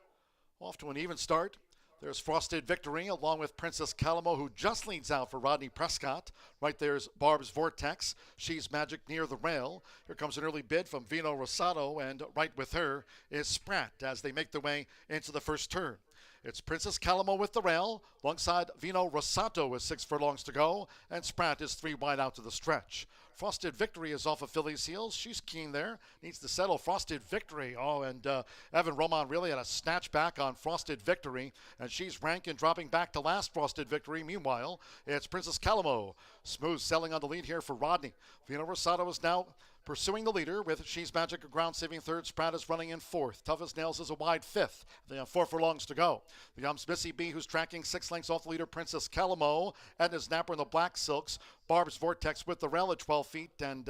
Off to an even start. There's Frosted Victory along with Princess Calamo, who just leads out for Rodney Prescott. Right there's Barb's Vortex. She's Magic near the rail. Here comes an early bid from Vino Rosado, and right with her is Spratt as they make their way into the first turn. It's Princess Calamo with the rail. Alongside Vino Rosato with 6 furlongs to go, and Spratt is 3 wide out to the stretch. Frosted Victory is off of Philly's heels. She's keen there. Needs to settle Frosted Victory. Oh, and Evan Roman really had a snatch back on Frosted Victory, and she's rank and dropping back to last Frosted Victory. Meanwhile, it's Princess Calamo. Smooth selling on the lead here for Rodney. Vino Rosato is now pursuing the leader with She's Magic, a ground-saving third. Spratt is running in 4th. Tough as Nails is a wide 5th. They have 4 furlongs to go. The Missy B, who's tracking 6 lengths off the leader, Princess Calamo. Edna's Napper in the black silks. Barb's Vortex with the rail at 12 feet. And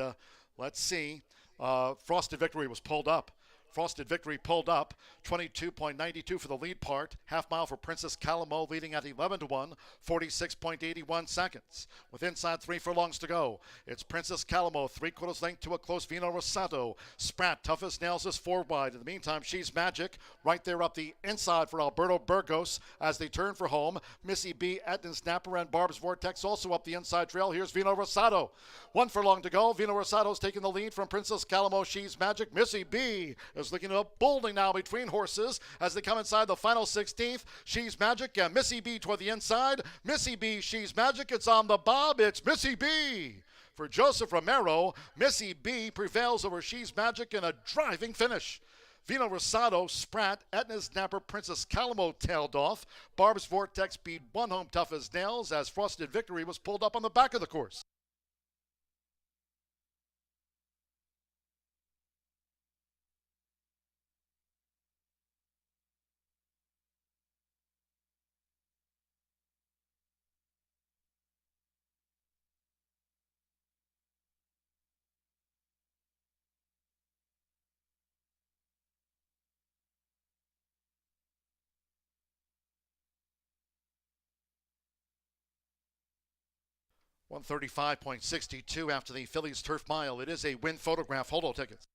let's see. Frosted Victory was pulled up. Frosted Victory pulled up, 22.92 for the lead part. Half mile for Princess Calamo leading at 11-1, 46.81 seconds. With inside 3 furlongs to go, it's Princess Calamo, 3/4 length to a close Vino Rosato. Spratt, toughest nails is 4 wide. In the meantime, She's Magic right there up the inside for Alberto Burgos as they turn for home. Missy B, Etna Snapper, and Barb's Vortex also up the inside trail. Here's Vino Rosato. 1 furlong to go. Vino Rosato's taking the lead from Princess Calamo. She's Magic. Missy B is looking up boldly now between horses as they come inside the final 16th. She's Magic and Missy B toward the inside. Missy B, She's Magic. It's on the bob. It's Missy B. For Joseph Romero, Missy B prevails over She's Magic in a driving finish. Vino Rosato, Spratt, Etna's Snapper, Princess Calamo tailed off. Barb's Vortex beat one home tough as nails as Frosted Victory was pulled up on the back of the course. $135.62 after the Phillies Turf Mile. It is a win photograph. Holo tickets.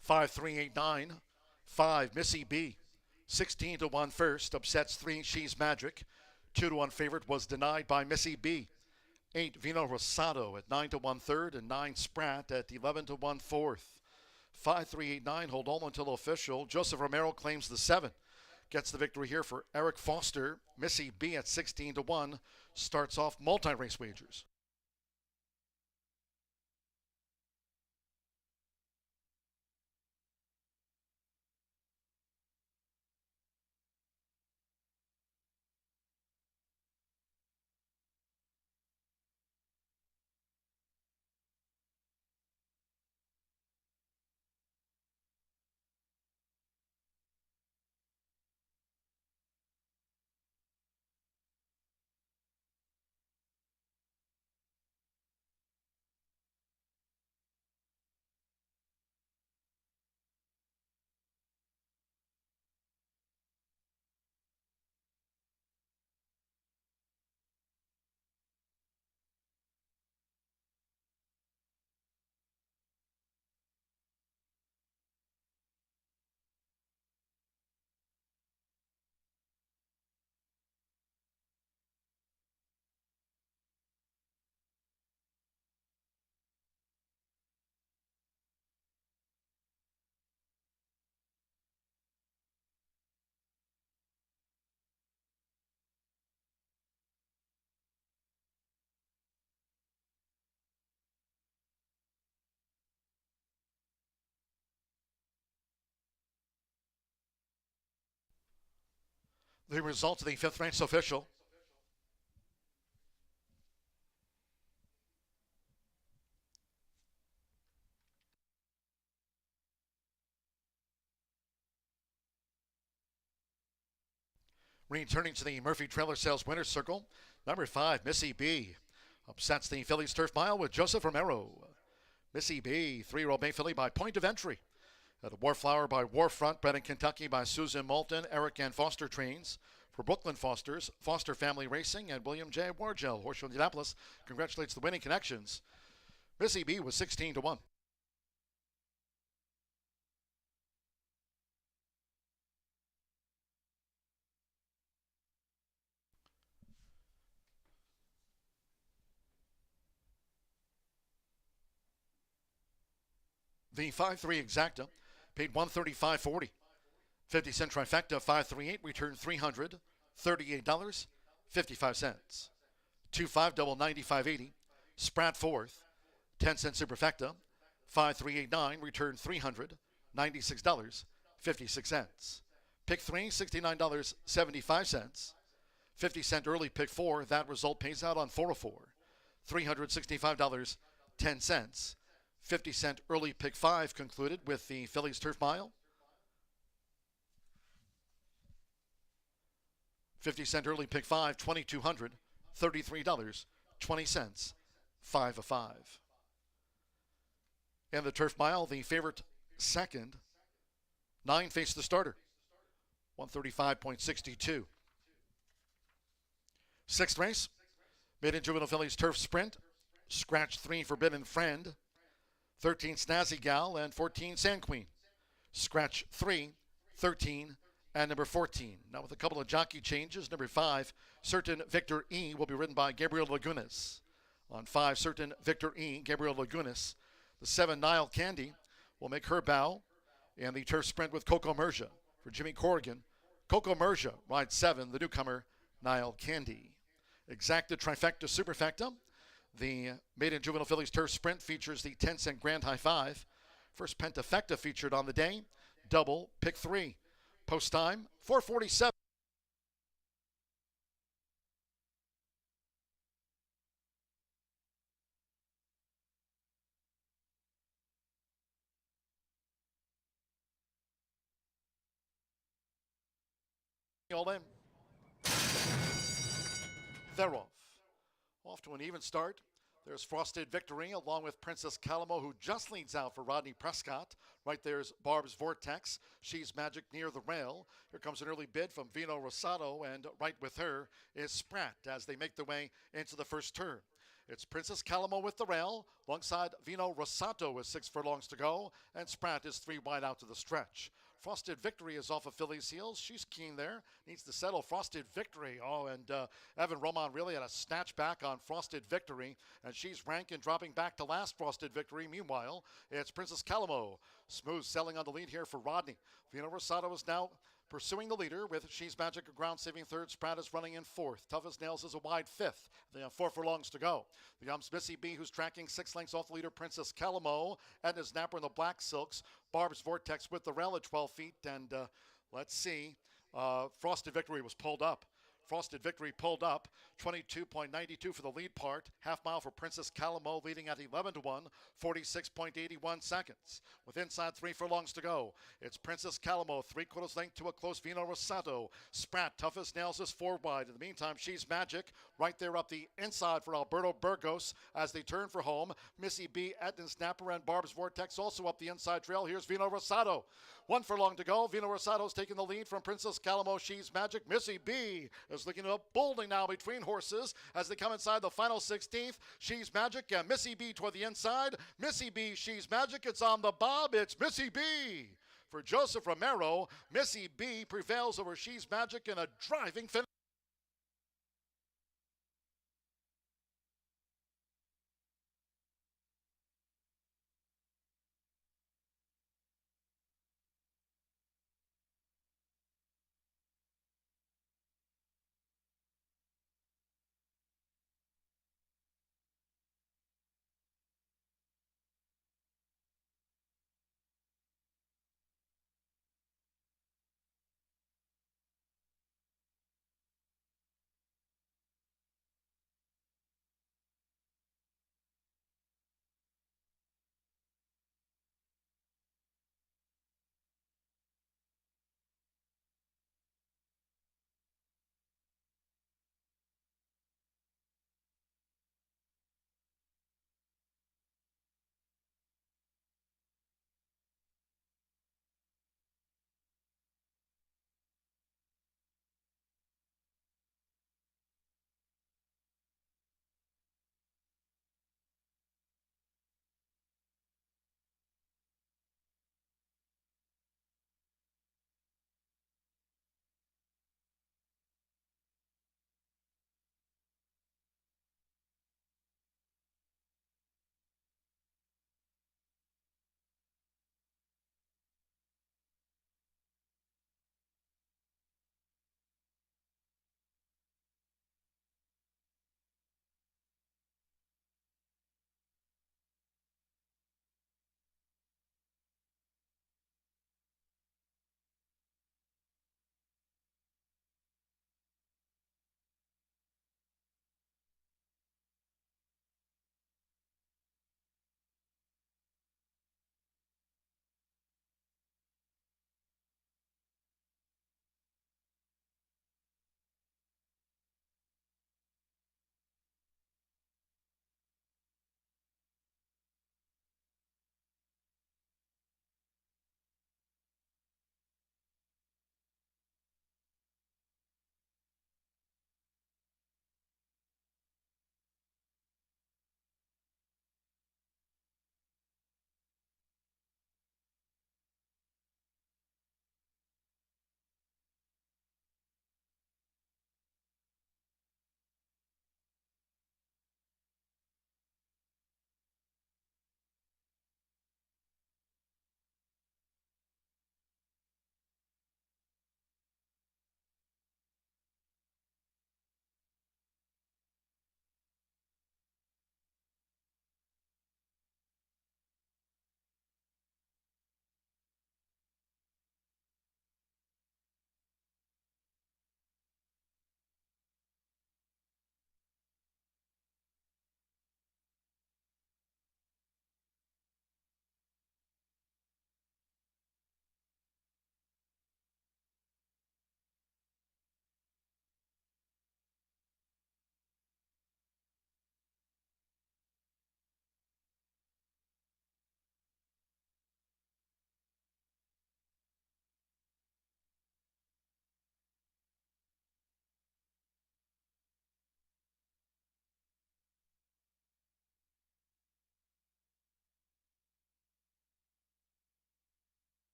Five, 3, 8, 9. 5, Missy B. 16-1 first. Upsets 3, She's Magic. 2-1 favorite was denied by Missy B. 8, Vino Rosato at 9-1 third. And 9, Spratt at 11-1 fourth. 5, 3, 8, 9. Hold on until official. Joseph Romero claims the 7. Gets the victory here for Eric Foster. Missy B at 16-1. Starts off multi-race wagers. The result of the 5th race official. Returning to the Murphy Trailer Sales Winner's Circle, number 5, Missy B. Upsets the Phillies Turf Mile with Joseph Romero. Missy B, 3-year-old Bay Filly by point of entry. At Warflower by Warfront, bred in Kentucky by Susan Moulton, Eric and Foster trains. For Brooklyn Fosters, Foster Family Racing, and William J. Wargel. Horseshoe Indianapolis congratulates the winning connections. Missy B was 16-1. The 5-3 exacta paid $135.40. 50-cent trifecta 538 returned $300. $38.55. 2-5 double 95.80. Sprat fourth, 10-cent superfecta, 5389, return $396.56. Pick three, $69.75. 50-cent early pick four, that result pays out on 404, $365.10. 50-cent early pick five concluded with the Phillies Turf Mile. 50-cent early pick five, $2,200, $33.20, 5 of 5. And the Turf Mile, the favorite second, 9 faced the starter, 135.62. Sixth race, maiden juvenile Phillies Turf Sprint, scratch 3 Forbidden Friend, 13 Snazzy Gal, and 14 Sand Queen. Scratch 3, 13, and number 14. Now with a couple of jockey changes, number 5, Certain Victor E, will be ridden by Gabriel Lagunas. On 5, Certain Victor E, Gabriel Lagunas. The 7, Nile Candy, will make her bow. And the Turf Sprint with Coco Merja for Jimmy Corrigan. Coco Merja rides 7, the newcomer, Nile Candy. Exacta Trifecta Superfecta. The maiden juvenile Phillies Turf Sprint features the 10-cent Grand High Five. First Pentafecta featured on the day. Double, pick 3. Post time, 4:47. All in. They're off. Off to an even start. There's Frosted Victory along with Princess Calamo, who just leads out for Rodney Prescott. Right there's Barb's Vortex. She's Magic near the rail. Here comes an early bid from Vino Rosato, and right with her is Sprat as they make their way into the first turn. It's Princess Calamo with the rail. Alongside Vino Rosato with 6 furlongs to go, and Sprat is 3 wide out to the stretch. Frosted Victory is off of Philly's heels. She's keen there. Needs to settle Frosted Victory. Oh, and Evan Roman really had a snatch back on Frosted Victory, and she's rank and dropping back to last Frosted Victory. Meanwhile, it's Princess Calamo. Smooth selling on the lead here for Rodney. Vino Rosato is now pursuing the leader with She's Magic, a ground-saving third. Sprat is running in fourth. Tough as Nails is a wide fifth. They have 4 furlongs to go. The Missy B, who's tracking 6 lengths off the leader, Princess Calamo. Edna Snapper in the black silks. Barb's Vortex with the rail at 12 feet. And let's see. Frosted Victory was pulled up. Frosted Victory pulled up, 22.92 for the lead part. Half mile for Princess Calamo, leading at 11-1, 46.81 seconds. With inside 3 furlongs to go, it's Princess Calamo, 3/4 length to a close Vino Rosato. Sprat, Tough as Nails, is 4 wide. In the meantime, She's Magic right there up the inside for Alberto Burgos as they turn for home. Missy B, Etna Snapper, and Barb's Vortex also up the inside trail. Here's Vino Rosato. 1 furlong to go. Vino Rosato's taking the lead from Princess Calamo. She's Magic. Missy B is looking up boldly now between horses as they come inside the final 16th. She's Magic and Missy B toward the inside. Missy B, She's Magic. It's on the bob. It's Missy B. For Joseph Romero, Missy B prevails over She's Magic in a driving finish.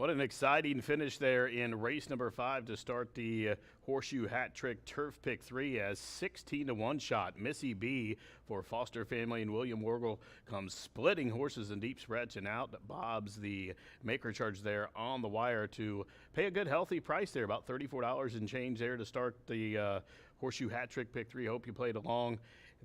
What an exciting finish there in race number 5 to start the Horseshoe Hat Trick Turf Pick 3 as 16-1 shot. Missy B for Foster Family and William Wargle comes splitting horses in deep stretch and out. Bob's the maker charge there on the wire to pay a good healthy price there, about $34 and change there to start the Horseshoe Hat Trick Pick 3. Hope you played along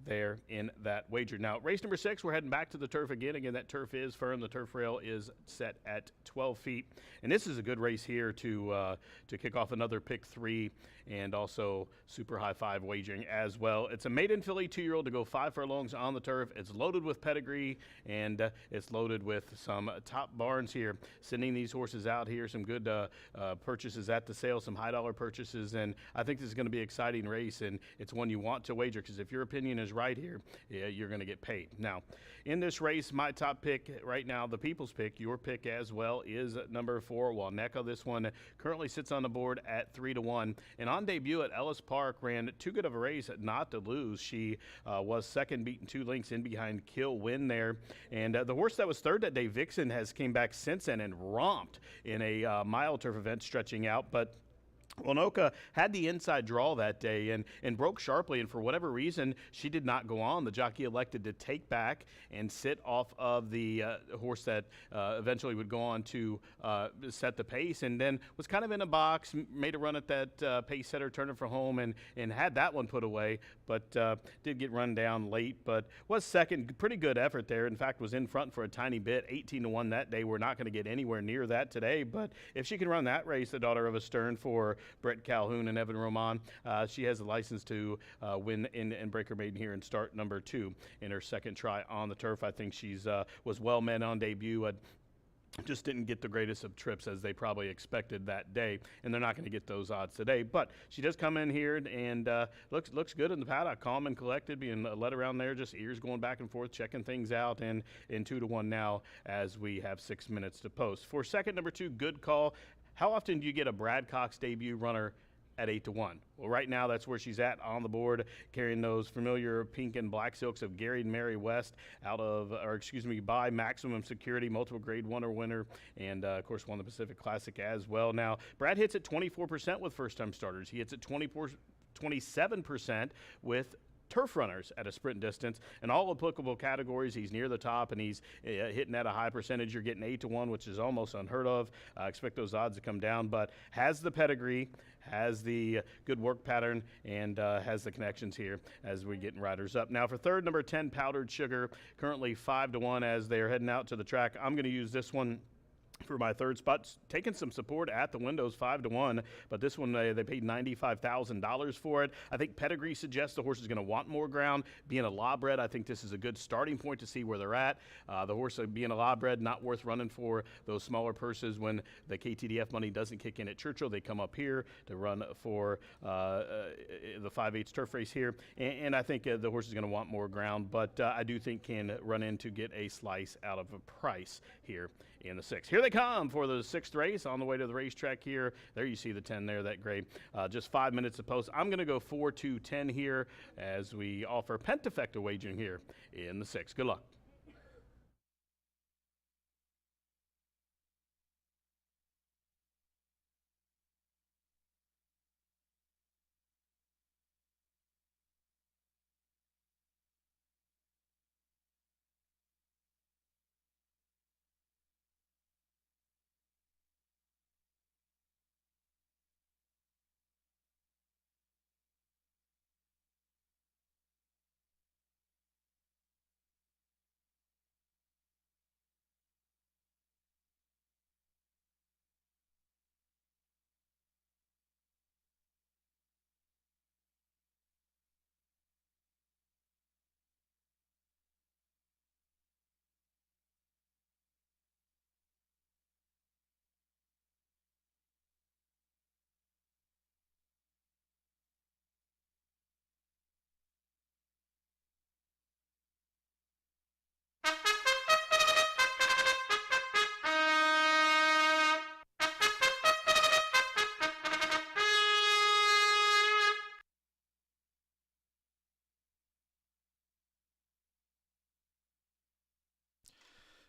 there in that wager. Now, race number 6, we're heading back to the turf again. Again, that turf is firm. The turf rail is set at 12 feet. And this is a good race here to kick off another pick 3 and also super high 5 wagering as well. It's a maiden filly 2-year-old to go 5 furlongs on the turf. It's loaded with pedigree and it's loaded with some top barns here. Sending these horses out here, some good purchases at the sale, some high dollar purchases. And I think this is going to be an exciting race, and it's one you want to wager because if your opinion is right here, you're going to get paid. Now, in this race, my top pick right now, the people's pick, your pick as well, is number 4, Waneka. This one currently sits on the board at 3-1. And on debut at Ellis Park, ran too good of a race not to lose. She was second, beaten 2 lengths in behind Kill Win there. And the horse that was third that day, Vixen, has came back since then and romped in a mile turf event stretching out. But Wanoka had the inside draw that day and broke sharply, and for whatever reason, she did not go on. The jockey elected to take back and sit off of the horse that eventually would go on to set the pace, and then was kind of in a box, made a run at that pace setter, turning for home, and had that one put away, but did get run down late, but was second. Pretty good effort there. In fact, was in front for a tiny bit, 18-1 that day. We're not going to get anywhere near that today, but if she can run that race, the daughter of a Stern for Brett Calhoun and Evan Roman, she has a license to win and break her maiden here and start number 2 in her second try on the turf. I think she's was well met on debut. Just didn't get the greatest of trips as they probably expected that day, and they're not going to get those odds today. But she does come in here and looks good in the paddock, calm and collected, being led around there, just ears going back and forth, checking things out, and in 2-1 now as we have 6 minutes to post. For second, number 2, Good Call. How often do you get a Brad Cox debut runner at 8-1? Well, right now that's where she's at on the board, carrying those familiar pink and black silks of Gary and Mary West by Maximum Security, multiple grade 1 winner, and of course won the Pacific Classic as well. Now, Brad hits at 24% with first-time starters. He hits at 27% with turf runners at a sprint distance. In all applicable categories, he's near the top, and he's hitting at a high percentage. You're getting 8-1, which is almost unheard of. I expect those odds to come down, but has the pedigree, has the good work pattern, and has the connections here as we're getting riders up. Now for third, number 10, Powdered Sugar, currently 5-1 as they're heading out to the track. I'm going to use this one for my third spot, taking some support at the windows, 5-1, but this one they paid $95,000 for it. I think pedigree suggests the horse is going to want more ground. Being a lawbred, I think this is a good starting point to see where they're at. The horse being a lawbred, not worth running for those smaller purses when the KTDF money doesn't kick in at Churchill. They come up here to run for the 5/8 turf race here, and I think the horse is going to want more ground, but I do think can run in to get a slice out of a price here in the 6th. Here they come for the 6th race on the way to the racetrack here. There you see the 10 there, that gray. Just 5 minutes to post. I'm going to go 4-2-10 here as we offer pentafecta wagering here in the 6th. Good luck.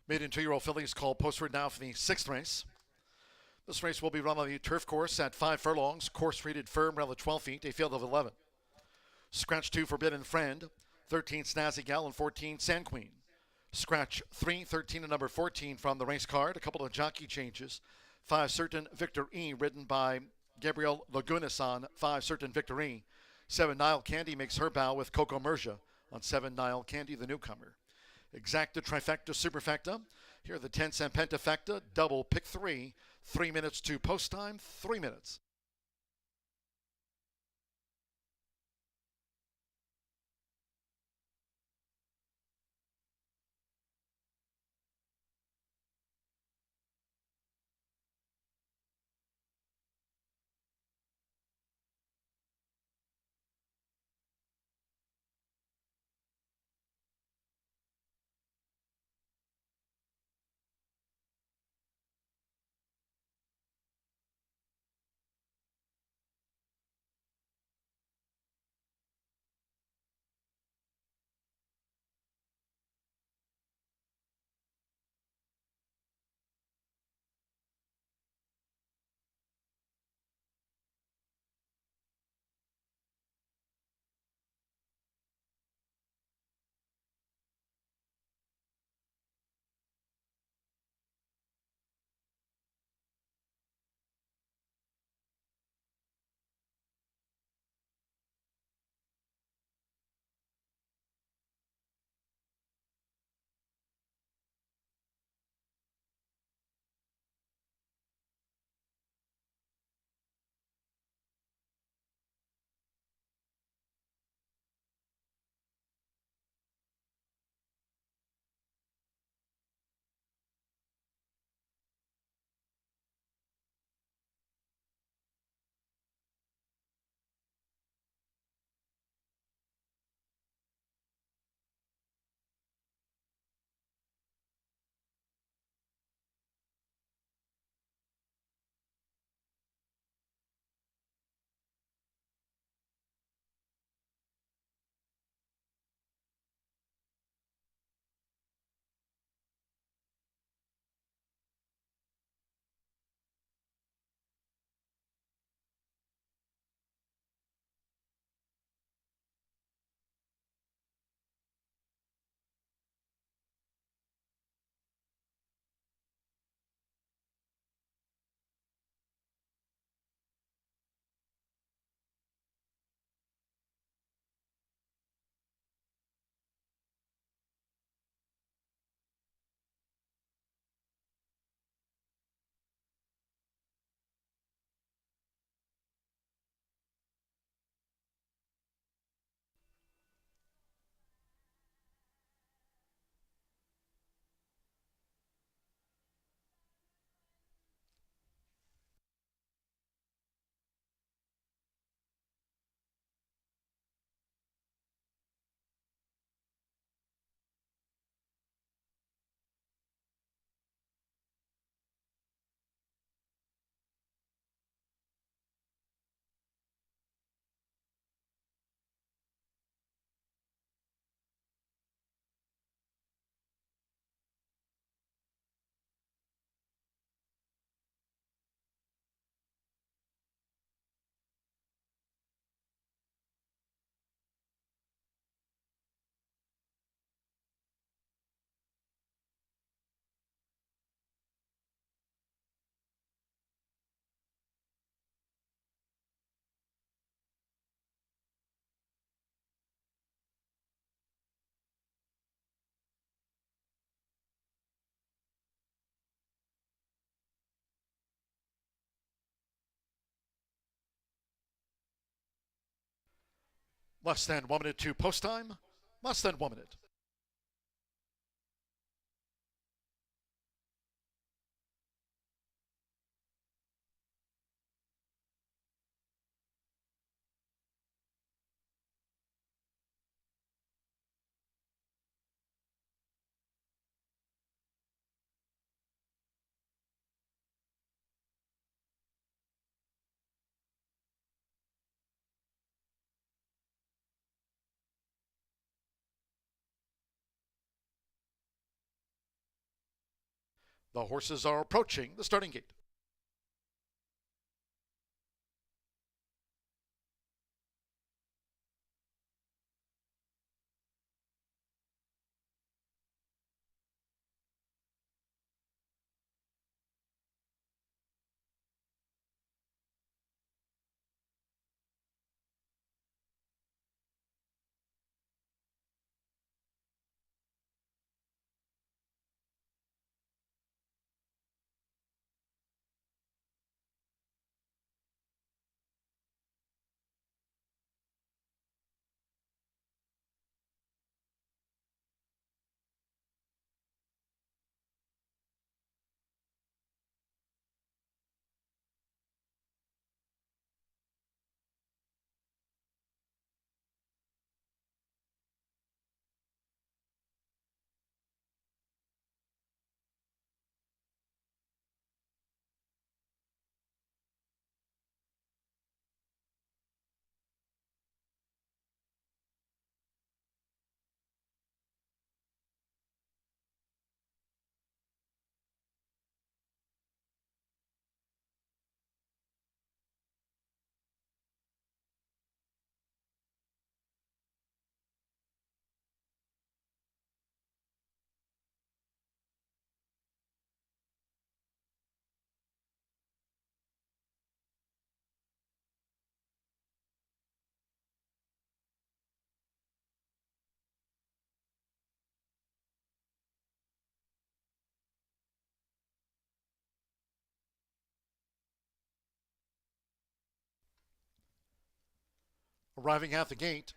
Maiden 2-year-old fillies called posted now for the 6th race. This race will be run on the turf course at 5 furlongs. Course rated firm around the 12 feet, a field of 11. Scratch 2, Forbidden Friend. 13, Snazzy Gal, and 14, Sand Queen. Scratch 3, 13, and number 14 from the race card. A couple of jockey changes. 5, Certain Victory, ridden by Gabriel Lagunas on 5, Certain Victory. 7, Nile Candy makes her bow with Coco Merja on 7, Nile Candy, the newcomer. Exacta, Trifecta, Superfecta. Here are the 10-cent Pentafecta, double pick 3. 3 minutes to post time, 3 minutes. Less than 1 minute to post time. Less than 1 minute. The horses are approaching the starting gate. arriving at the gate.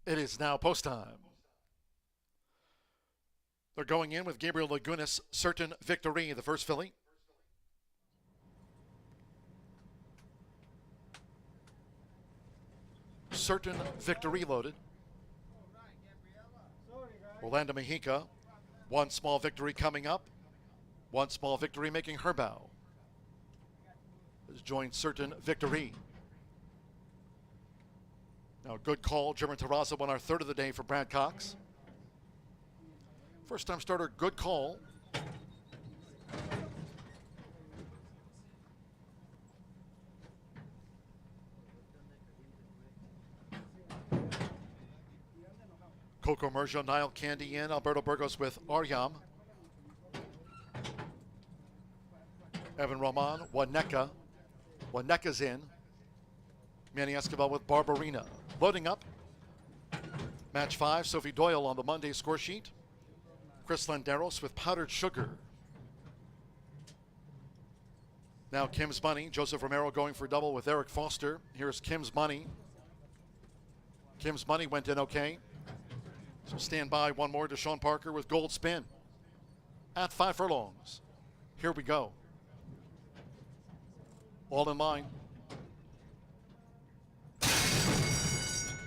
It is now post time. They're going in with Gabriel Lagunas, Certain Victory, the first filly. Certain Victory loaded. Orlando Mejica, One Small Victory coming up. One Small Victory making her bow. Has joined Certain Victory. Now, good call. German Terraza won our third of the day for Brad Cox. First time starter, good call. Coco Merjo, Niall Candy in. Alberto Burgos with Aryam. Evan Roman, Waneka. Waneka's in. Manny Escobar with Barbarina. Loading up. Match 5, Sophie Doyle on the Monday score sheet. Chris Landeros with Powdered Sugar. Now Kim's Money. Joseph Romero going for double with Eric Foster. Here's Kim's Money. Kim's Money went in okay. So stand by one more. Deshaun Parker with Gold Spin. At 5 furlongs. Here we go. All in line.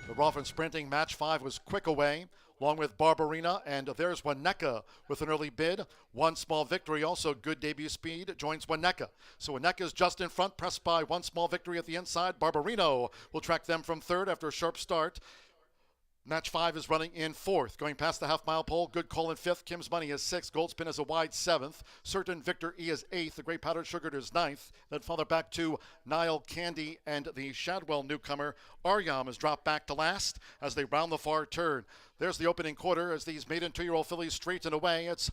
The Roffin sprinting match 5 was quick away, along with Barbarina, and there's Waneka with an early bid. One Small Victory, also good debut speed, joins Waneka. So Waneka is just in front, pressed by One Small Victory at the inside. Barbarino will track them from third after a sharp start. Match 5 is running in fourth, going past the half-mile pole. Good call in fifth. Kim's Money is sixth. Goldspin is a wide seventh. Certain Victor E is eighth. The Great Powdered Sugar is ninth. Then father back to Niall Candy, and the Shadwell newcomer Aryam is dropped back to last as they round the far turn. There's the opening quarter as these maiden 2-year-old fillies straighten away. It's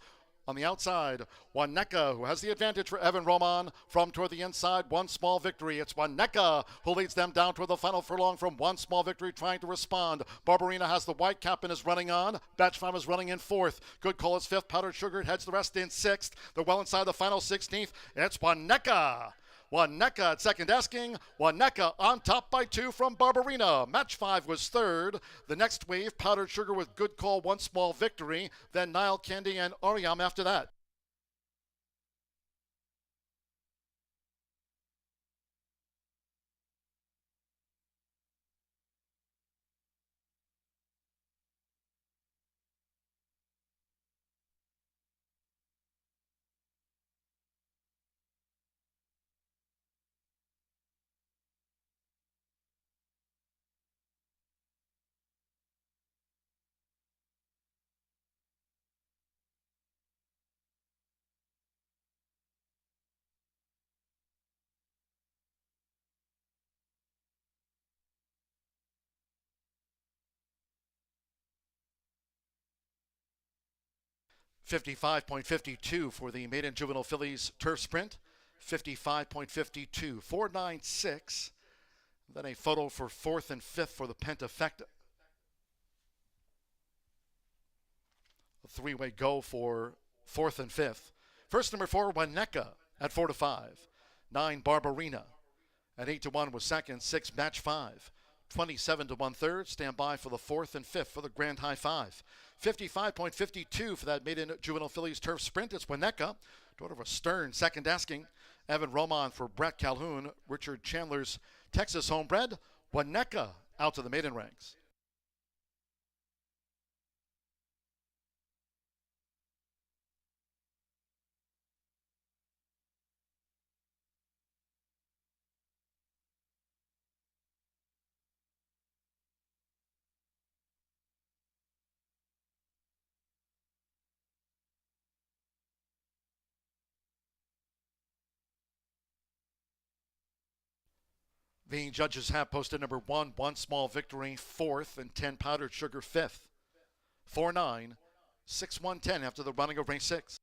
on the outside, Waneka, who has the advantage for Evan Roman from toward the inside. One Small Victory. It's Waneka who leads them down toward the final furlong from One Small Victory trying to respond. Barbarina has the white cap and is running on. Batch 5 is running in fourth. Good call is fifth. Powdered Sugar heads the rest in sixth. They're well inside the final 16th. It's Waneka. Waneka at second asking. Waneka on top by 2 from Barbarina. Match 5 was third. The next wave, Powdered Sugar with good call, One Small Victory. Then Niall Candy and Aryam after that. $55.52 for the maiden juvenile fillies turf sprint. $55.52. 496. Then a photo for fourth and fifth for the Pentafecta. A three-way go for fourth and fifth. First number 4, Waneka at 4-5. 9, Barbarina. At 8-1 was second. 6, Match 5. 27 to 1/3. Stand by for the fourth and fifth for the Grand High 5. 55.52 for that maiden juvenile fillies turf sprint. It's Waneka, daughter of a Stern, second asking. Evan Roman for Brett Calhoun, Richard Chandler's Texas homebred. Waneka out to the maiden ranks. The judges have posted number 1, One Small Victory, 4th, and 10, Powdered Sugar, 5th. 4-9, 6-1-10 after the running of race 6.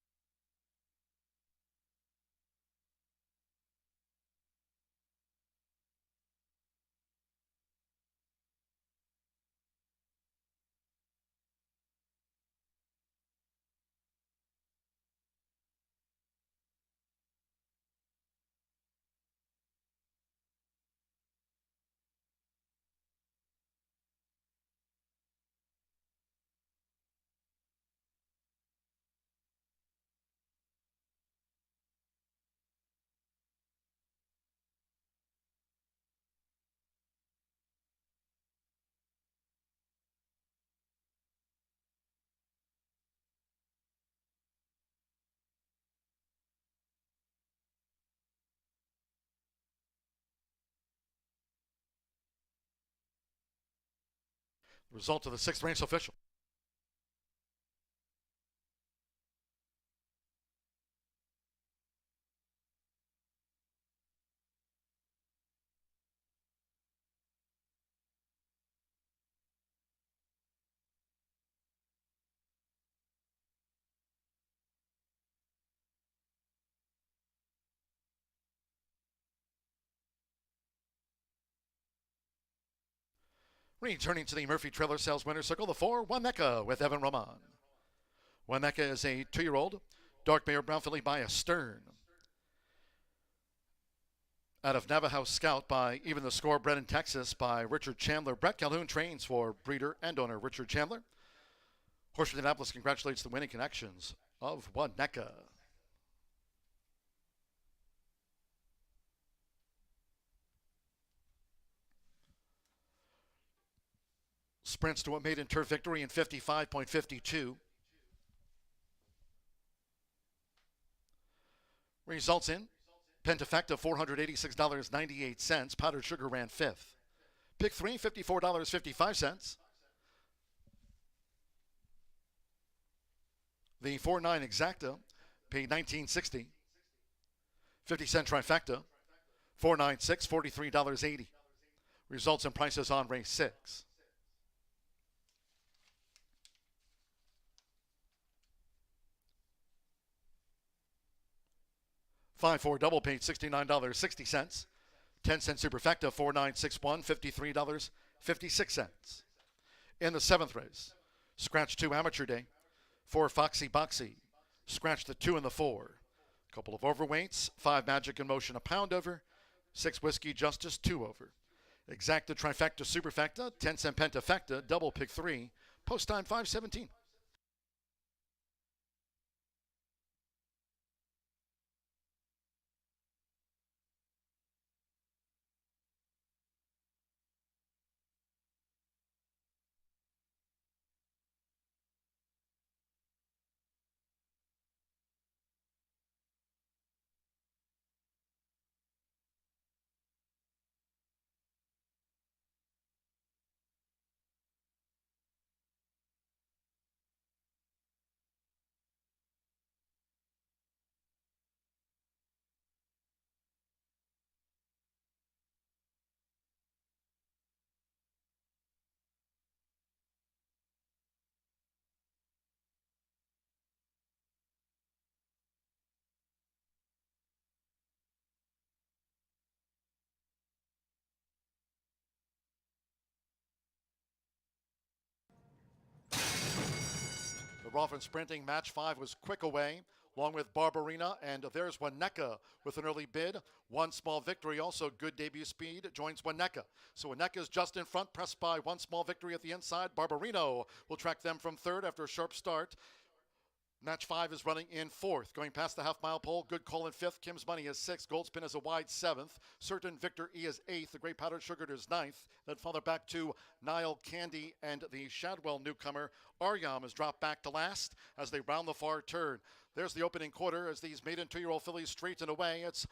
Result of the sixth race official. Returning to the Murphy Trailer Sales Winner Circle, the 4, Waneka with Evan Roman. Waneka is a 2-year-old, dark mare brown filly by a Stern. Out of Navajo Scout by Even the Score, bred in Texas by Richard Chandler. Brett Calhoun trains for breeder and owner Richard Chandler. Horseshoe Indianapolis congratulates the winning connections of Waneka. Sprints to a maiden turf victory in 55.52. Results in Pentafecta $486.98. Powdered Sugar ran 5th. Pick 3, $54.55. The 4-9 Exacta paid $19.60. 50-cent Trifecta, $496, $43.80. Results and prices on race 6. $5-4 double paid $69.60. 10-cent Superfecta, $4,961, $53.56. In the 7th race, Scratch 2 Amateur Day, 4 Foxy Boxy, Scratch the 2 and the 4. Couple of overweights, 5 Magic in Motion, a pound over, 6 Whiskey Justice, 2 over. Exacta Trifecta Superfecta, 10-cent Pentafecta, double pick 3, post time 5:17. The Rolfing Sprinting Match 5 was quick away, along with Barbarina, and there's Waneka with an early bid. One Small Victory, also good debut speed, joins Waneka. So Waneka is just in front, pressed by One Small Victory at the inside. Barbarino will track them from 3rd after a sharp start. Match 5 is running in 4th. Going past the half-mile pole, Good Call in 5th. Kim's Money is 6th. Goldspin is a wide 7th. Certain Victor E is 8th. The Great Powdered Sugar is 9th. Then father back to Nile Candy and the Shadwell newcomer. Aryam is dropped back to last as they round the far turn. There's the opening quarter as these maiden 2-year-old fillies straighten away. It's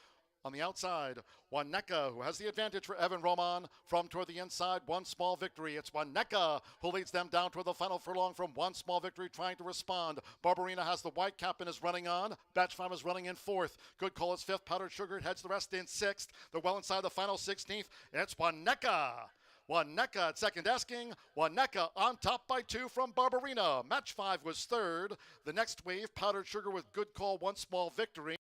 on the outside, Waneka, who has the advantage for Evan Roman from toward the inside. One Small Victory. It's Waneka who leads them down toward the final furlong from One Small Victory trying to respond. Barbarina has the white cap and is running on. Batch 5 is running in 4th. Good Call is 5th. Powdered Sugar heads the rest in 6th. They're well inside the final 16th. It's Waneka. Waneka at second asking. Waneka on top by 2 from Barbarina. Match 5 was 3rd. The next wave, Powdered Sugar with Good Call, One Small Victory.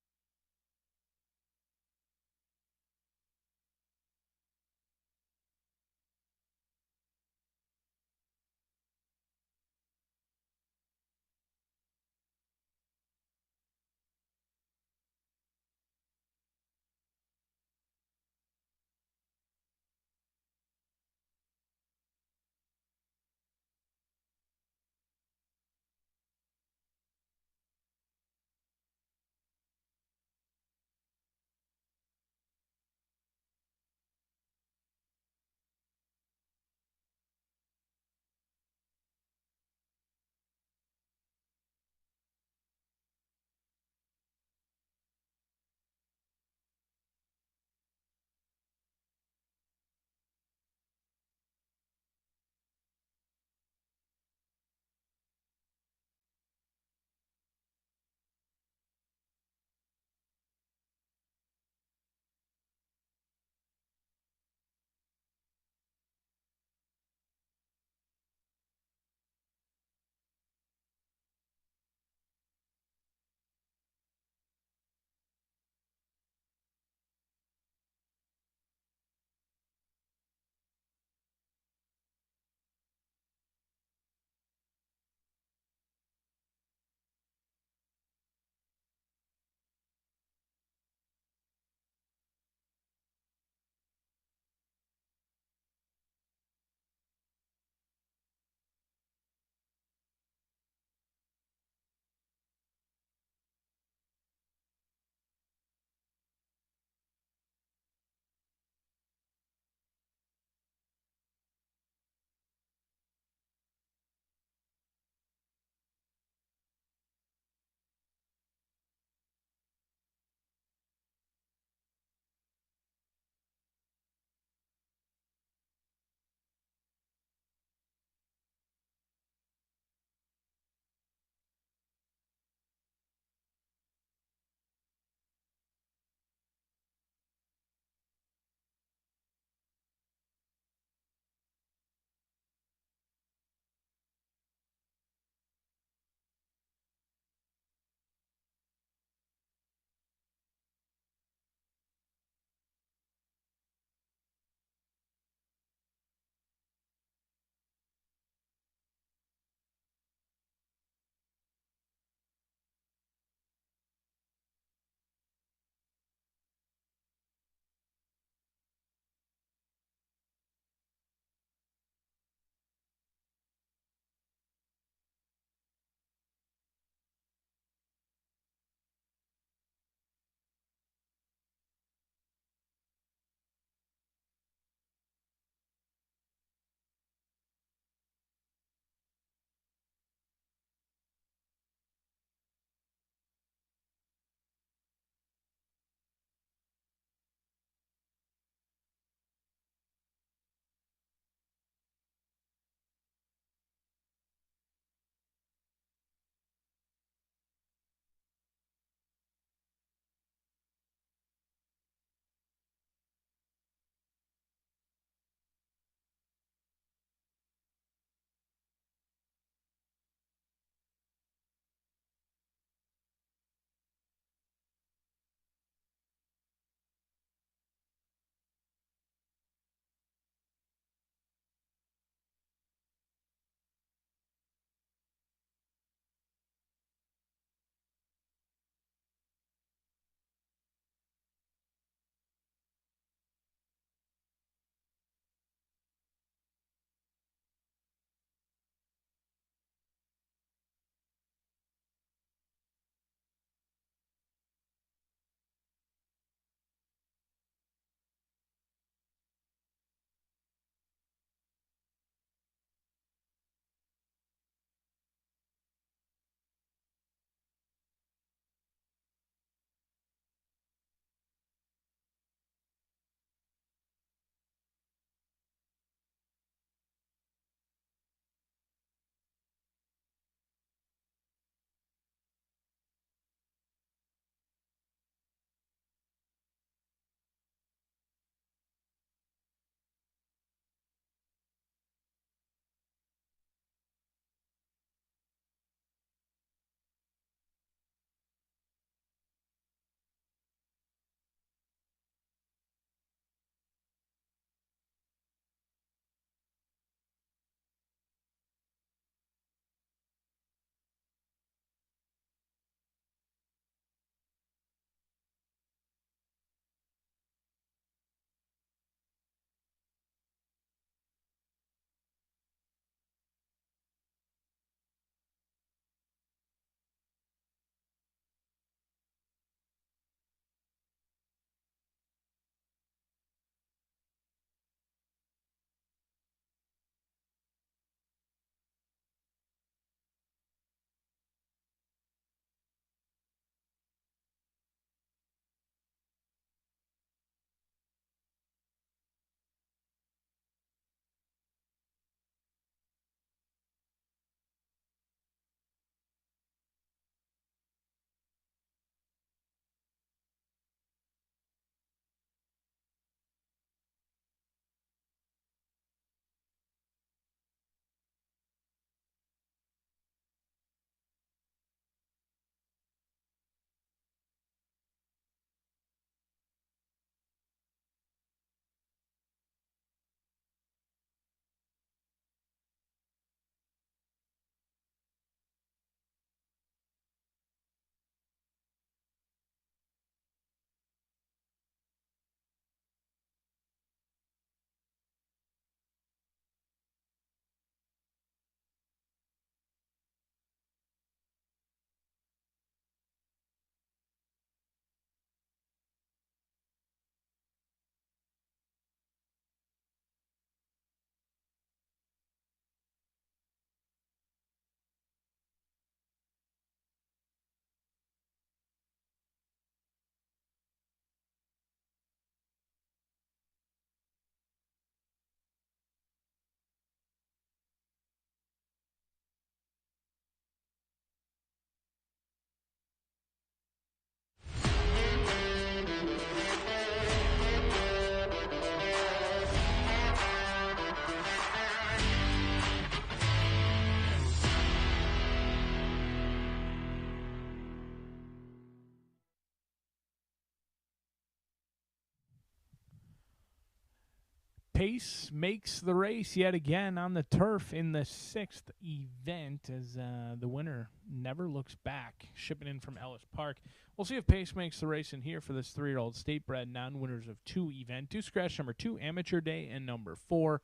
Pace makes the race yet again on the turf in the 6th event as the winner never looks back, shipping in from Ellis Park. We'll see if Pace makes the race in here for this 3-year-old state-bred non-winners of 2 event. Do scratch number 2, Amateur Day, and number 4,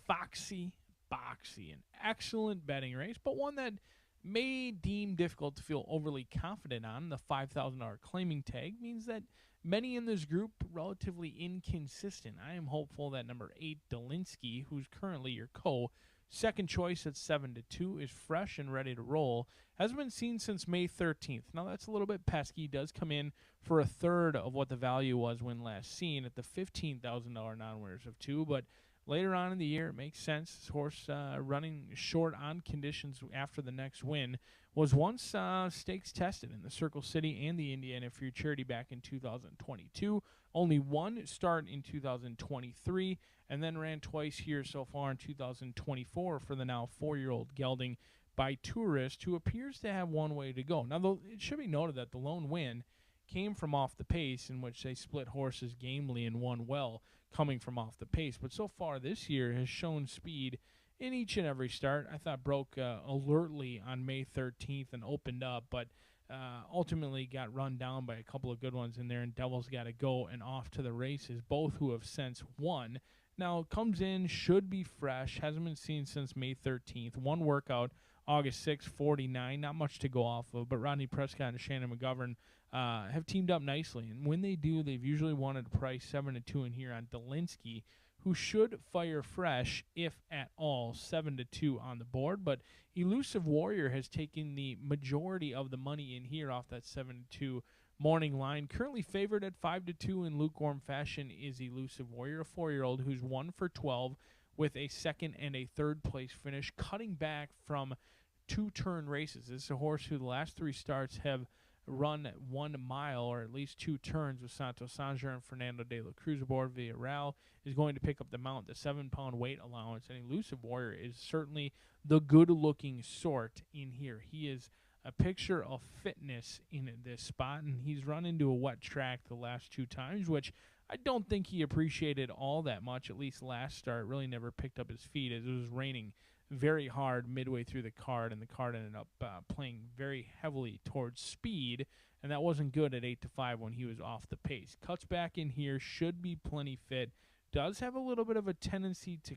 Foxy Boxy. An excellent betting race, but one that may deem difficult to feel overly confident on. The $5,000 claiming tag means that many in this group relatively inconsistent. I am hopeful that number 8, Dolinsky, who's currently your second choice at 7-2, is fresh and ready to roll. Hasn't been seen since May 13th. Now that's a little bit pesky. Does come in for a third of what the value was when last seen at the $15,000 non-winners of 2, but later on in the year, it makes sense. This horse running short on conditions after the next win was once stakes tested in the Circle City and the Indiana Futurity back in 2022. Only one start in 2023, and then ran twice here so far in 2024 for the now 4-year-old gelding by Tourist, who appears to have one way to go. Now, it should be noted that the lone win came from off the pace, in which they split horses gamely and won well coming from off the pace. But so far this year has shown speed in each and every start. I thought broke alertly on May 13th and opened up, but ultimately got run down by a couple of good ones in there, and Devil's Got to Go and Off to the Races, both who have since won. Now, comes in, should be fresh, hasn't been seen since May 13th. One workout, August 6th, 49, not much to go off of, but Rodney Prescott and Shannon McGovern have teamed up nicely, and when they do, they've usually wanted to price 7-2 in here on Dolinsky, who should fire fresh, if at all, 7-2 on the board. But Elusive Warrior has taken the majority of the money in here off that 7-2 morning line. Currently favored at 5-2 in lukewarm fashion is Elusive Warrior, a 4-year-old who's 1 for 12 with a second and a third place finish, cutting back from 2-turn races. This is a horse who the last 3 starts have run 1 mile or at least 2 turns with Santos Sanger and Fernando de la Cruz aboard. Villarreal is going to pick up the mount, the 7-pound weight allowance, and Elusive Warrior is certainly the good-looking sort in here. He is a picture of fitness in this spot, and he's run into a wet track the last 2 times, which I don't think he appreciated all that much, at least last start. Really never picked up his feet as it was raining very hard midway through the card, and the card ended up playing very heavily towards speed, and that wasn't good at 8-5 when he was off the pace. Cuts back in here, should be plenty fit, does have a little bit of a tendency to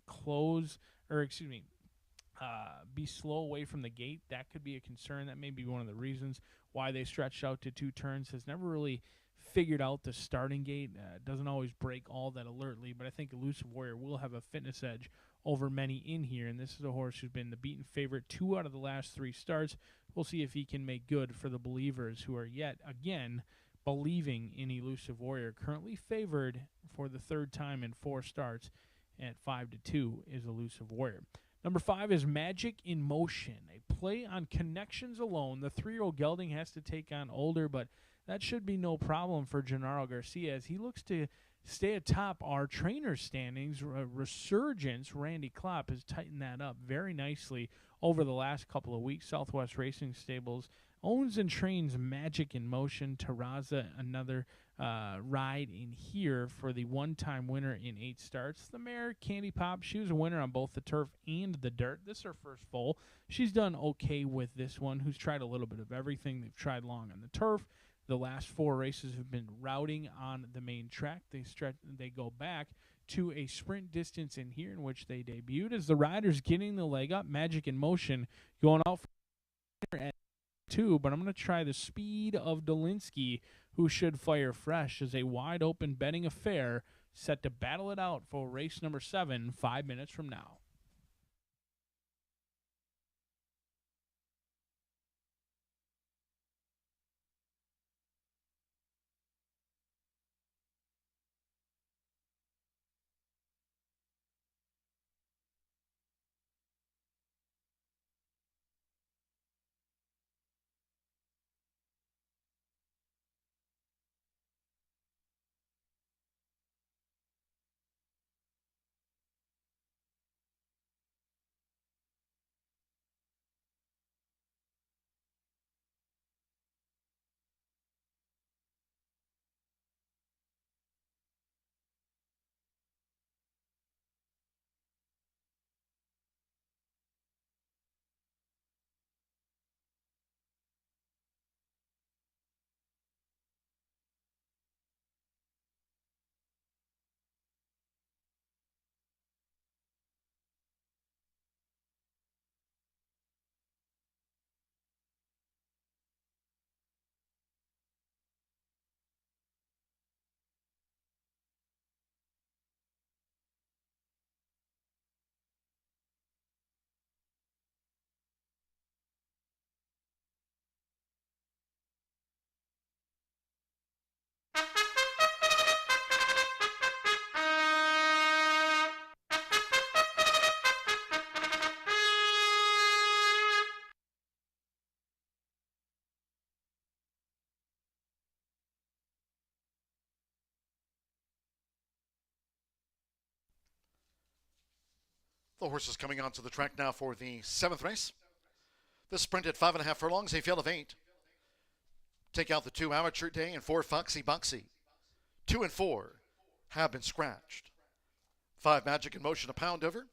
be slow away from the gate. That could be a concern. That may be one of the reasons why they stretched out to 2 turns. Has never really figured out the starting gate. Doesn't always break all that alertly, but I think Elusive Warrior will have a fitness edge over many in here, and this is a horse who's been the beaten favorite 2 out of the last 3 starts. We'll see if he can make good for the believers who are yet again believing in Elusive Warrior. Currently favored for the 3rd time in 4 starts at 5-2 is Elusive Warrior. Number 5 is Magic in Motion, a play on connections alone. The 3-year-old gelding has to take on older, but that should be no problem for Gennaro Garcia as he looks to stay atop our trainer standings. Resurgence, Randy Klopp, has tightened that up very nicely over the last couple of weeks. Southwest Racing Stables owns and trains Magic in Motion. Terraza, another ride in here for the one-time winner in 8 starts. The mare, Candy Pop, she was a winner on both the turf and the dirt. This is her first full. She's done okay with this one, who's tried a little bit of everything. They've tried long on the turf. The last 4 races have been routing on the main track. They go back to a sprint distance in here in which they debuted as the riders getting the leg up. Magic in Motion going out for at 2, but I'm going to try the speed of Dolinsky, who should fire fresh as a wide open betting affair set to battle it out for race number 7 5 minutes from now. The horses coming onto the track now for the 7th race. This sprint at 5.5 furlongs, a field of 8. Take out the 2 Amateur Day and 4 Foxy Boxy. 2 and 4 have been scratched. 5 Magic in Motion, a pound over.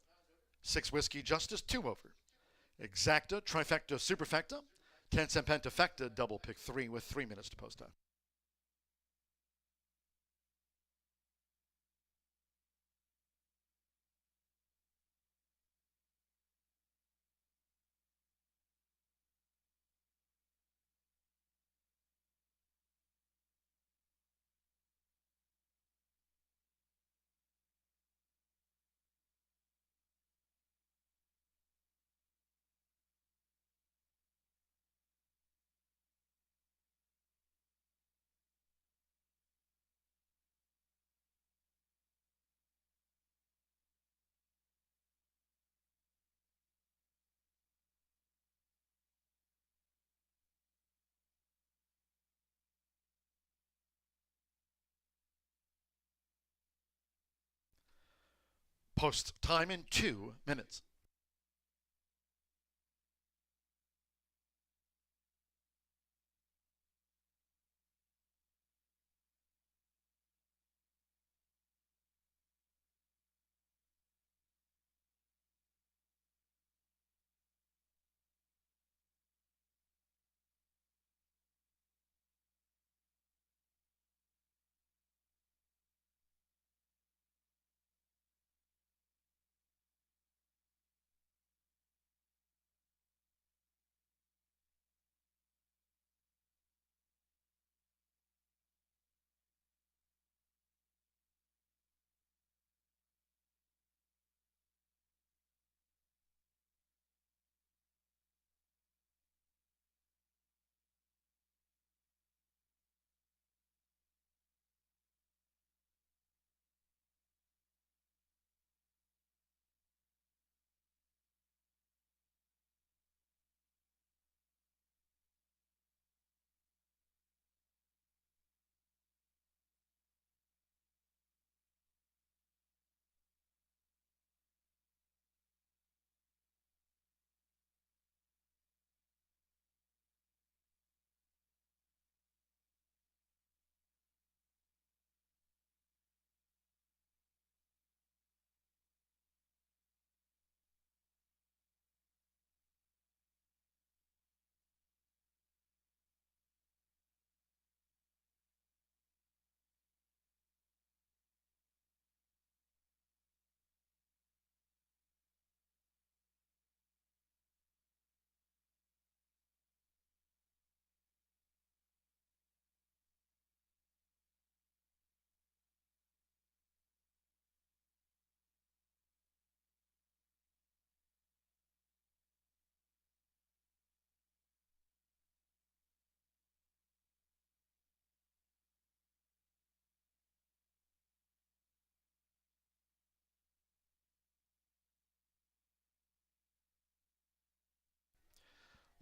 6 Whiskey Justice, 2 over. Exacta, Trifecta, Superfecta. 10 Cent Pentafecta, double pick 3 with 3 minutes to post time. Post time in 2 minutes.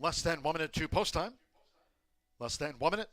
Less than 1 minute to post time. Less than 1 minute.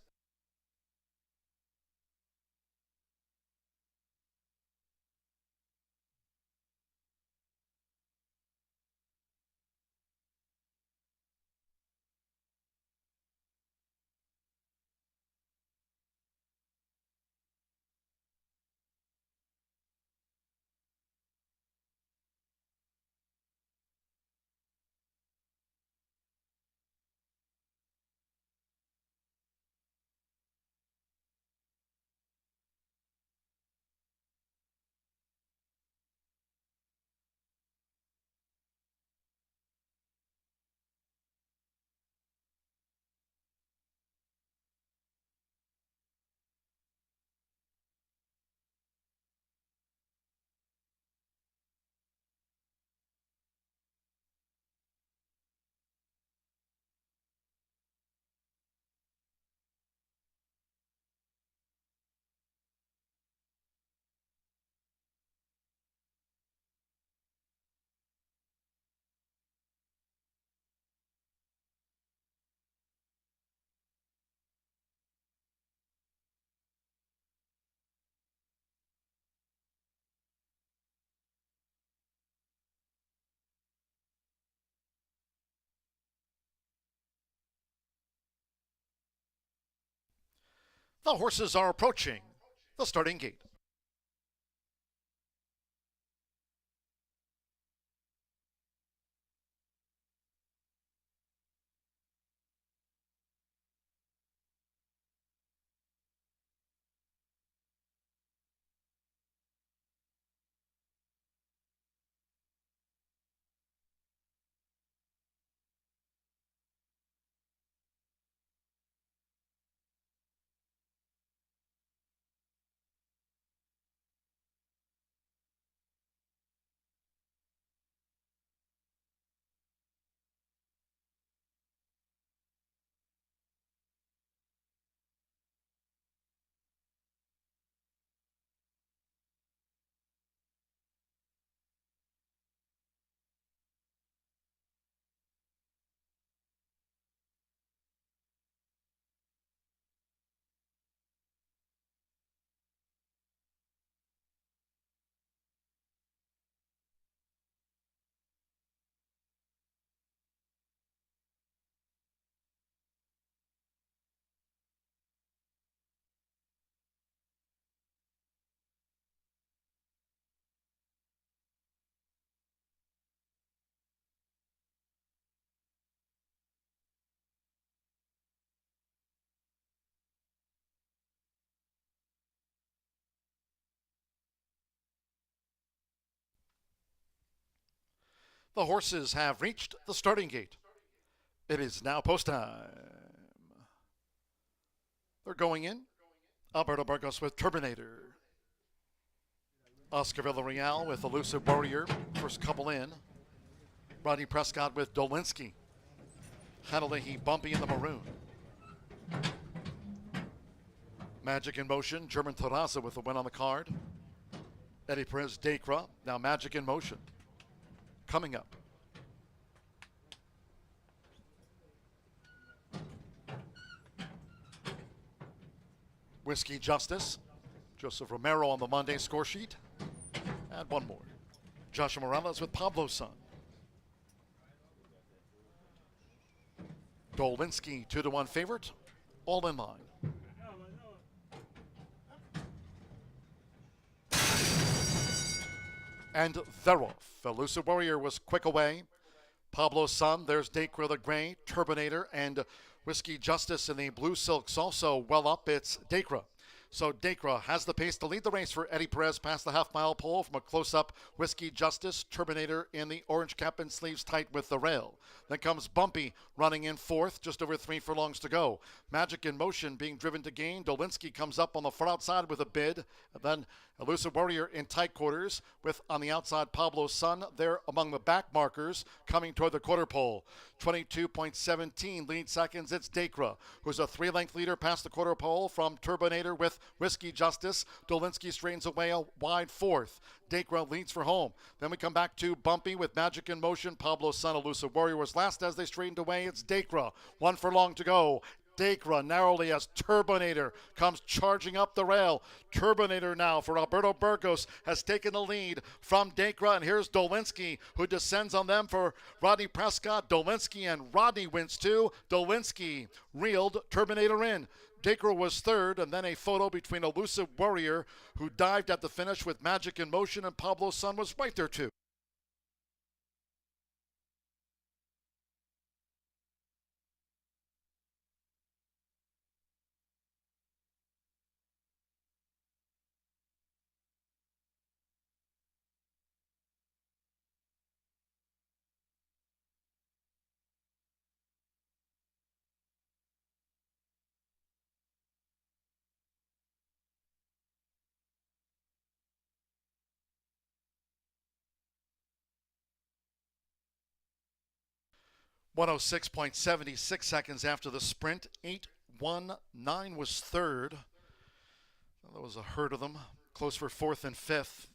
The horses are approaching the starting gate. The horses have reached the starting gate. It is now post time. They're going in. Alberto Burgos with Turbinator. Oscar Villarreal with Elusive Warrior. First couple in. Rodney Prescott with Dolinsky. Hanalehi Bumpy in the maroon. Magic in Motion. German Terraza with the win on the card. Eddie Perez Dacra. Now Magic in Motion. Coming up. Whiskey Justice. Joseph Romero on the Monday score sheet. And one more. Joshua Morales with Pablo's Son. Dolinsky 2-1 favorite. All in line. And they're off. Elusive Warrior was quick away. Pablo's Son, there's Dacra the Gray, Turbinator, and Whiskey Justice in the blue silks also well up. It's Dacra. So Dacra has the pace to lead the race for Eddie Perez past the half-mile pole from a close-up. Whiskey Justice, Turbinator in the orange cap and sleeves tight with the rail. Then comes Bumpy running in fourth, just over 3 furlongs to go. Magic in Motion being driven to gain. Dolinsky comes up on the far outside with a bid. And then Elusive Warrior in tight quarters with on the outside Pablo's Son there among the back markers coming toward the quarter pole. 22.17 lead seconds. It's Dacra, who's a 3-length leader past the quarter pole from Turbinator with Whiskey Justice. Dolinsky strains away a wide fourth. Dacra leads for home. Then we come back to Bumpy with Magic in Motion. Pablo's Son, Elusive Warrior was last as they straightened away. It's Dacra. 1 furlong to go. Dacra narrowly as Turbinator comes charging up the rail. Turbinator now for Alberto Burgos has taken the lead from Dacra, and here's Dolinsky who descends on them for Rodney Prescott. Dolinsky and Rodney wins too. Dolinsky reeled Turbinator in. Dacra was third, and then a photo between Elusive Warrior, who dived at the finish with Magic in Motion, and Pablo's Son was right there too. .106.76 seconds after the sprint. 8:19 was third. Well, there was a herd of them. Close for fourth and fifth.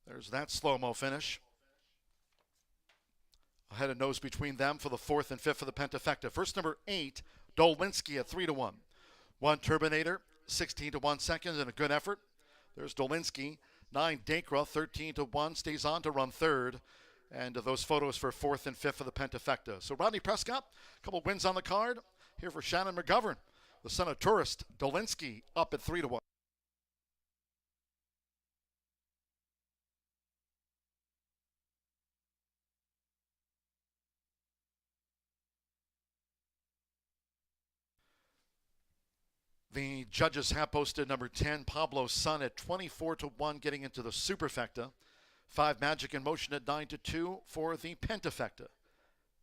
There's that slow-mo finish. A head and nose between them for the fourth and fifth for the Pentafecta. First number 8, Dolinsky at 3-1. 1 Turbinator, 16-1 seconds, and a good effort. There's Dolinsky. 9 Dacra, 13-1, stays on to run third. And those photos for fourth and fifth for the Pentafecta. So Rodney Prescott, a couple wins on the card. Here for Shannon McGovern. The son of Tourist, Dolinsky, up at 3-1. The judges have posted number 10, Pablo Sun, at 24-1, getting into the superfecta. 5, Magic in Motion at 9-2 for the pentafecta.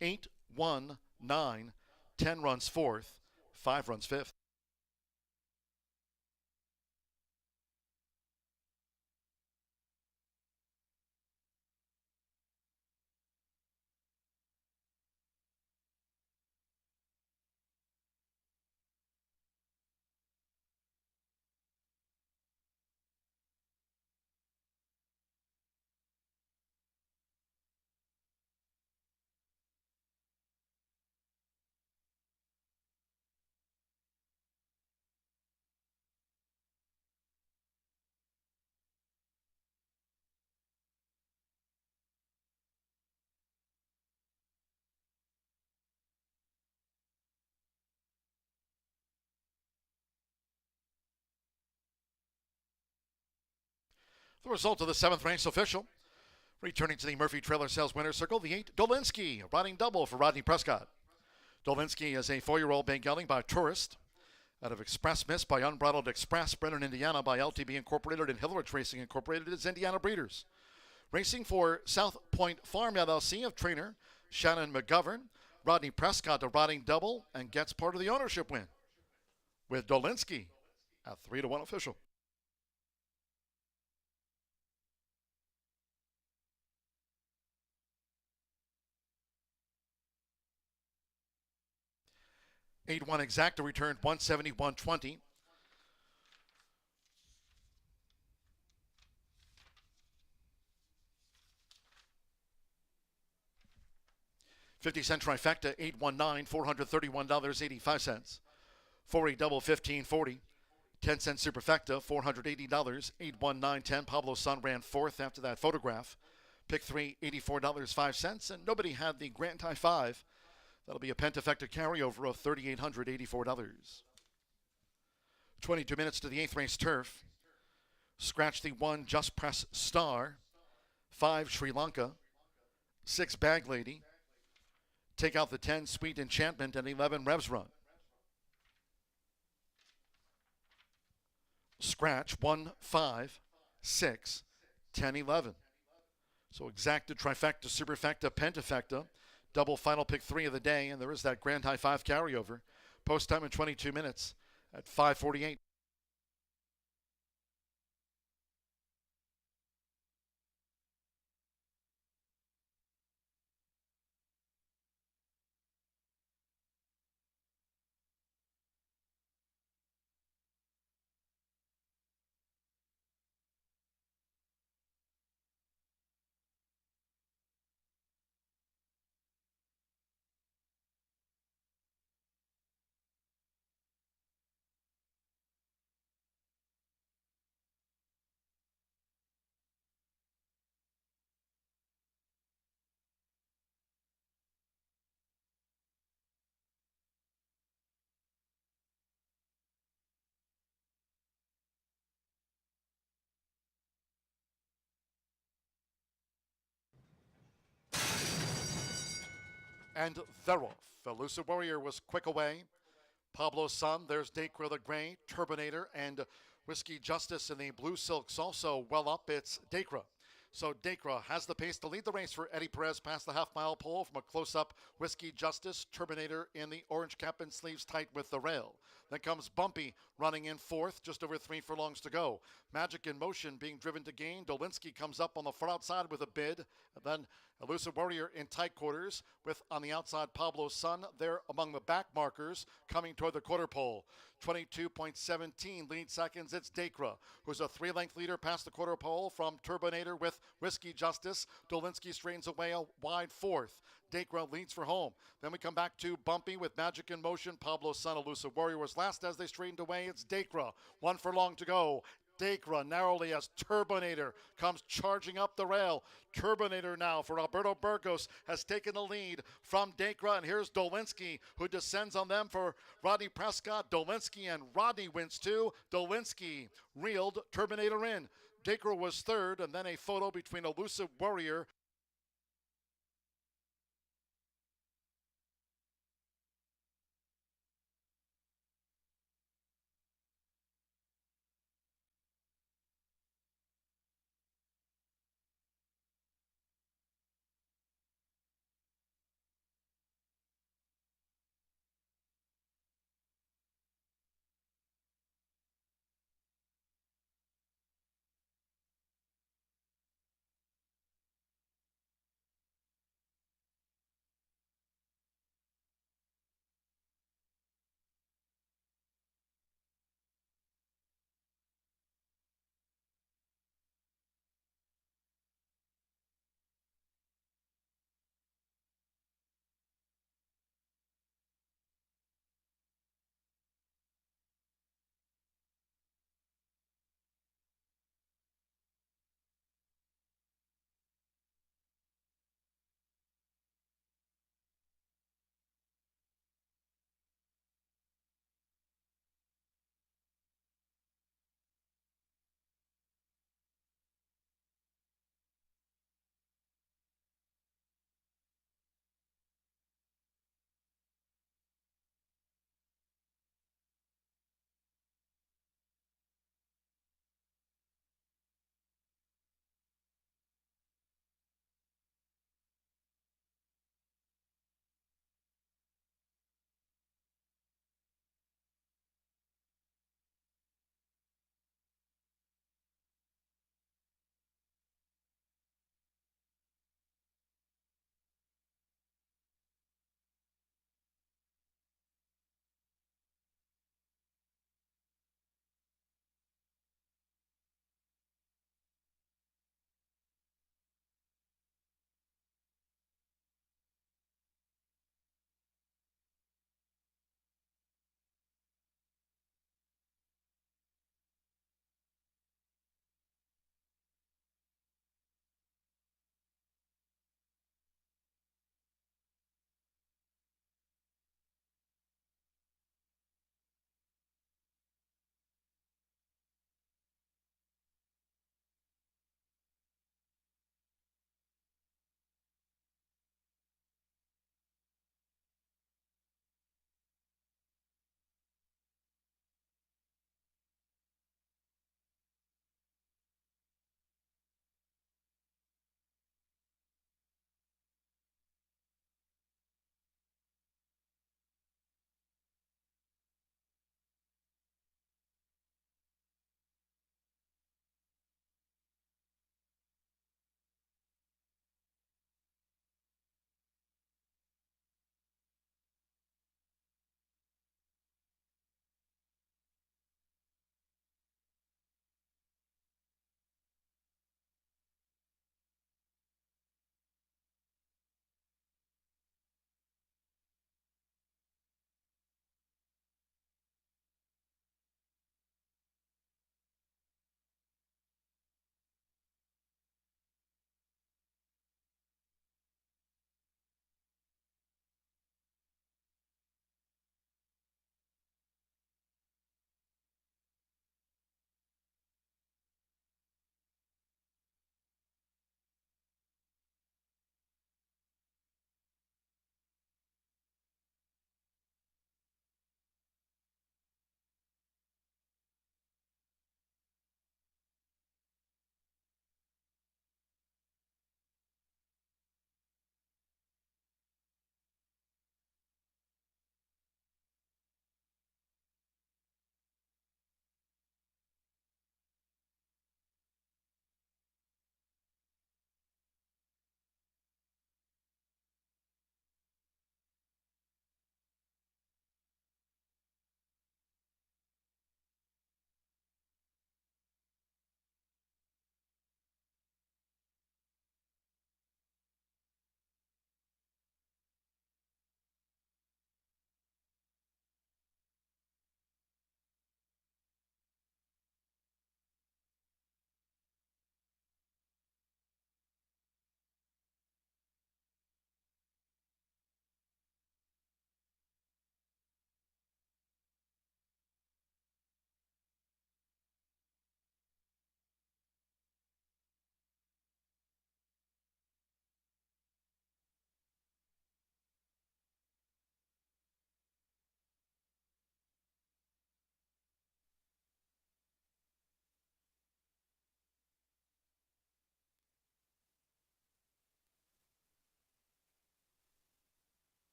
8, 1, 9, 10 runs fourth, 5 runs fifth. The result of the 7th race official. Returning to the Murphy Trailer Sales Winner's Circle, the 8, Dolinsky, riding double for Rodney Prescott. Dolinsky is a 4-year-old being gelding by Tourist. Out of Express Miss by Unbridled Express, Brennan, Indiana by LTB Incorporated and Hillerich Racing Incorporated is Indiana Breeders. Racing for South Point Farm LLC of trainer Shannon McGovern. Rodney Prescott, a riding double, and gets part of the ownership win with Dolinsky at 3-1 official. Eight-1 exacta returned 171.20. $50 trifecta, 819, $431.85. 4-8 double, $15.40. 10-cent superfecta, $480, 819.10. Pablo Sun ran fourth after that photograph. Pick 3, $84.05, and nobody had the Grand Tie 5. That'll be a pentafecta carryover of $3,884. 22 minutes to the 8th race turf. Scratch the 1, Just Press Star. 5, Sri Lanka. 6, Bag Lady. Take out the 10, Sweet Enchantment, and 11, Revs Run. Scratch 1, 5, 6, 10, 11. So exacta, trifecta, superfecta, pentafecta. Double final pick 3 of the day, and there is that Grand High 5 carryover. Post time in 22 minutes at 5:48. And they're off. Elusive Warrior was quick away. Pablo Sun, there's Dacre the Gray, Turbinator, and Whiskey Justice in the Blue Silks also well up. It's Dacre. So Dacre has the pace to lead the race for Eddie Perez past the half-mile pole from a close-up. Whiskey Justice, Turbinator in the orange cap and sleeves tight with the rail. Then comes Bumpy running in fourth, just over 3 furlongs to go. Magic in Motion being driven to gain. Dolinsky comes up on the far outside with a bid. And then Elusive Warrior in tight quarters with on the outside Pablo Sun there among the back markers coming toward the quarter pole. 22.17 lead seconds. It's Dacre, who's a 3-length leader past the quarter pole from Turbinator with Whiskey Justice. Dolinsky strains away a wide fourth. Dacre leads for home. Then we come back to Bumpy with Magic in Motion. Pablo Sun, Elusive Warrior was last as they straightened away. It's Dacre. 1 furlong to go. Dacra narrowly as Turbinator comes charging up the rail. Turbinator now for Alberto Burgos has taken the lead from Dacra, and here's Dolinski who descends on them for Rodney Prescott. Dolinski and Rodney wins too. Dolinski reeled Turbinator in. Dacra was third, and then a photo between Elusive Warrior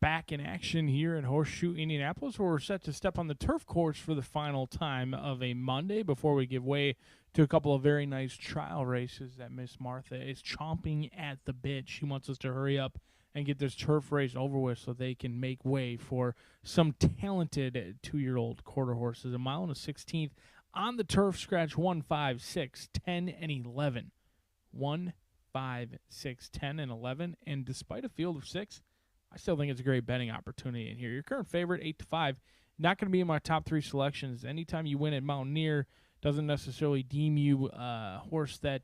back in action here at Horseshoe Indianapolis, where we're set to step on the turf course for the final time of a Monday before we give way to a couple of very nice trial races that Miss Martha is chomping at the bit. She wants us to hurry up and get this turf race over with so they can make way for some talented 2-year-old quarter horses. A mile and a 16th on the turf, scratch 1, 5, 6, 10, and 11. 1, 5, 6, 10, and 11. And despite a field of 6, I still think it's a great betting opportunity in here. Your current favorite, 8-5, not going to be in my top 3 selections. Anytime you win at Mountaineer doesn't necessarily deem you a horse that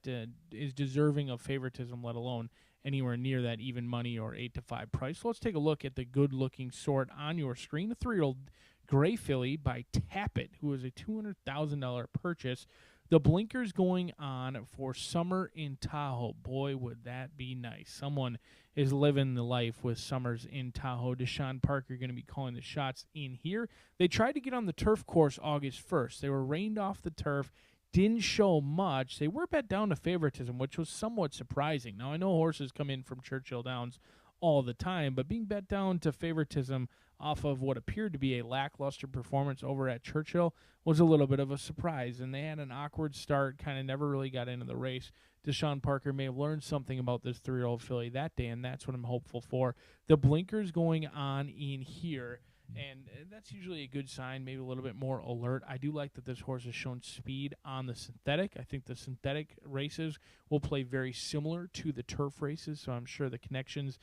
is deserving of favoritism, let alone anywhere near that even money or 8-5 price. So let's take a look at the good-looking sort on your screen. A 3-year-old Gray Filly by Tappet, who is a $200,000 purchase. The blinkers going on for Summer in Tahoe. Boy, would that be nice. Someone is living the life with Summers in Tahoe. Deshaun Parker going to be calling the shots in here. They tried to get on the turf course August 1st. They were rained off the turf. Didn't show much. They were bet down to favoritism, which was somewhat surprising. Now, I know horses come in from Churchill Downs all the time, but being bet down to favoritism off of what appeared to be a lackluster performance over at Churchill was a little bit of a surprise, and they had an awkward start, kind of never really got into the race. Deshaun Parker may have learned something about this 3-year-old filly that day, and that's what I'm hopeful for. The blinkers going on in here, and that's usually a good sign, maybe a little bit more alert. I do like that this horse has shown speed on the synthetic. I think the synthetic races will play very similar to the turf races, so I'm sure the connections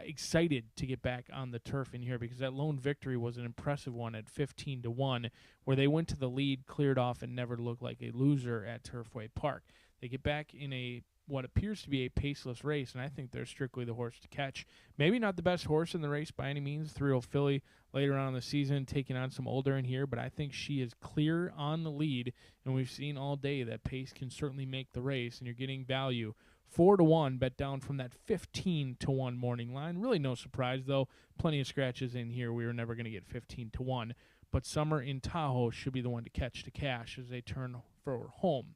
excited to get back on the turf in here, because that lone victory was an impressive one at 15-1, where they went to the lead, cleared off, and never looked like a loser at Turfway Park. They get back in a what appears to be a paceless race, and I think they're strictly the horse to catch. Maybe not the best horse in the race by any means, 3-year-old filly later on in the season, taking on some older in here, but I think she is clear on the lead, and we've seen all day that pace can certainly make the race, and you're getting value. 4-1, bet down from that 15-1 morning line. Really no surprise, though. Plenty of scratches in here. We were never going to get 15-1. But Summer in Tahoe should be the one to catch to cash as they turn for home.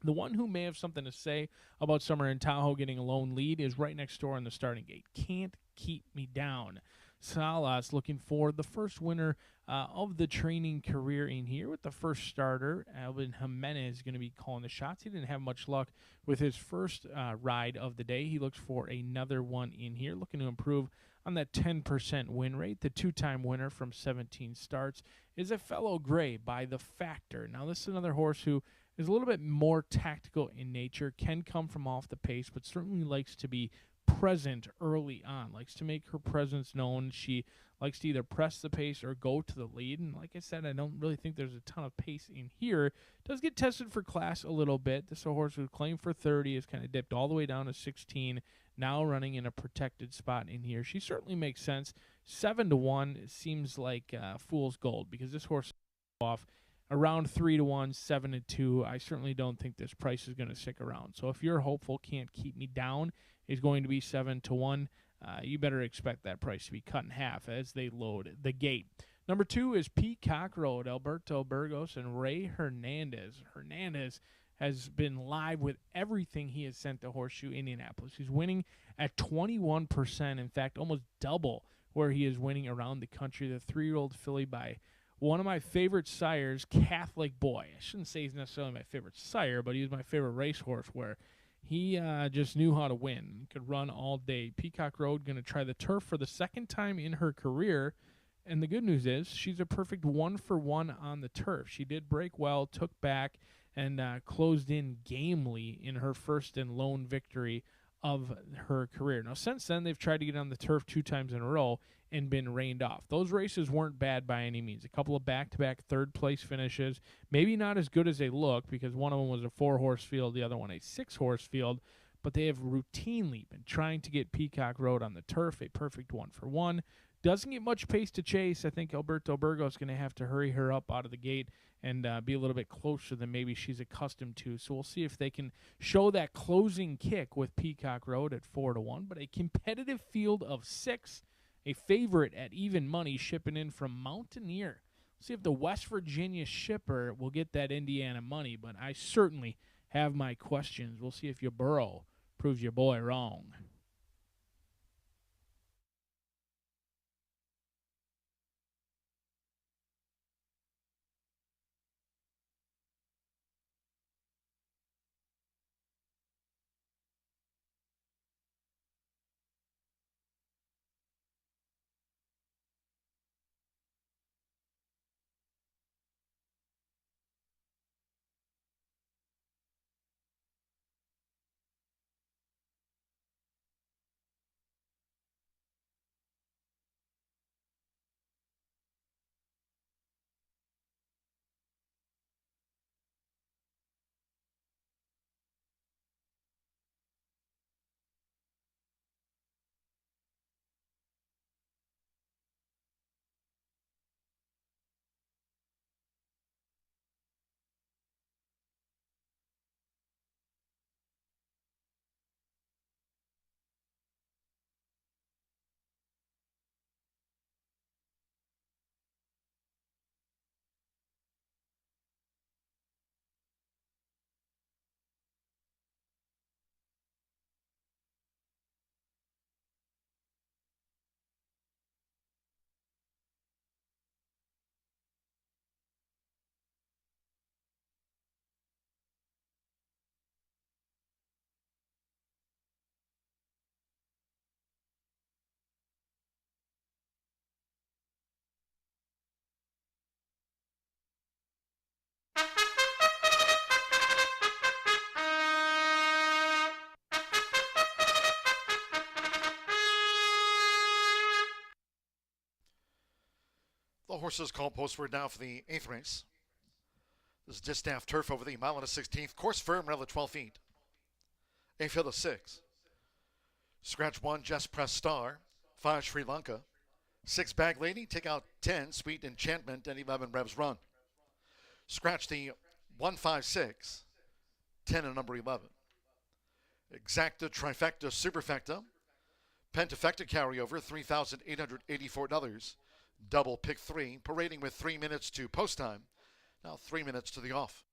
The one who may have something to say about Summer in Tahoe getting a lone lead is right next door in the starting gate. Can't Keep Me Down. Salas looking for the first winner of the training career in here with the first starter. Alvin Jimenez going to be calling the shots. He didn't have much luck with his first ride of the day. He looks for another one in here, looking to improve on that 10% win rate. The 2-time winner from 17 starts is a fellow Gray by the Factor. Now, this is another horse who is a little bit more tactical in nature, can come from off the pace, but certainly likes to be present early on, likes to make her presence known. She likes to either press the pace or go to the lead, and like I said, I don't really think there's a ton of pace in here. Does get tested for class a little bit. This horse who claimed for 30 has kind of dipped all the way down to 16, now running in a protected spot in here. She certainly makes sense. 7-1 seems like fool's gold, because this horse off around 3-1, 7-2. I certainly don't think this price is going to stick around. So if you're hopeful Can't Keep Me Down is going to be 7-1, you better expect that price to be cut in half as they load the gate. Number 2 is Peacock Road. Alberto Burgos and Ray Hernandez. Hernandez has been live with everything he has sent to Horseshoe Indianapolis. He's winning at 21%, in fact, almost double where he is winning around the country. The 3-year-old filly by one of my favorite sires, Catholic Boy. I shouldn't say he's necessarily my favorite sire, but he was my favorite racehorse, where he just knew how to win. He could run all day. Peacock Road going to try the turf for the second time in her career, and the good news is she's a perfect 1-for-1 on the turf. She did break well, took back, and closed in gamely in her first and lone victory of her career. Now, since then, they've tried to get on the turf 2 times in a row and been rained off. Those races weren't bad by any means. A couple of back-to-back third-place finishes. Maybe not as good as they look, because one of them was a 4-horse field, the other one a 6-horse field, but they have routinely been trying to get Peacock Road on the turf, a perfect 1-for-1. Doesn't get much pace to chase. I think Alberto Burgos is going to have to hurry her up out of the gate and be a little bit closer than maybe she's accustomed to. So we'll see if they can show that closing kick with Peacock Road at 4-1. But a competitive field of 6, a favorite at even money shipping in from Mountaineer. See if the West Virginia shipper will get that Indiana money, but I certainly have my questions. We'll see if your Burrow proves your boy wrong. horses called postward now for the 8th race. This is distaff turf over the mile and a 16th. Course firm, rail at 12 feet. A field of 6. Scratch 1, Just Press Star. 5, Sri Lanka. 6, Bag Lady. Take out 10, Sweet Enchantment, and 11, Revs Run. Scratch the 1, 5, 6. 10 and number 11. Exacta, Trifecta, Superfecta. Pentafecta carryover, $3,884. Double pick 3, parading with 3 minutes to post time. Now 3 minutes to the off.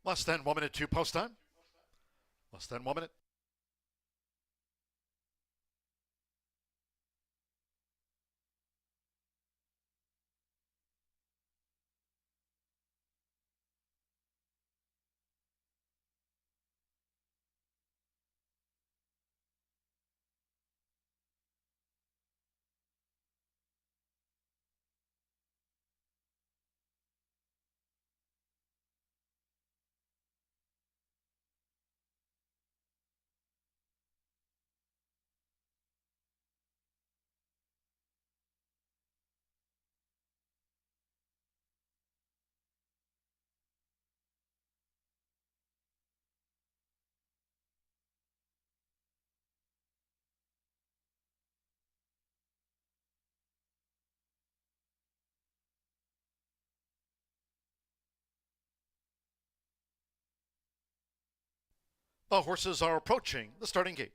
Less than 1 minute to post time. Less than 1 minute. The horses are approaching the starting gate.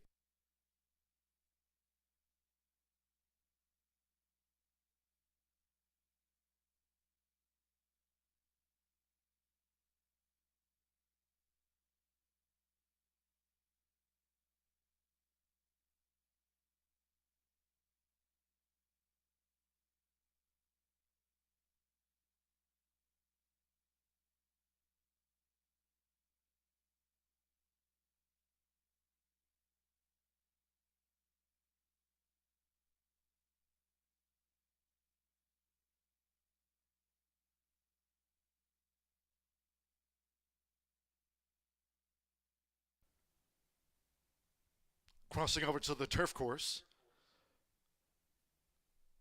Crossing over to the turf course,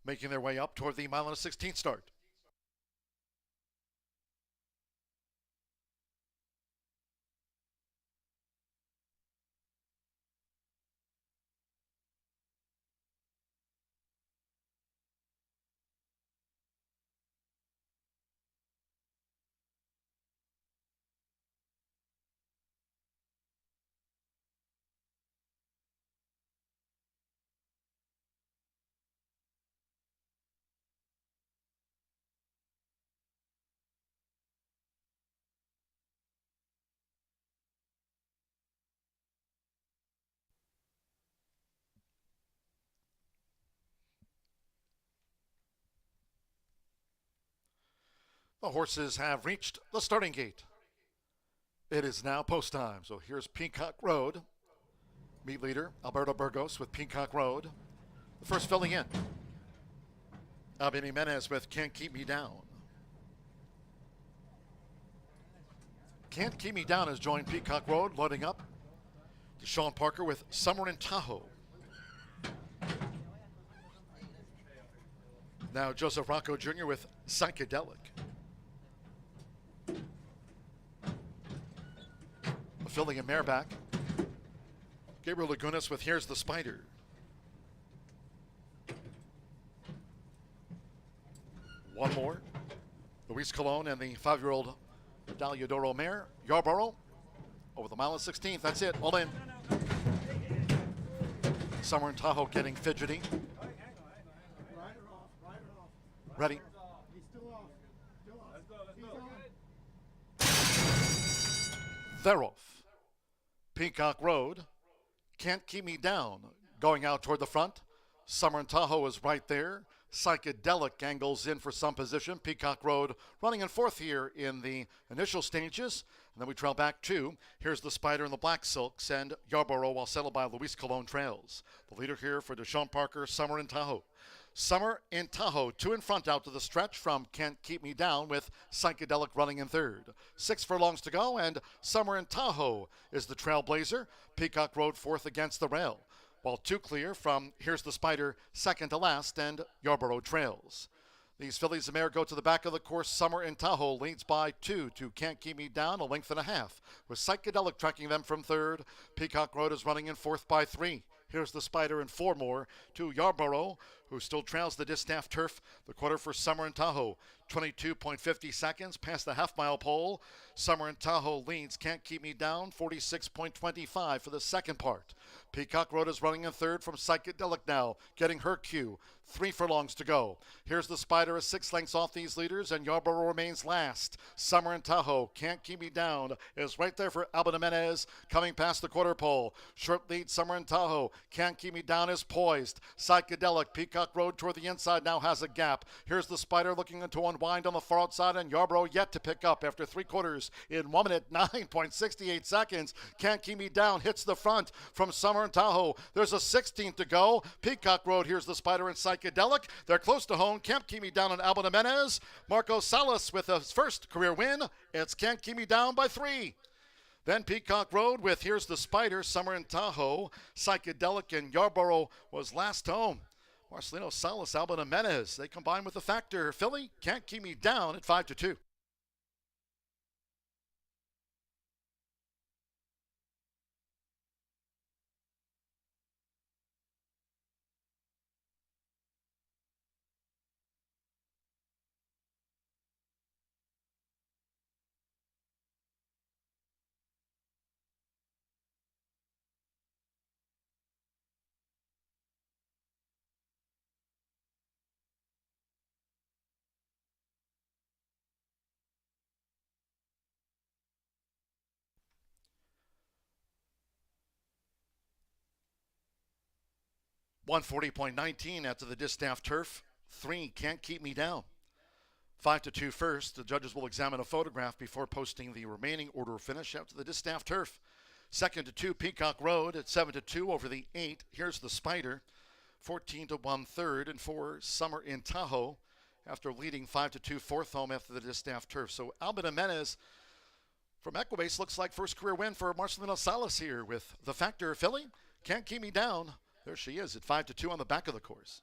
making their way up toward the mile and a 16th start. The horses have reached the starting gate. It is now post time. So here's Peacock Road. Meet leader Alberto Burgos with Peacock Road. The first filling in. Albin Jimenez with Can't Keep Me Down. Can't Keep Me Down has joined Peacock Road, loading up. Deshaun Parker with Summer in Tahoe. Now Joseph Rocco Jr. with Psychedelic. Filling in mare back. Gabriel Lagunas with Here's the Spider. One more. Luis Colon and the 5-year-old Daliadoro mare, Yarborough, over the mile and 16th. That's it, all in. Summer in Tahoe getting fidgety. Ready. They're off. Peacock Road, Can't Keep Me Down, going out toward the front. Summer in Tahoe is right there. Psychedelic angles in for some position. Peacock Road running in fourth here in the initial stages. And then we trail back two. Here's the Spider and the Black Silks, and Yarborough, while settled by Luis Colon, trails. The leader here for Deshaun Parker, Summer in Tahoe. Summer in Tahoe, two in front out to the stretch from Can't Keep Me Down, with Psychedelic running in third. 6 furlongs to go, and Summer in Tahoe is the trailblazer. Peacock Road fourth against the rail, while two clear from Here's the Spider, second to last, and Yarborough trails. These fillies, the mare, go to the back of the course. Summer in Tahoe leads by 2 to Can't Keep Me Down, a length and a half, with Psychedelic tracking them from third. Peacock Road is running in fourth by 3. Here's the Spider and 4 more to Yarborough, who still trails the distaff turf. The quarter for Summer in Tahoe, 22.50 seconds past the half-mile pole. Summer in Tahoe leads Can't Keep Me Down, 46.25 for the second part. Peacock Road is running in third from Psychedelic now, getting her cue. 3 furlongs to go. Here's the Spider, is 6 lengths off these leaders, and Yarborough remains last. Summer in Tahoe, Can't Keep Me Down, is right there for Albin Jimenez, coming past the quarter pole. Short lead, Summer in Tahoe. Can't Keep Me Down is poised. Psychedelic, Peacock Road toward the inside now has a gap. Here's the Spider looking to unwind on the far outside, and Yarborough yet to pick up after 3 quarters in 1 minute, 9.68 seconds. Can't Keep Me Down hits the front from Summer in Tahoe. There's a 16th to go. Peacock Road, here's the Spider and Psychedelic. They're close to home. Can't Keep Me Down on Albin Jimenez. Marco Salas with his first career win. It's Can't Keep Me Down by 3. Then Peacock Road with Here's the Spider, Summer in Tahoe, Psychedelic, and Yarborough was last home. Marcelino Salas, Albin Jimenez, they combine with the factor. Philly, Can't Keep Me Down at 5-2. 140.19 after the distaff turf. 3, Can't Keep Me Down. 5-2 first. The judges will examine a photograph before posting the remaining order of finish after the distaff turf. 2-2, Peacock Road at 7-2 over the 8. Here's the Spider. 14-1 third, and 4, Summer in Tahoe after leading 5-2 fourth home after the distaff turf. So Albin Jimenez from Equibase looks like first career win for Marcelino Salas here with the Factor filly. Can't Keep Me Down. There she is at 5-2 on the back of the course.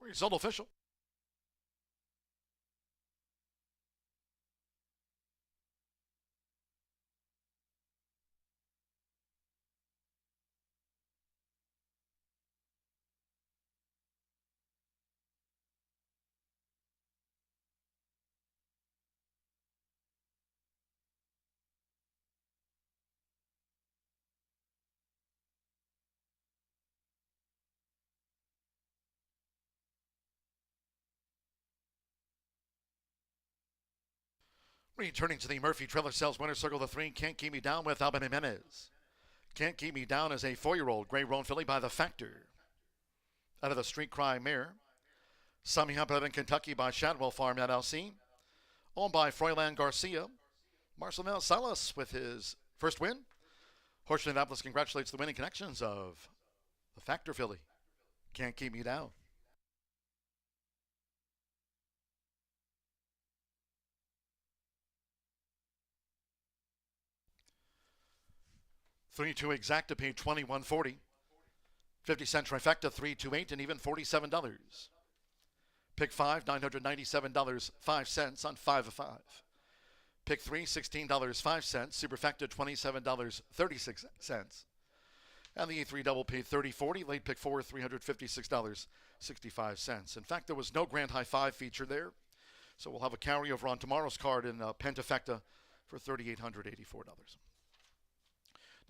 Result official. Returning to the Murphy Trailer Sales Winner Circle, the 3, Can't Keep Me Down with Albin Jimenez. Can't Keep Me Down is a 4-year-old gray roan filly by the Factor. Out of the Street Cry mare. Sami Humped in Kentucky by Shadwell Farm LLC. Owned by Froilan Garcia. Marcelino Salas with his first win. Horseshoe Indianapolis congratulates the winning connections of the Factor filly. Can't Keep Me Down. $3-2 exacta paid $21.40. 50-cent trifecta, $3-8, and even $47. Pick 5, $997.05 on 5 of 5. Pick 3, $16.05. Superfecta, $27.36. And the E3 double paid $30.40. Late pick 4, $356.65. In fact, there was no grand high five feature there. So we'll have a carryover on tomorrow's card in Pentafecta for $3,884.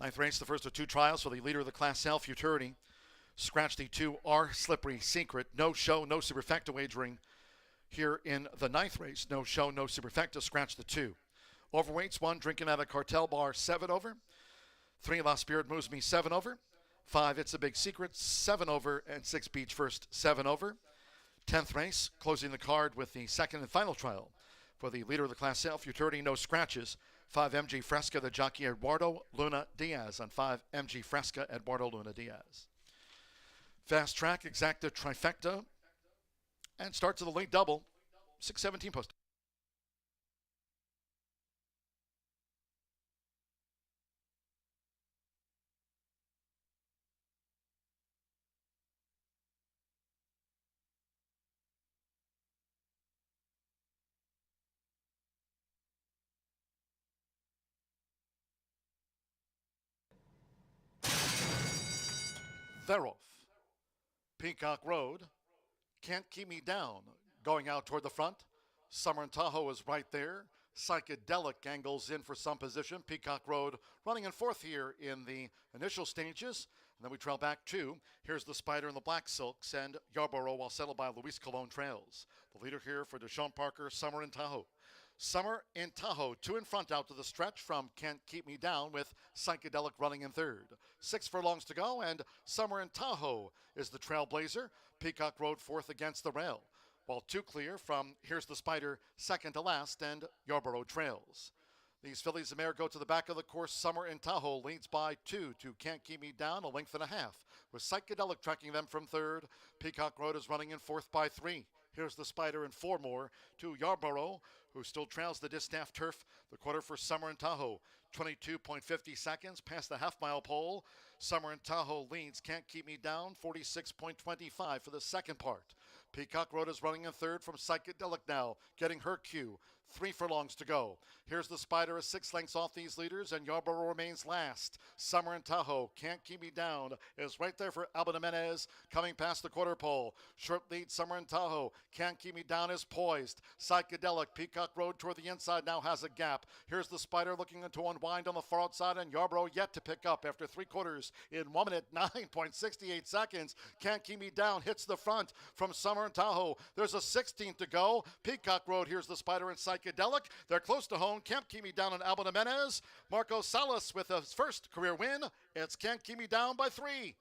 Ninth race, the first of 2 trials for the leader of the Class Sale Futurity. Scratch the 2 R Slippery Secret. No show, no superfecta wagering here in the 9th race. No show, no superfecta. Scratch the 2. Overweights, 1 drinking out of Cartel Bar, 7 over. 3 La Spirit Moves Me, 7 over. 5 It's a Big Secret, 7 over. And 6 Beach First, 7 over. 10th race, closing the card with the second and final trial for the leader of the Class Sale Futurity. No scratches. 5 MG Fresca, the jockey Eduardo Luna Diaz on 5 MG Fresca, Eduardo Luna Diaz. Fast Track, exacta trifecta, and starts to the late double, 617 post. They're off. Peacock Road, Can't Keep Me Down, going out toward the front. Summer in Tahoe is right there. Psychedelic angles in for some position. Peacock Road running in fourth here in the initial stages. And then we trail back two. Here's the Spider and the Black Silks, and Yarborough while settled by Luis Colon trails. The leader here for Deshaun Parker, Summer in Tahoe. Summer in Tahoe, two in front out to the stretch from Can't Keep Me Down with Psychedelic running in third. 6 furlongs to go, and Summer in Tahoe is the trailblazer. Peacock Road fourth against the rail, while two clear from Here's the Spider, second to last, and Yarborough trails. These fillies and mare go to the back of the course. Summer in Tahoe leads by 2 to Can't Keep Me Down, a length and a half, with Psychedelic tracking them from third. Peacock Road is running in fourth by 3. Here's the Spider and 4 more to Yarborough, who still trails the distaff turf. The quarter for Summer in Tahoe, 22.50 seconds past the half-mile pole. Summer in Tahoe leads Can't Keep Me Down, 46.25 for the second part. Peacock Road is running in third from Psychedelic now, getting her cue. 3 furlongs to go. Here's the Spider, is 6 lengths off these leaders, and Yarborough remains last. Summer in Tahoe, Can't Keep Me Down, is right there for Alba Jimenez, coming past the quarter pole. Short lead, Summer in Tahoe. Can't Keep Me Down is poised. Psychedelic, Peacock Road toward the inside now has a gap. Here's the Spider looking to unwind on the far outside, and Yarborough yet to pick up after 3 quarters in 1 minute 9.68 seconds. Can't Keep Me Down hits the front from Summer in Tahoe. There's a 16th to go. Peacock Road, here's the Spider and Psychedelic. They're close to home. Can't Keep Me Down on Alba Jimenez. Marco Salas with his first career win. It's Can't Keep Me Down by 3.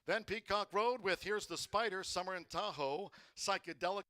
Then Peacock Road with Here's the Spider, Summer in Tahoe, Psychedelic.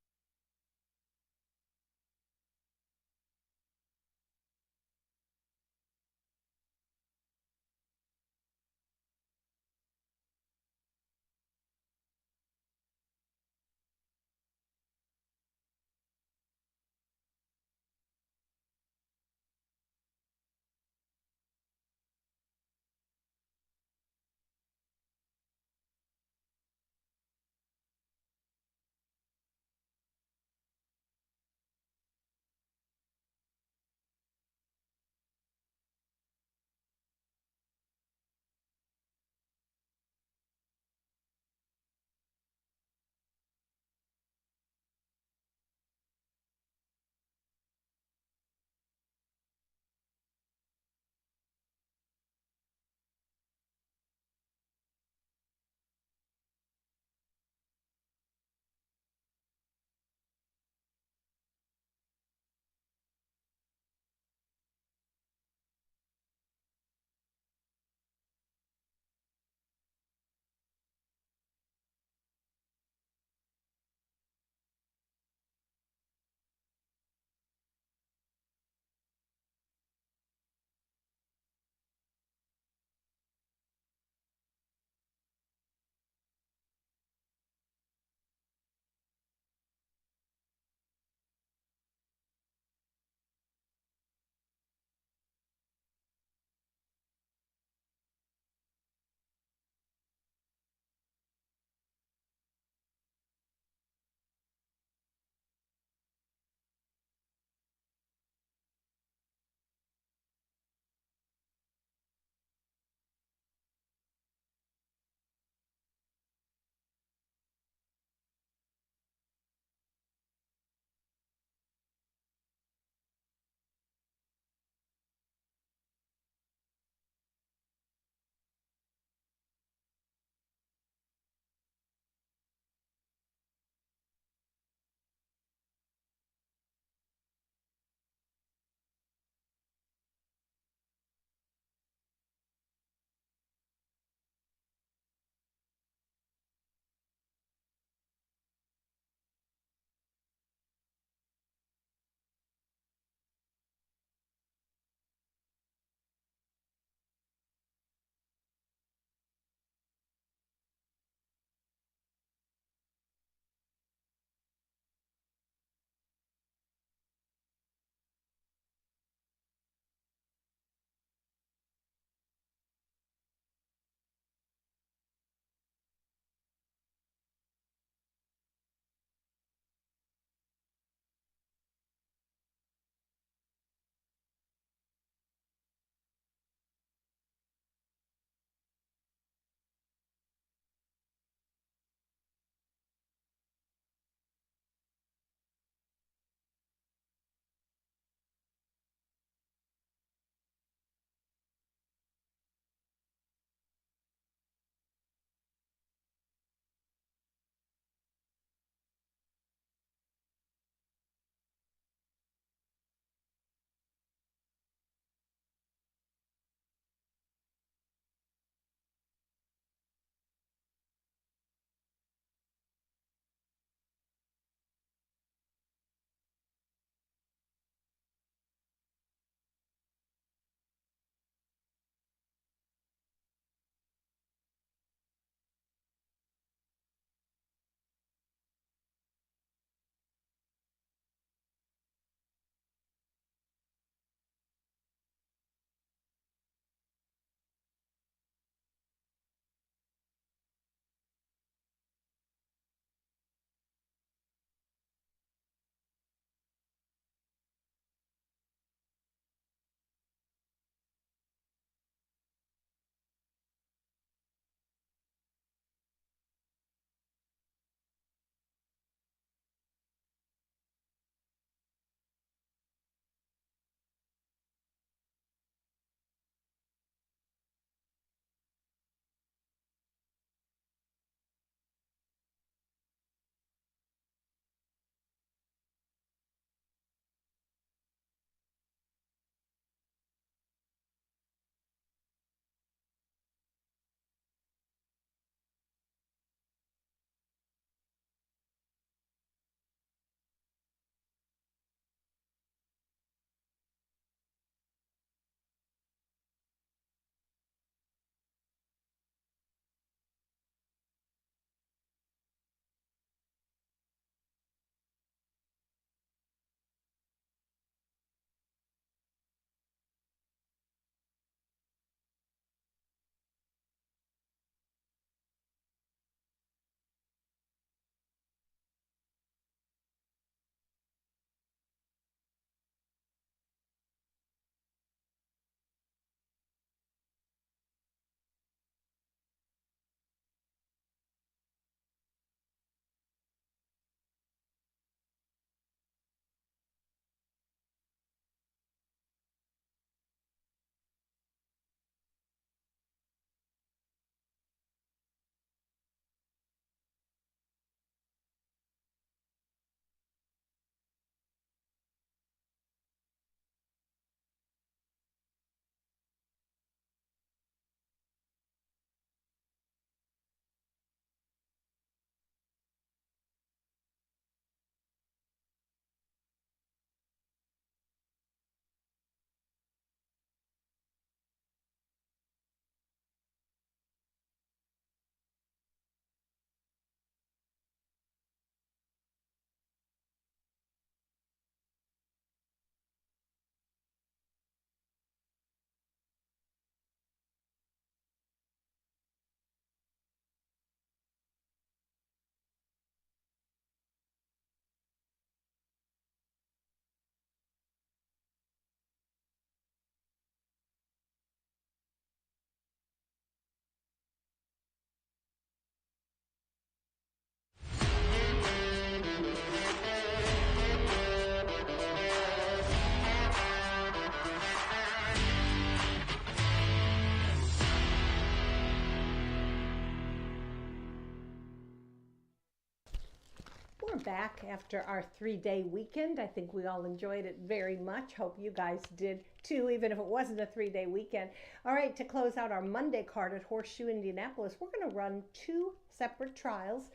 back after our 3-day weekend. I think we all enjoyed it very much. Hope you guys did too, even if it wasn't a 3-day weekend. All right, to close out our Monday card at Horseshoe Indianapolis, we're going to run 2 separate trials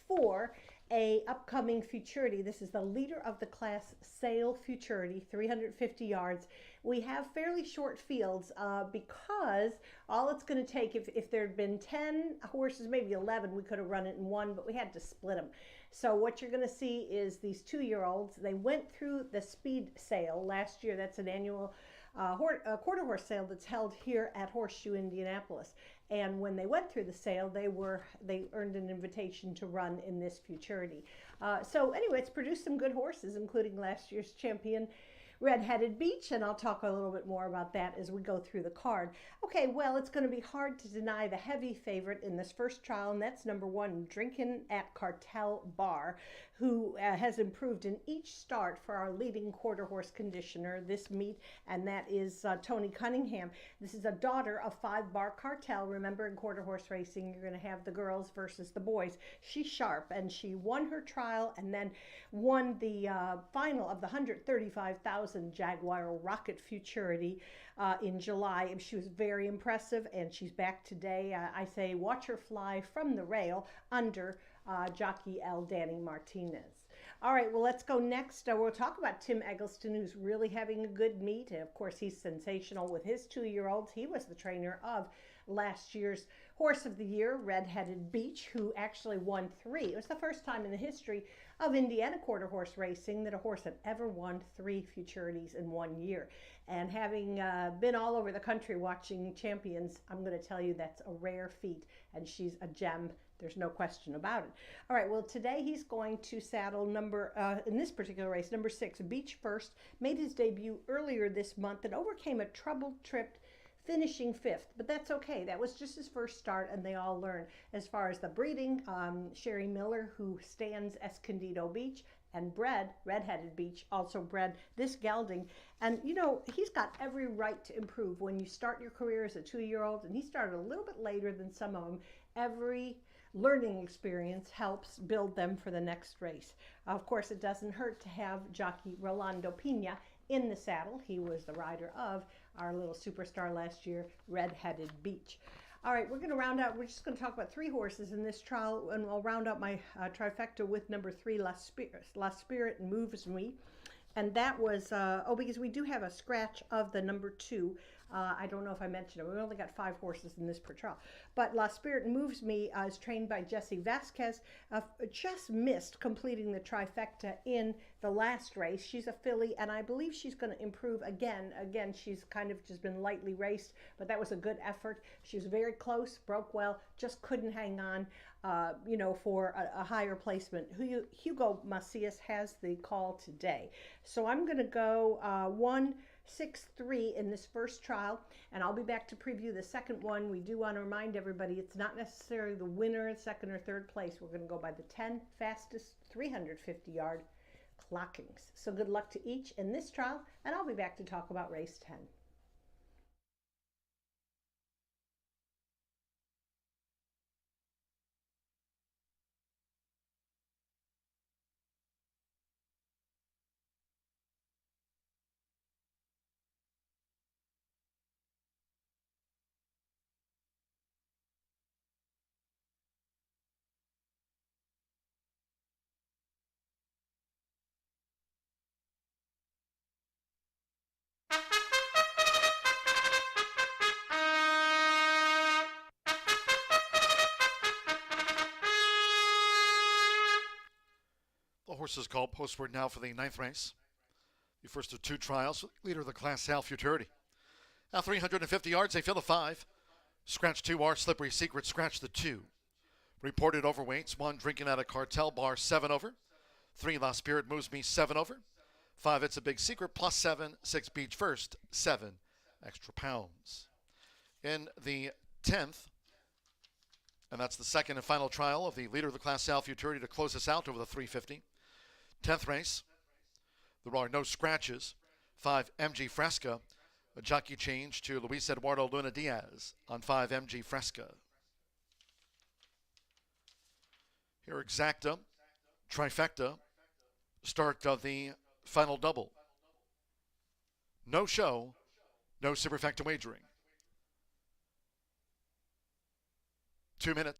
for a upcoming futurity. This is the leader of the class sale futurity, 350 yards. We have fairly short fields because all it's going to take, if there had been 10 horses, maybe 11, we could have run it in one, but we had to split them. So what you're going to see is these 2-year-olds. They went through the speed sale last year. That's an annual quarter horse sale that's held here at Horseshoe Indianapolis. And when they went through the sale, they earned an invitation to run in this futurity. So anyway, it's produced some good horses, including last year's champion, Red-Headed Beach, and I'll talk a little bit more about that as we go through the card. Okay, well, it's going to be hard to deny the heavy favorite in this first trial, and that's number 1, Drinkin' at Cartel Bar, who has improved in each start for our leading quarter horse conditioner this meet, and that is Tony Cunningham. This is a daughter of 5 Bar Cartel. Remember, in quarter horse racing, you're going to have the girls versus the boys. She's sharp, and she won her trial and then won the final of the $135,000 Jaguar Rocket Futurity in July. She was very impressive, and she's back today. I say watch her fly from the rail under jockey L. Danny Martinez. All right, well, let's go next. We'll talk about Tim Eggleston, who's really having a good meet. And of course, he's sensational with his 2-year-olds. He was the trainer of last year's Horse of the Year, Red-Headed Beach, who actually won 3. It was the first time in the history of Indiana quarter horse racing that a horse had ever won 3 futurities in 1 year. And having been all over the country watching champions, I'm going to tell you that's a rare feat, and she's a gem. There's no question about it. All right, well, today he's going to saddle in this particular race, number 6, Beach First, made his debut earlier this month and overcame a trouble-tripped finishing 5th, but that's okay. That was just his first start, and they all learn. As far as the breeding, Sherry Miller, who stands Escondido Beach, and bred Red-Headed Beach, also bred this gelding. And, you know, he's got every right to improve. When you start your career as a 2-year-old, and he started a little bit later than some of them, every learning experience helps build them for the next race. Of course, it doesn't hurt to have jockey Rolando Pina in the saddle. He was the rider of our little superstar last year, Red-Headed Beach. All right, we're going to round out. We're just going to talk about 3 horses in this trial, and I'll round out my trifecta with number 3, La Spirit Moves Me. And that was, because we do have a scratch of the number 2. I don't know if I mentioned it. We only got 5 horses in this per trial. But La Spirit Moves Me is trained by Jesse Vasquez. Just missed completing the trifecta in the last race. She's a filly, and I believe she's going to improve again. Again, she's kind of just been lightly raced, but that was a good effort. She was very close, broke well, just couldn't hang on, for a higher placement. Hugo Macias has the call today. So I'm going to go 1-6-3 in this first trial, and I'll be back to preview the second one. We do want to remind everybody it's not necessarily the winner in second or third place. We're going to go by the 10 fastest 350-yard clockings. So good luck to each in this trial, and I'll be back to talk about race 10. The horse is called postward now for the 9th race. The first of 2 trials, leader of the class Sal Futurity. Now 350 yards, they fill the 5. Scratch 2 are Slippery Secret, scratch the 2. Reported overweights, 1 Drinking at a Cartel Bar, 7 over. 3 La Spirit Moves Me, 7 over. 5 It's a Big Secret, plus 7. 6 Beach First, 7 extra pounds. In the 10th, and that's the second and final trial of the leader of the class Sal Futurity to close us out over the 350. 10th race, there are no scratches. 5 MG Fresca, a jockey change to Luis Eduardo Luna Diaz on 5 MG Fresca. Here exacta, trifecta, start of the final double. No show, no superfecta wagering. 2 minutes.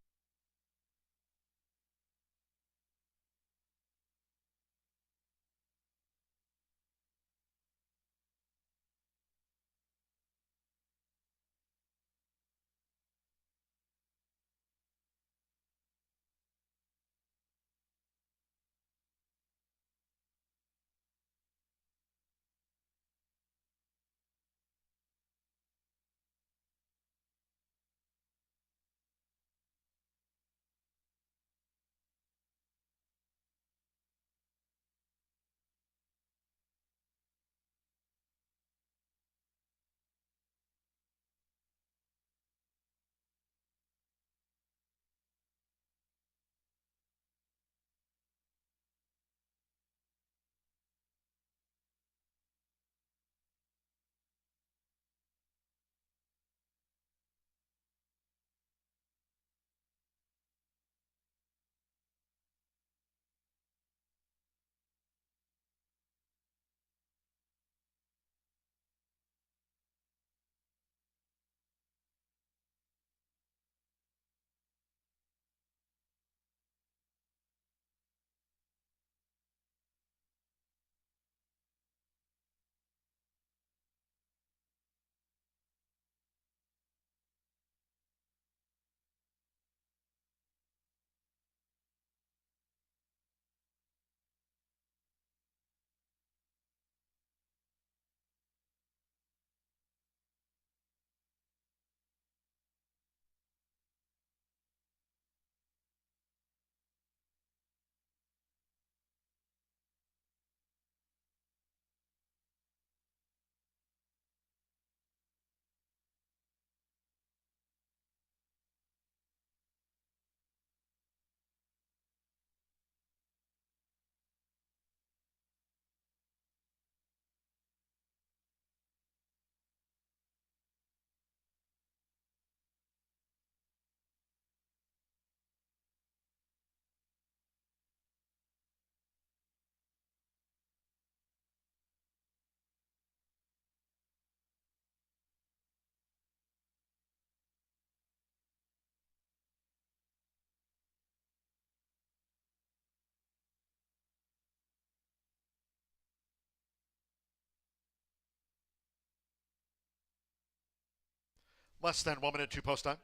Less than 1 minute to post time.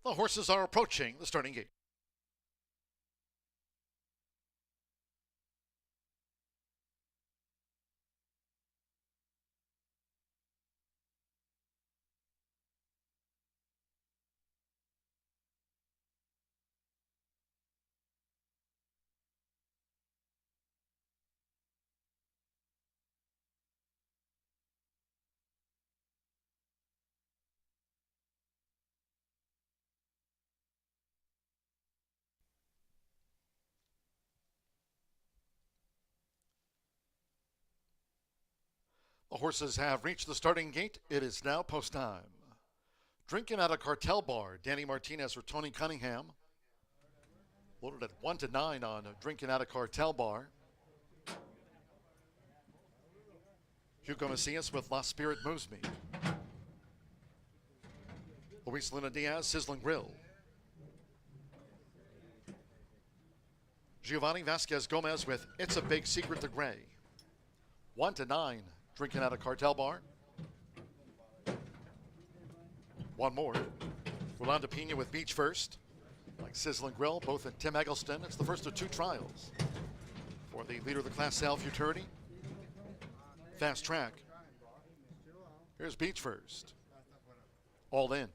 The horses are approaching the starting gate. The horses have reached the starting gate. It is now post time. Drinking at a cartel bar, Danny Martinez or Tony Cunningham. Loaded at 1-9 on Drinking at a Cartel Bar. Hugo Macias with La Spirit Moves Me. Luis Luna Diaz, Sizzling Grill. Giovanni Vasquez Gomez with It's a Big Secret to Gray. 1-9, Drinking at a Cartel Bar. One more. Rolando Pena with Beach First. Like Sizzling Grill, both in Tim Eggleston. It's the first of two trials for the leader of the Class Al Futurity. Fast Track. Here's Beach First. All in.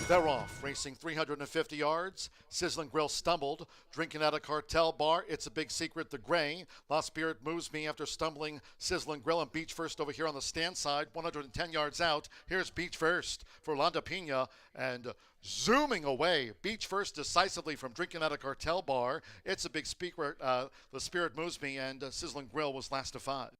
They're off, racing 350 yards. Sizzling Grill stumbled, drinking at a cartel bar. It's a Big Secret, the gray. La Spirit moves me after stumbling. Sizzling Grill and Beach First over here on the stand side, 110 yards out. Here's Beach First for Londa Pina, and zooming away. Beach First decisively from drinking at a cartel bar. It's a Big Secret, the Spirit moves me, and Sizzling Grill was last to 5.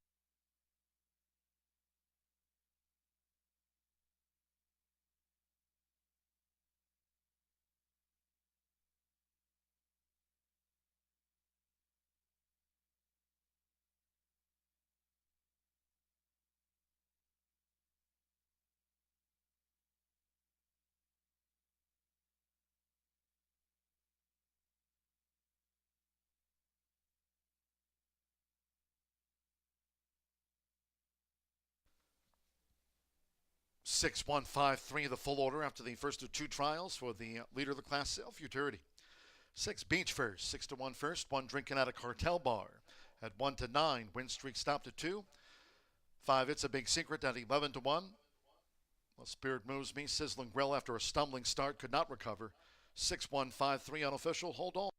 Six, 1, 5, 3, the full order after the first of 2 trials for the leader of the class, Sale Futurity. 6, Beach First, 6 to 1 first, 1 drinking at a cartel bar. At 1 to 9, win streak stopped at 2. 5, It's a Big Secret at 11 to 1. Well, Spirit moves me. Sizzling Grill after a stumbling start could not recover. 6, 1, 5, 3 unofficial. Hold on.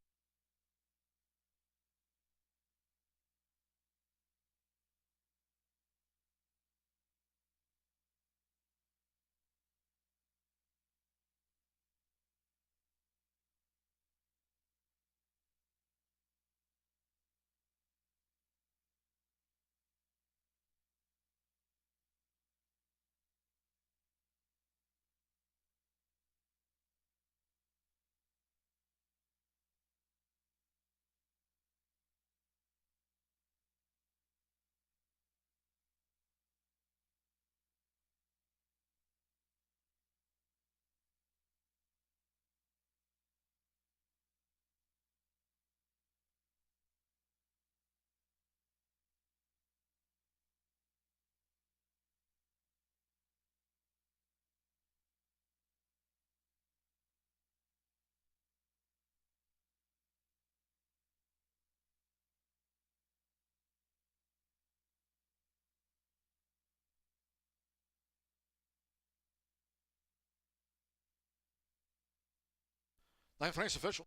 Ninth race official.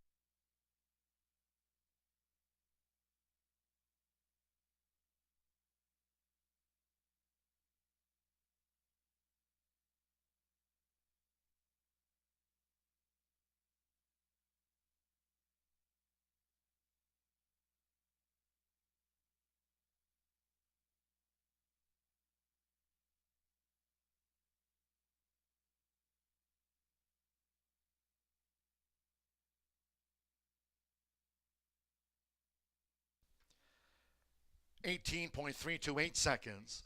.328 seconds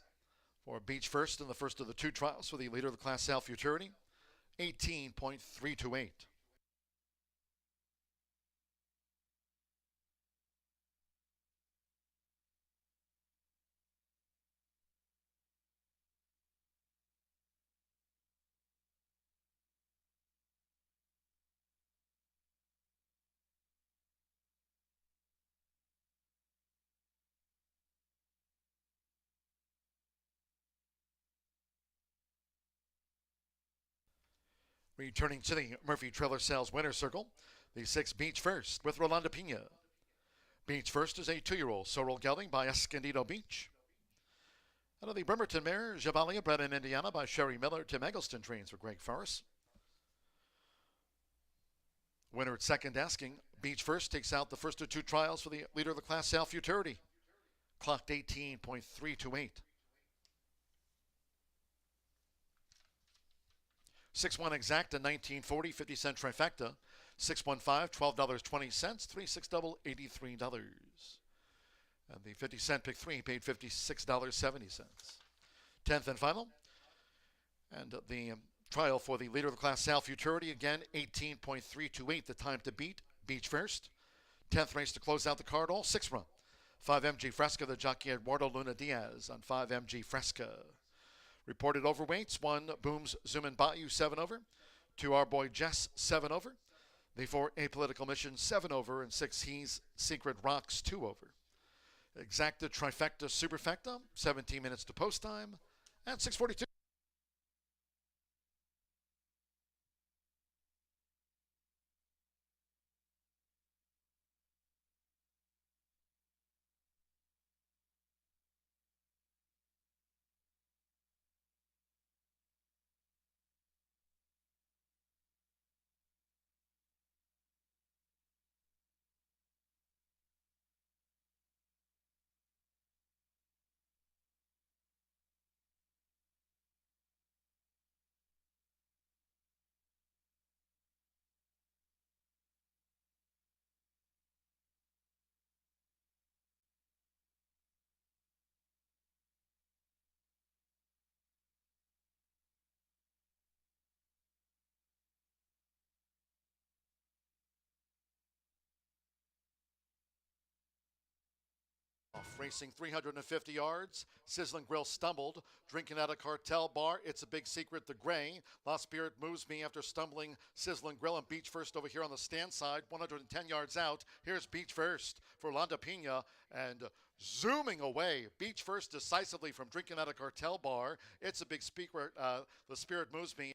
for Beach First in the first of the 2 trials for the leader of the class, Sale Futurity. 18.328. Returning to the Murphy Trailer Sales winner circle, the 6 Beach First with Rolanda Pina. Beach First is a 2-year-old sorrel gelding by Escondido Beach. Out of the Bremerton mare, Javalia, bred in Indiana by Sherry Miller. Tim Eggleston trains for Greg Forrest. Winner at second asking, Beach First takes out the first of 2 trials for the leader of the class, Sale Futurity. Clocked 18.328. 6-1 exact, a 1940, 50-cent trifecta. 615, $12.20. 36 double, $83. And the 50-cent pick 3 paid $56.70. 10th and final. And the trial for the leader of the class, Sale Futurity, again, 18.328, the time to beat. Beach First. 10th race to close out the card, all 6 run. 5MG Fresca, the jockey Eduardo Luna Diaz on 5MG Fresca. Reported overweights, 1 Booms Zuman Bayou 7 over, 2 Our Boy Jess 7 over, the 4 Apolitical Mission 7 over, and 6 He's Secret Rocks 2 over. Exacta, trifecta, superfecta, 17 minutes to post time at 6:42. Racing 350 yards. Sizzling Grill stumbled, drinking at a cartel bar. It's a big secret, the gray. Lost Spirit moves me after stumbling. Sizzling Grill and Beach First over here on the stand side, 110 yards out. Here's Beach First for Londa Pina and zooming away. Beach First decisively from drinking at a cartel bar. It's a big secret, the Spirit moves me.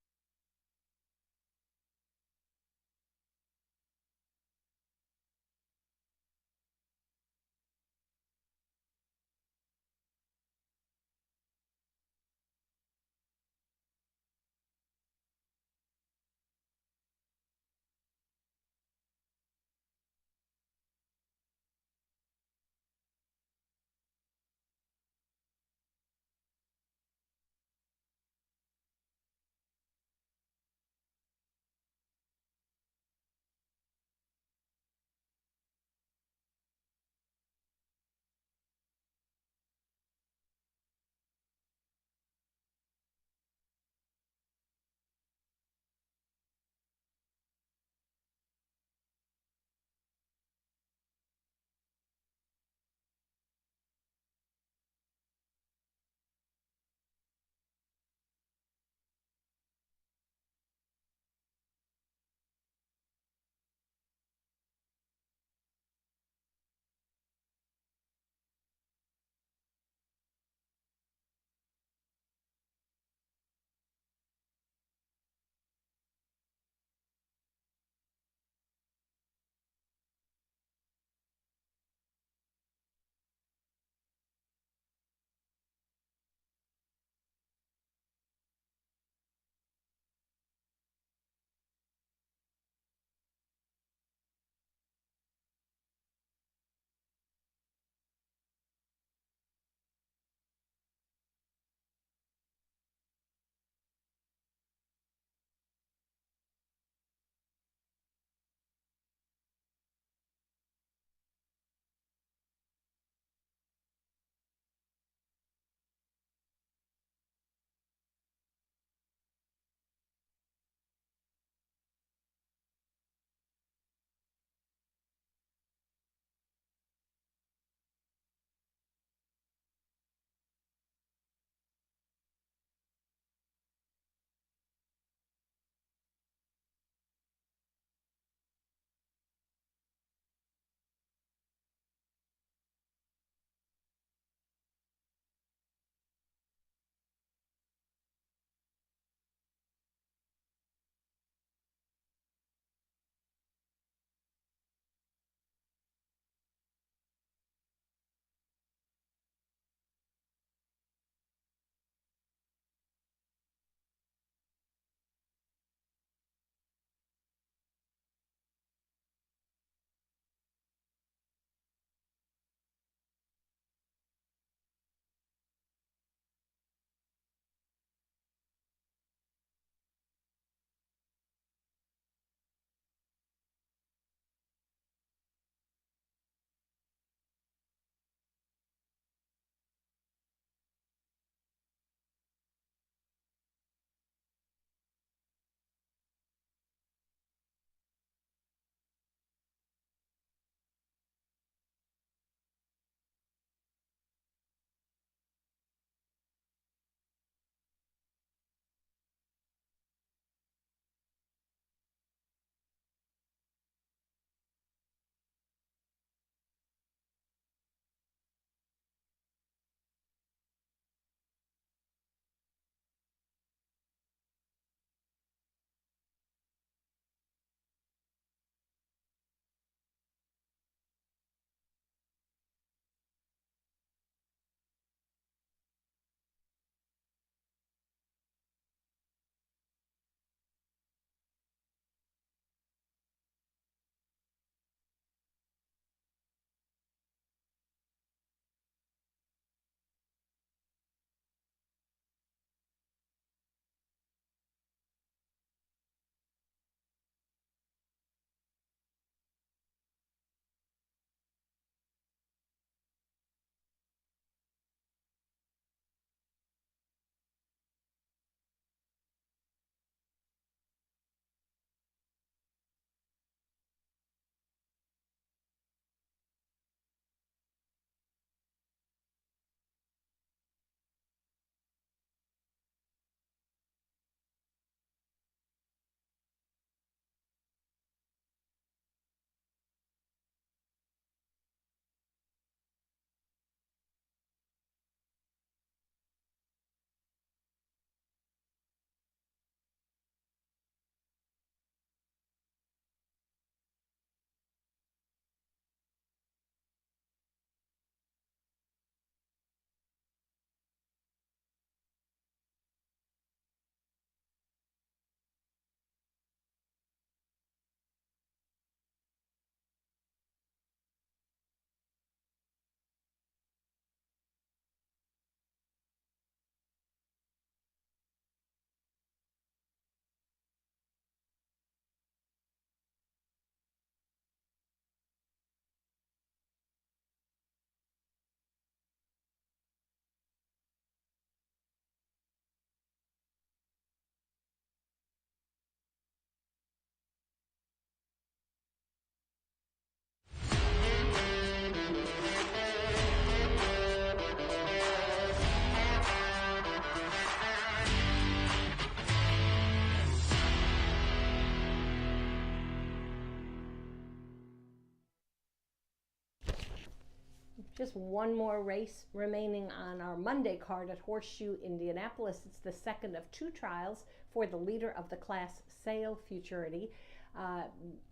Just one more race remaining on our Monday card at Horseshoe Indianapolis. It's the second of 2 trials for the leader of the class sale futurity.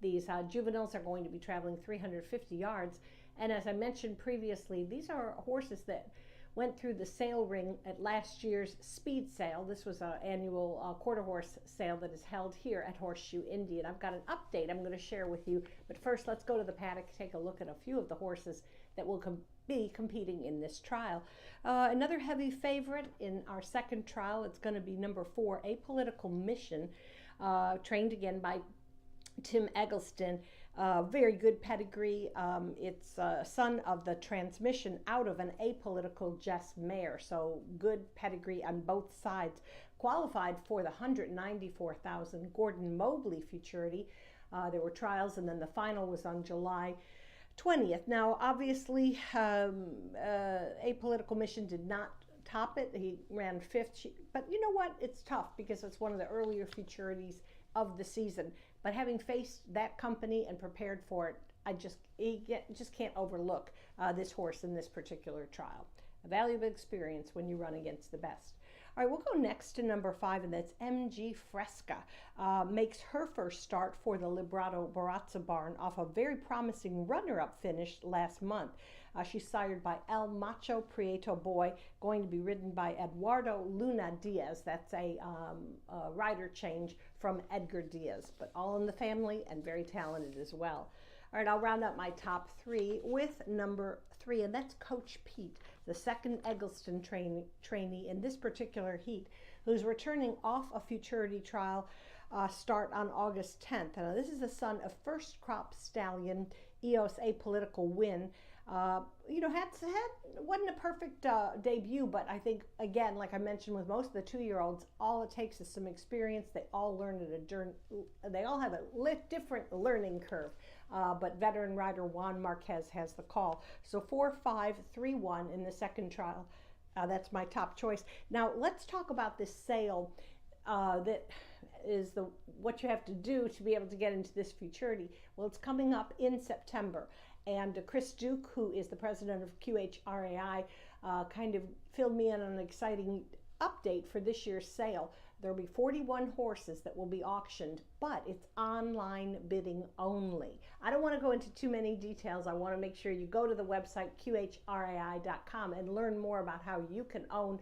These juveniles are going to be traveling 350 yards. And as I mentioned previously, these are horses that went through the sale ring at last year's speed sale. This was an annual quarter horse sale that is held here at Horseshoe Indy. And I've got an update I'm going to share with you. But first, let's go to the paddock, take a look at a few of the horses that will be competing in this trial. Another heavy favorite in our second trial, it's going to be number 4, Apolitical Mission, trained again by Tim Eggleston. Very good pedigree. It's a son of the transmission out of an apolitical Jess mare, so good pedigree on both sides. Qualified for the $194,000 Gordon Mobley futurity. There were trials, and then the final was on July 20th. Now, obviously, Apolitical Mission did not top it. He ran 5th, but you know what? It's tough because it's one of the earlier futurities of the season. But having faced that company and prepared for it, you just can't overlook this horse in this particular trial. A valuable experience when you run against the best. All right, we'll go next to number 5, and that's MG Fresca. Makes her first start for the Librato Barazza barn off a very promising runner-up finish last month. She's sired by El Macho Prieto Boy, going to be ridden by Eduardo Luna Diaz. That's a rider change from Edgar Diaz, but all in the family and very talented as well. All right, I'll round up my top 3 with number 3, and that's Coach Pete, the second Eggleston trainee in this particular heat, who's returning off a futurity trial start on August 10th. Now, this is the son of first crop stallion EOS Apolitical Win. Wasn't a perfect debut, but I think, again, like I mentioned with most of the 2-year-olds, all it takes is some experience. They all learn they all have a different learning curve. But veteran rider Juan Marquez has the call. So 4-5-3-1 in the second trial. That's my top choice. Now let's talk about this sale that is what you have to do to be able to get into this futurity. Well, it's coming up in September. And Chris Duke, who is the president of QHRAI, kind of filled me in on an exciting update for this year's sale. There will be 41 horses that will be auctioned, but it's online bidding only. I don't want to go into too many details. I want to make sure you go to the website qhrai.com and learn more about how you can own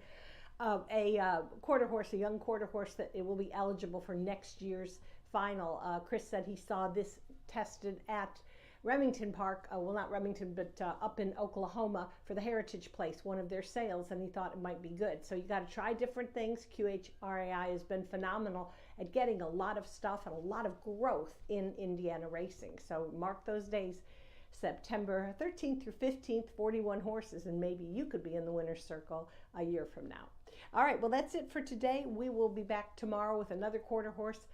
a quarter horse, a young quarter horse, that it will be eligible for next year's final. Chris said he saw this tested at Remington Park, well, not Remington, but up in Oklahoma for the Heritage Place, one of their sales, and he thought it might be good. So you got to try different things. QHRAI has been phenomenal at getting a lot of stuff and a lot of growth in Indiana racing. So mark those days, September 13th through 15th, 41 horses, and maybe you could be in the winner's circle a year from now. All right, well, that's it for today. We will be back tomorrow with another quarter horse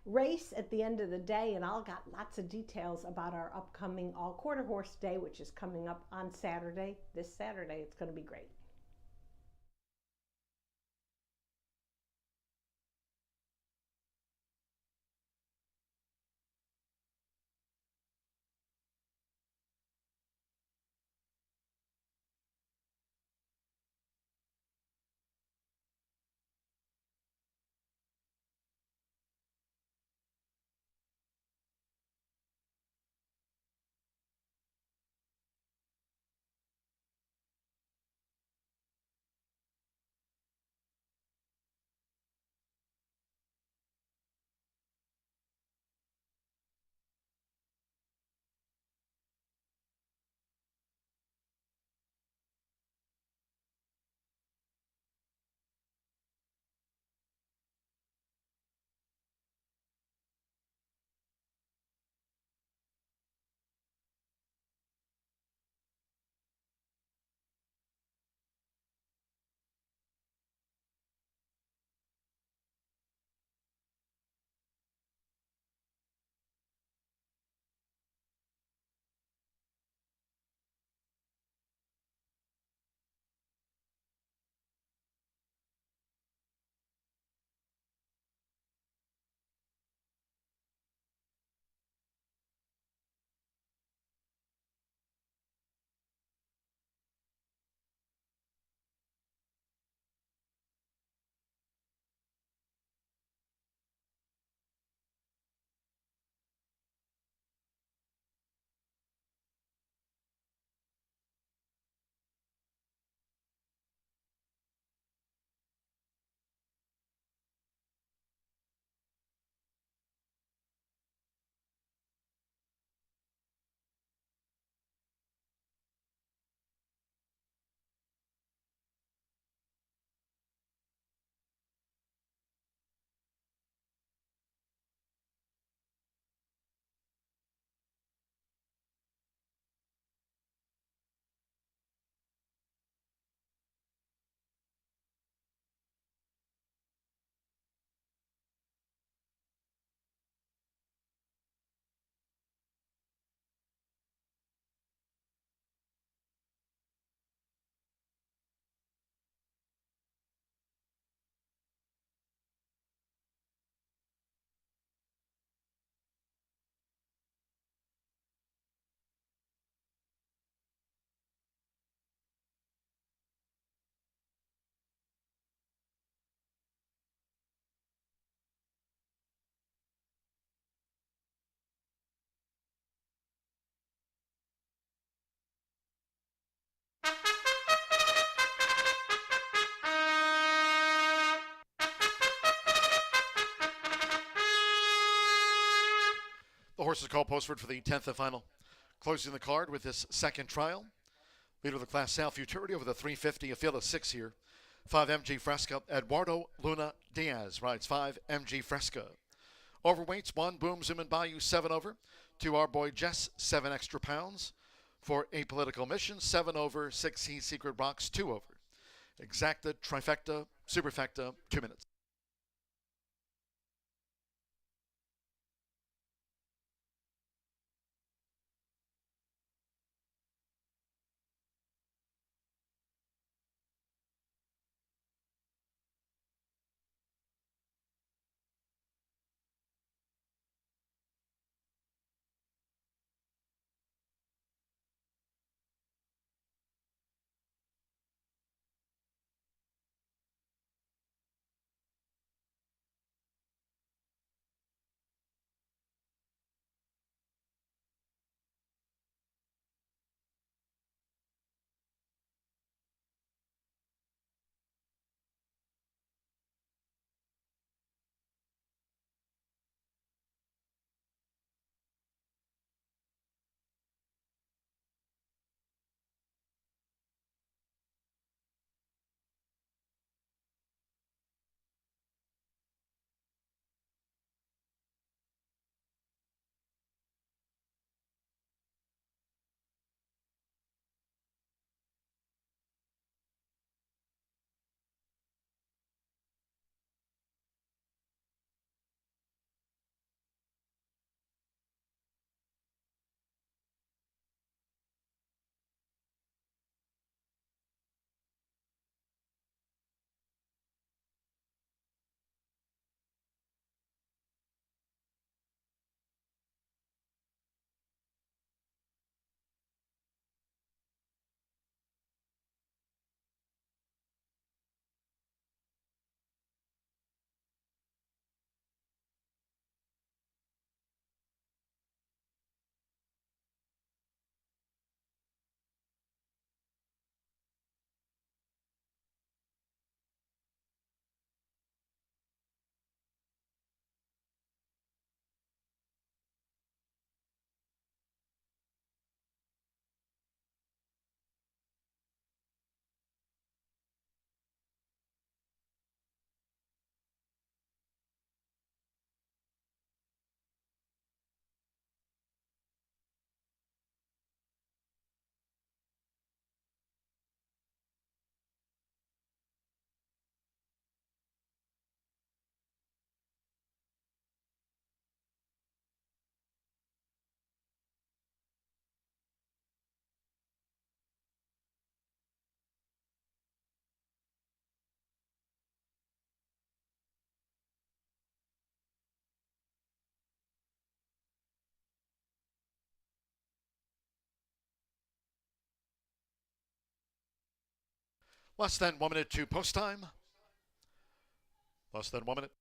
race at the end of the day, and I'll got lots of details about our upcoming all quarter horse day, which is coming up on Saturday. This Saturday, it's going to be great. The horses called postward for the 10th and final. Closing the card with this second trial. Leader of the class, Sal Futurity, over the 350, a field of 6 here. 5 MG Fresca, Eduardo Luna Diaz rides 5 MG Fresca. Overweights, 1 Boom Zoom and Bayou, 7 over. 2 Our Boy Jess, 7 extra pounds. For Apolitical Mission, 7 over. 6 Heat Secret Rocks, 2 over. Exacta, Trifecta, Superfecta, 2 minutes. Less than 1 minute to post time. Less than 1 minute.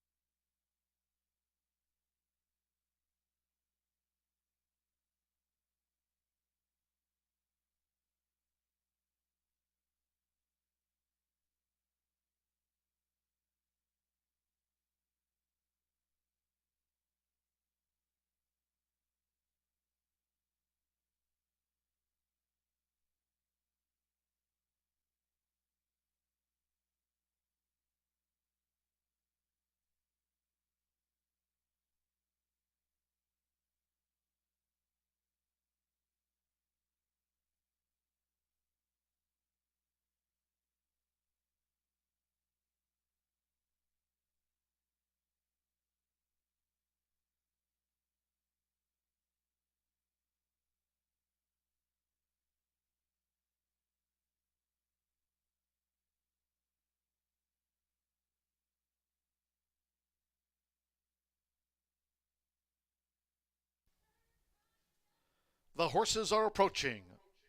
The horses are approaching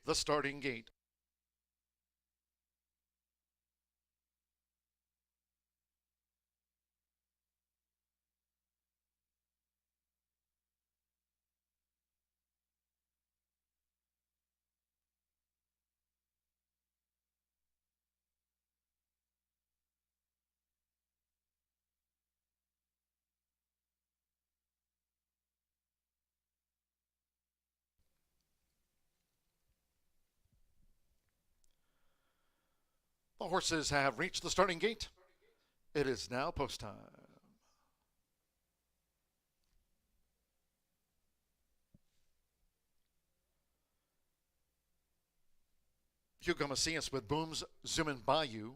the starting gate. The horses have reached the starting gate. It is now post time. Hugo Macias with Booms Zoomin' Bayou.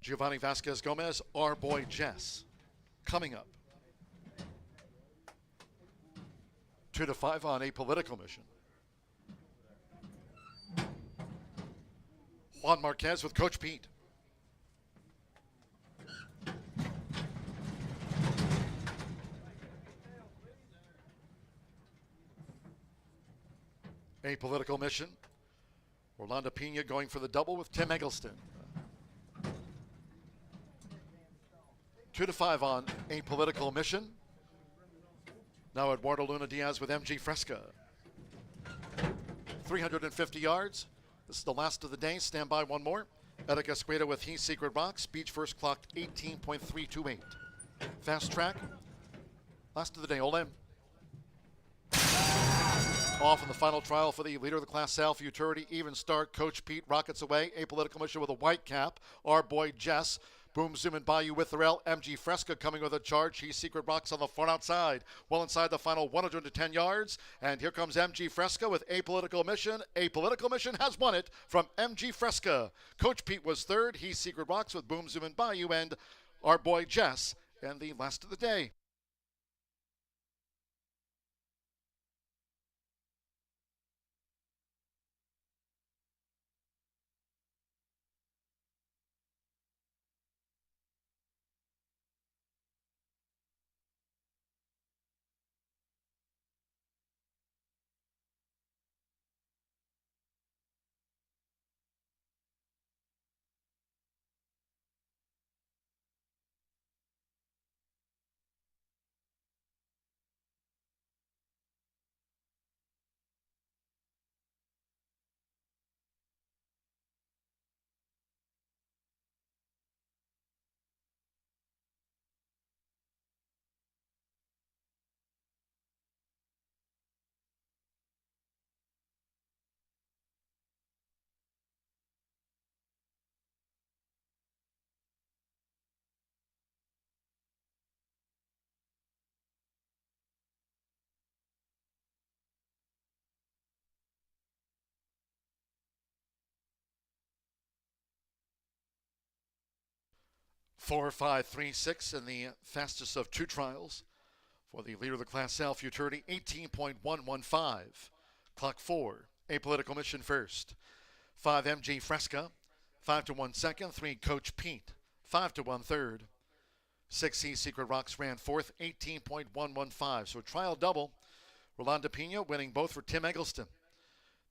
Giovanni Vasquez Gomez, Our Boy Jess. Coming up. 2 to 5 on A Political Mission. Juan Marquez with Coach Pete. A Political Mission. Orlando Pena going for the double with Tim Eggleston. 2 to 5 on A Political Mission. Now Eduardo Luna Diaz with MG Fresca. 350 yards. This is the last of the day. Stand by one more. Eric Escueda with He's Secret Rocks. Beach first clocked 18.328. Fast track. Last of the day. Olem. Off in the final trial for the leader of the class, Sal Futurity. Even start, Coach Pete. Rockets away. A Political Mission with a white cap. Our boy Jess. Boom, zoom, and Bayou with Thorell. MG Fresca coming with a charge. He's Secret Rocks on the far outside. Well inside the final 110 yards. And here comes MG Fresca with A Political Mission. A Political Mission has won it from MG Fresca. Coach Pete was third. He's Secret Rocks with Boom, zoom, and Bayou. And our boy Jess. And the last of the day. Four, 5, 3, 6 in the fastest of two trials for the leader of the class, Sal Futurity, 18.115. Clock 4, A Political Mission first. 5, MG Fresca. 5 to 1 second. 3, Coach Pete. 5 to 1 third. 6, C Secret Rocks ran fourth, 18.115. So trial double. Rolanda Pena winning both for Tim Eggleston.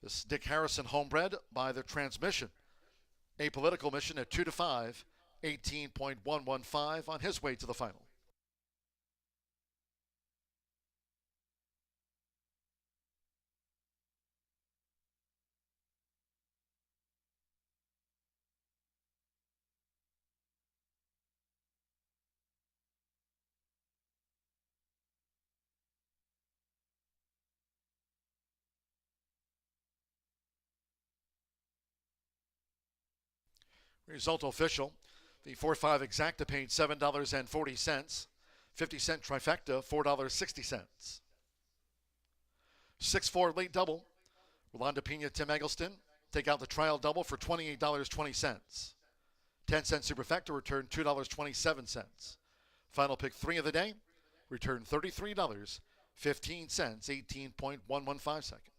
This is Dick Harrison homebred by the transmission. A Political Mission at 2 to 5. 18.115 on his way to the final. Result official. The 4-5 exacta paid $7.40. 50-cent trifecta, $4.60. 6-4 late double. Rolanda Pena, Tim Eggleston. Take out the trial double for $28.20. 10-cent superfecta returned $2.27. Final pick 3 of the day. Returned $33.15, 18.115 seconds.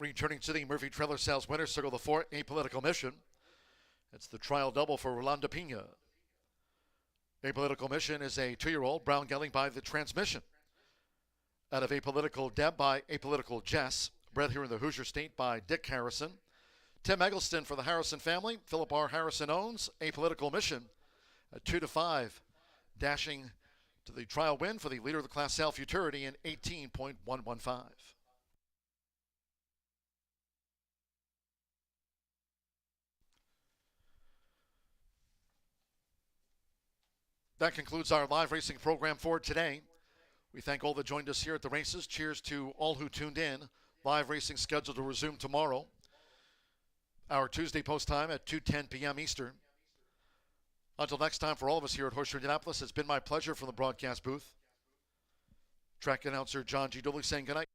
Returning to the Murphy Trailer Sales winner circle, the 4, Apolitical Mission. It's the trial double for Rolanda Pina. Apolitical Mission is a 2-year-old brown gelding by the Transmission. Out of Apolitical Deb by Apolitical Jess, bred here in the Hoosier State by Dick Harrison. Tim Eggleston for the Harrison family. Philip R. Harrison owns Apolitical Mission at 2-5, dashing to the trial win for the leader of the class sale futurity in 18.115. That concludes our live racing program for today. We thank all that joined us here at the races. Cheers to all who tuned in. Live racing scheduled to resume tomorrow. Our Tuesday post time at 2:10 p.m. Eastern. Until next time, for all of us here at Horseshoe Indianapolis, it's been my pleasure from the broadcast booth. Track announcer John G. Dooley saying goodnight.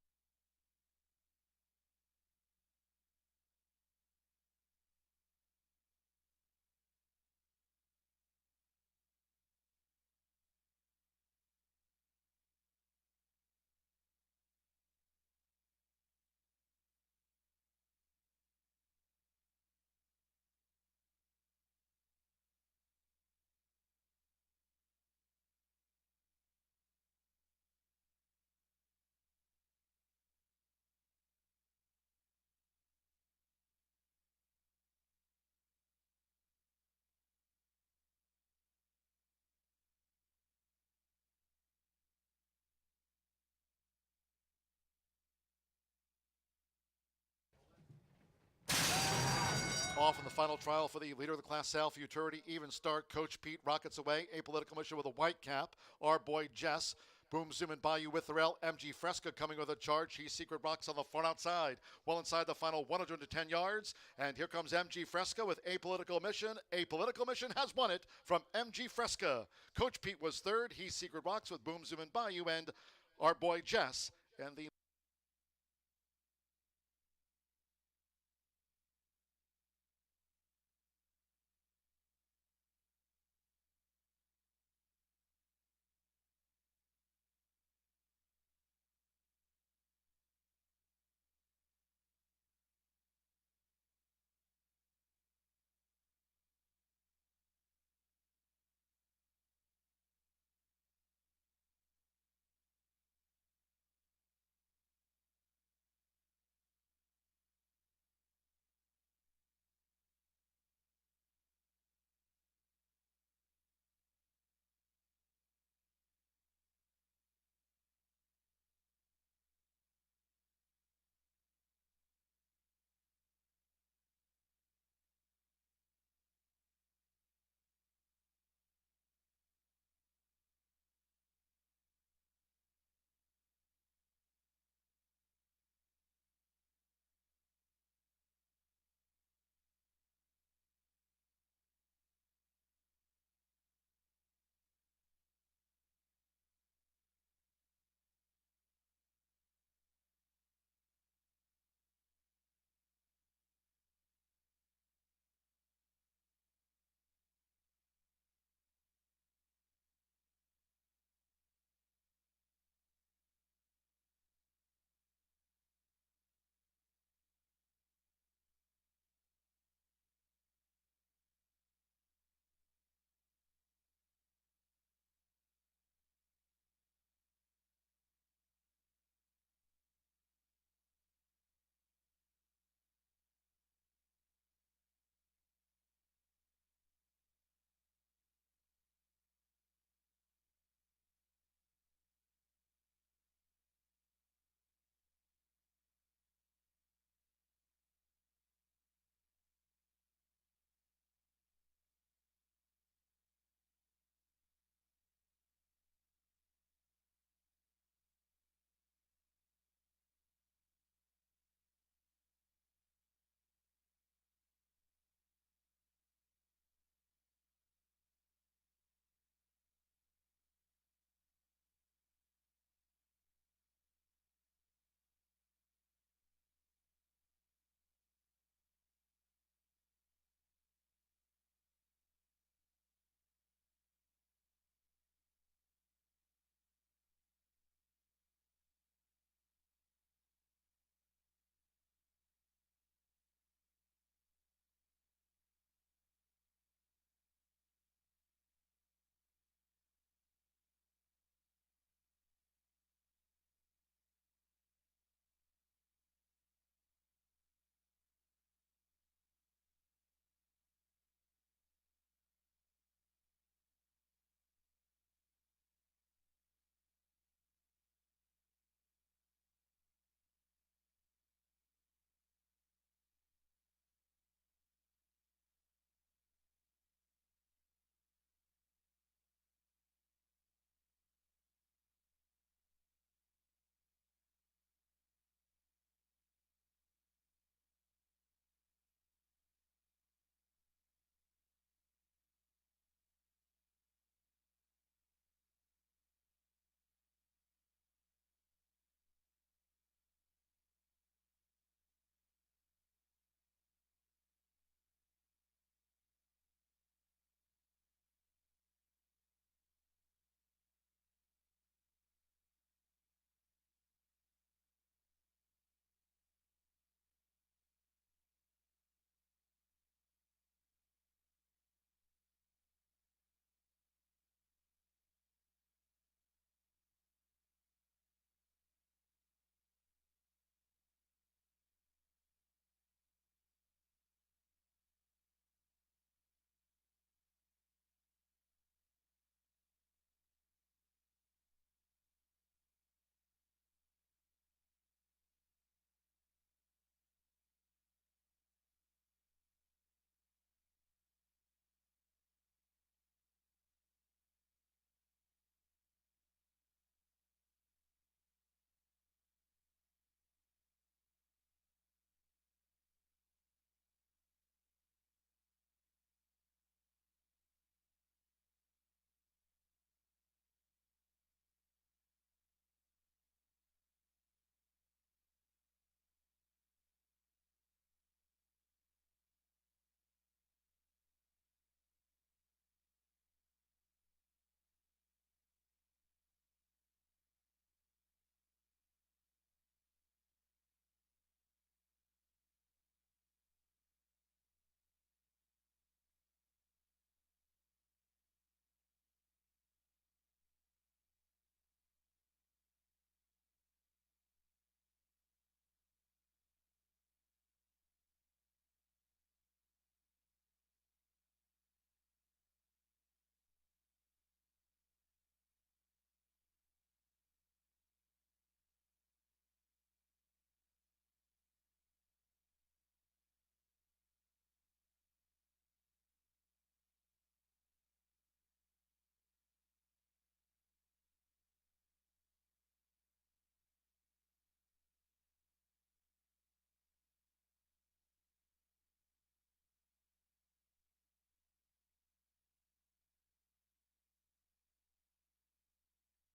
Off in the final trial for the leader of the class sale futurity, even start. Coach Pete rockets away. Apolitical Mission with a white cap. Our boy Jess. Boom, zoom, and Bayou with Thorell. MG Fresca coming with a charge. He's Secret Rocks on the front outside. Well inside the final 110 yards. And here comes MG Fresca with Apolitical Mission. Apolitical Mission has won it from MG Fresca. Coach Pete was third. He's Secret Rocks with Boom, zoom, and Bayou. And our boy Jess. And the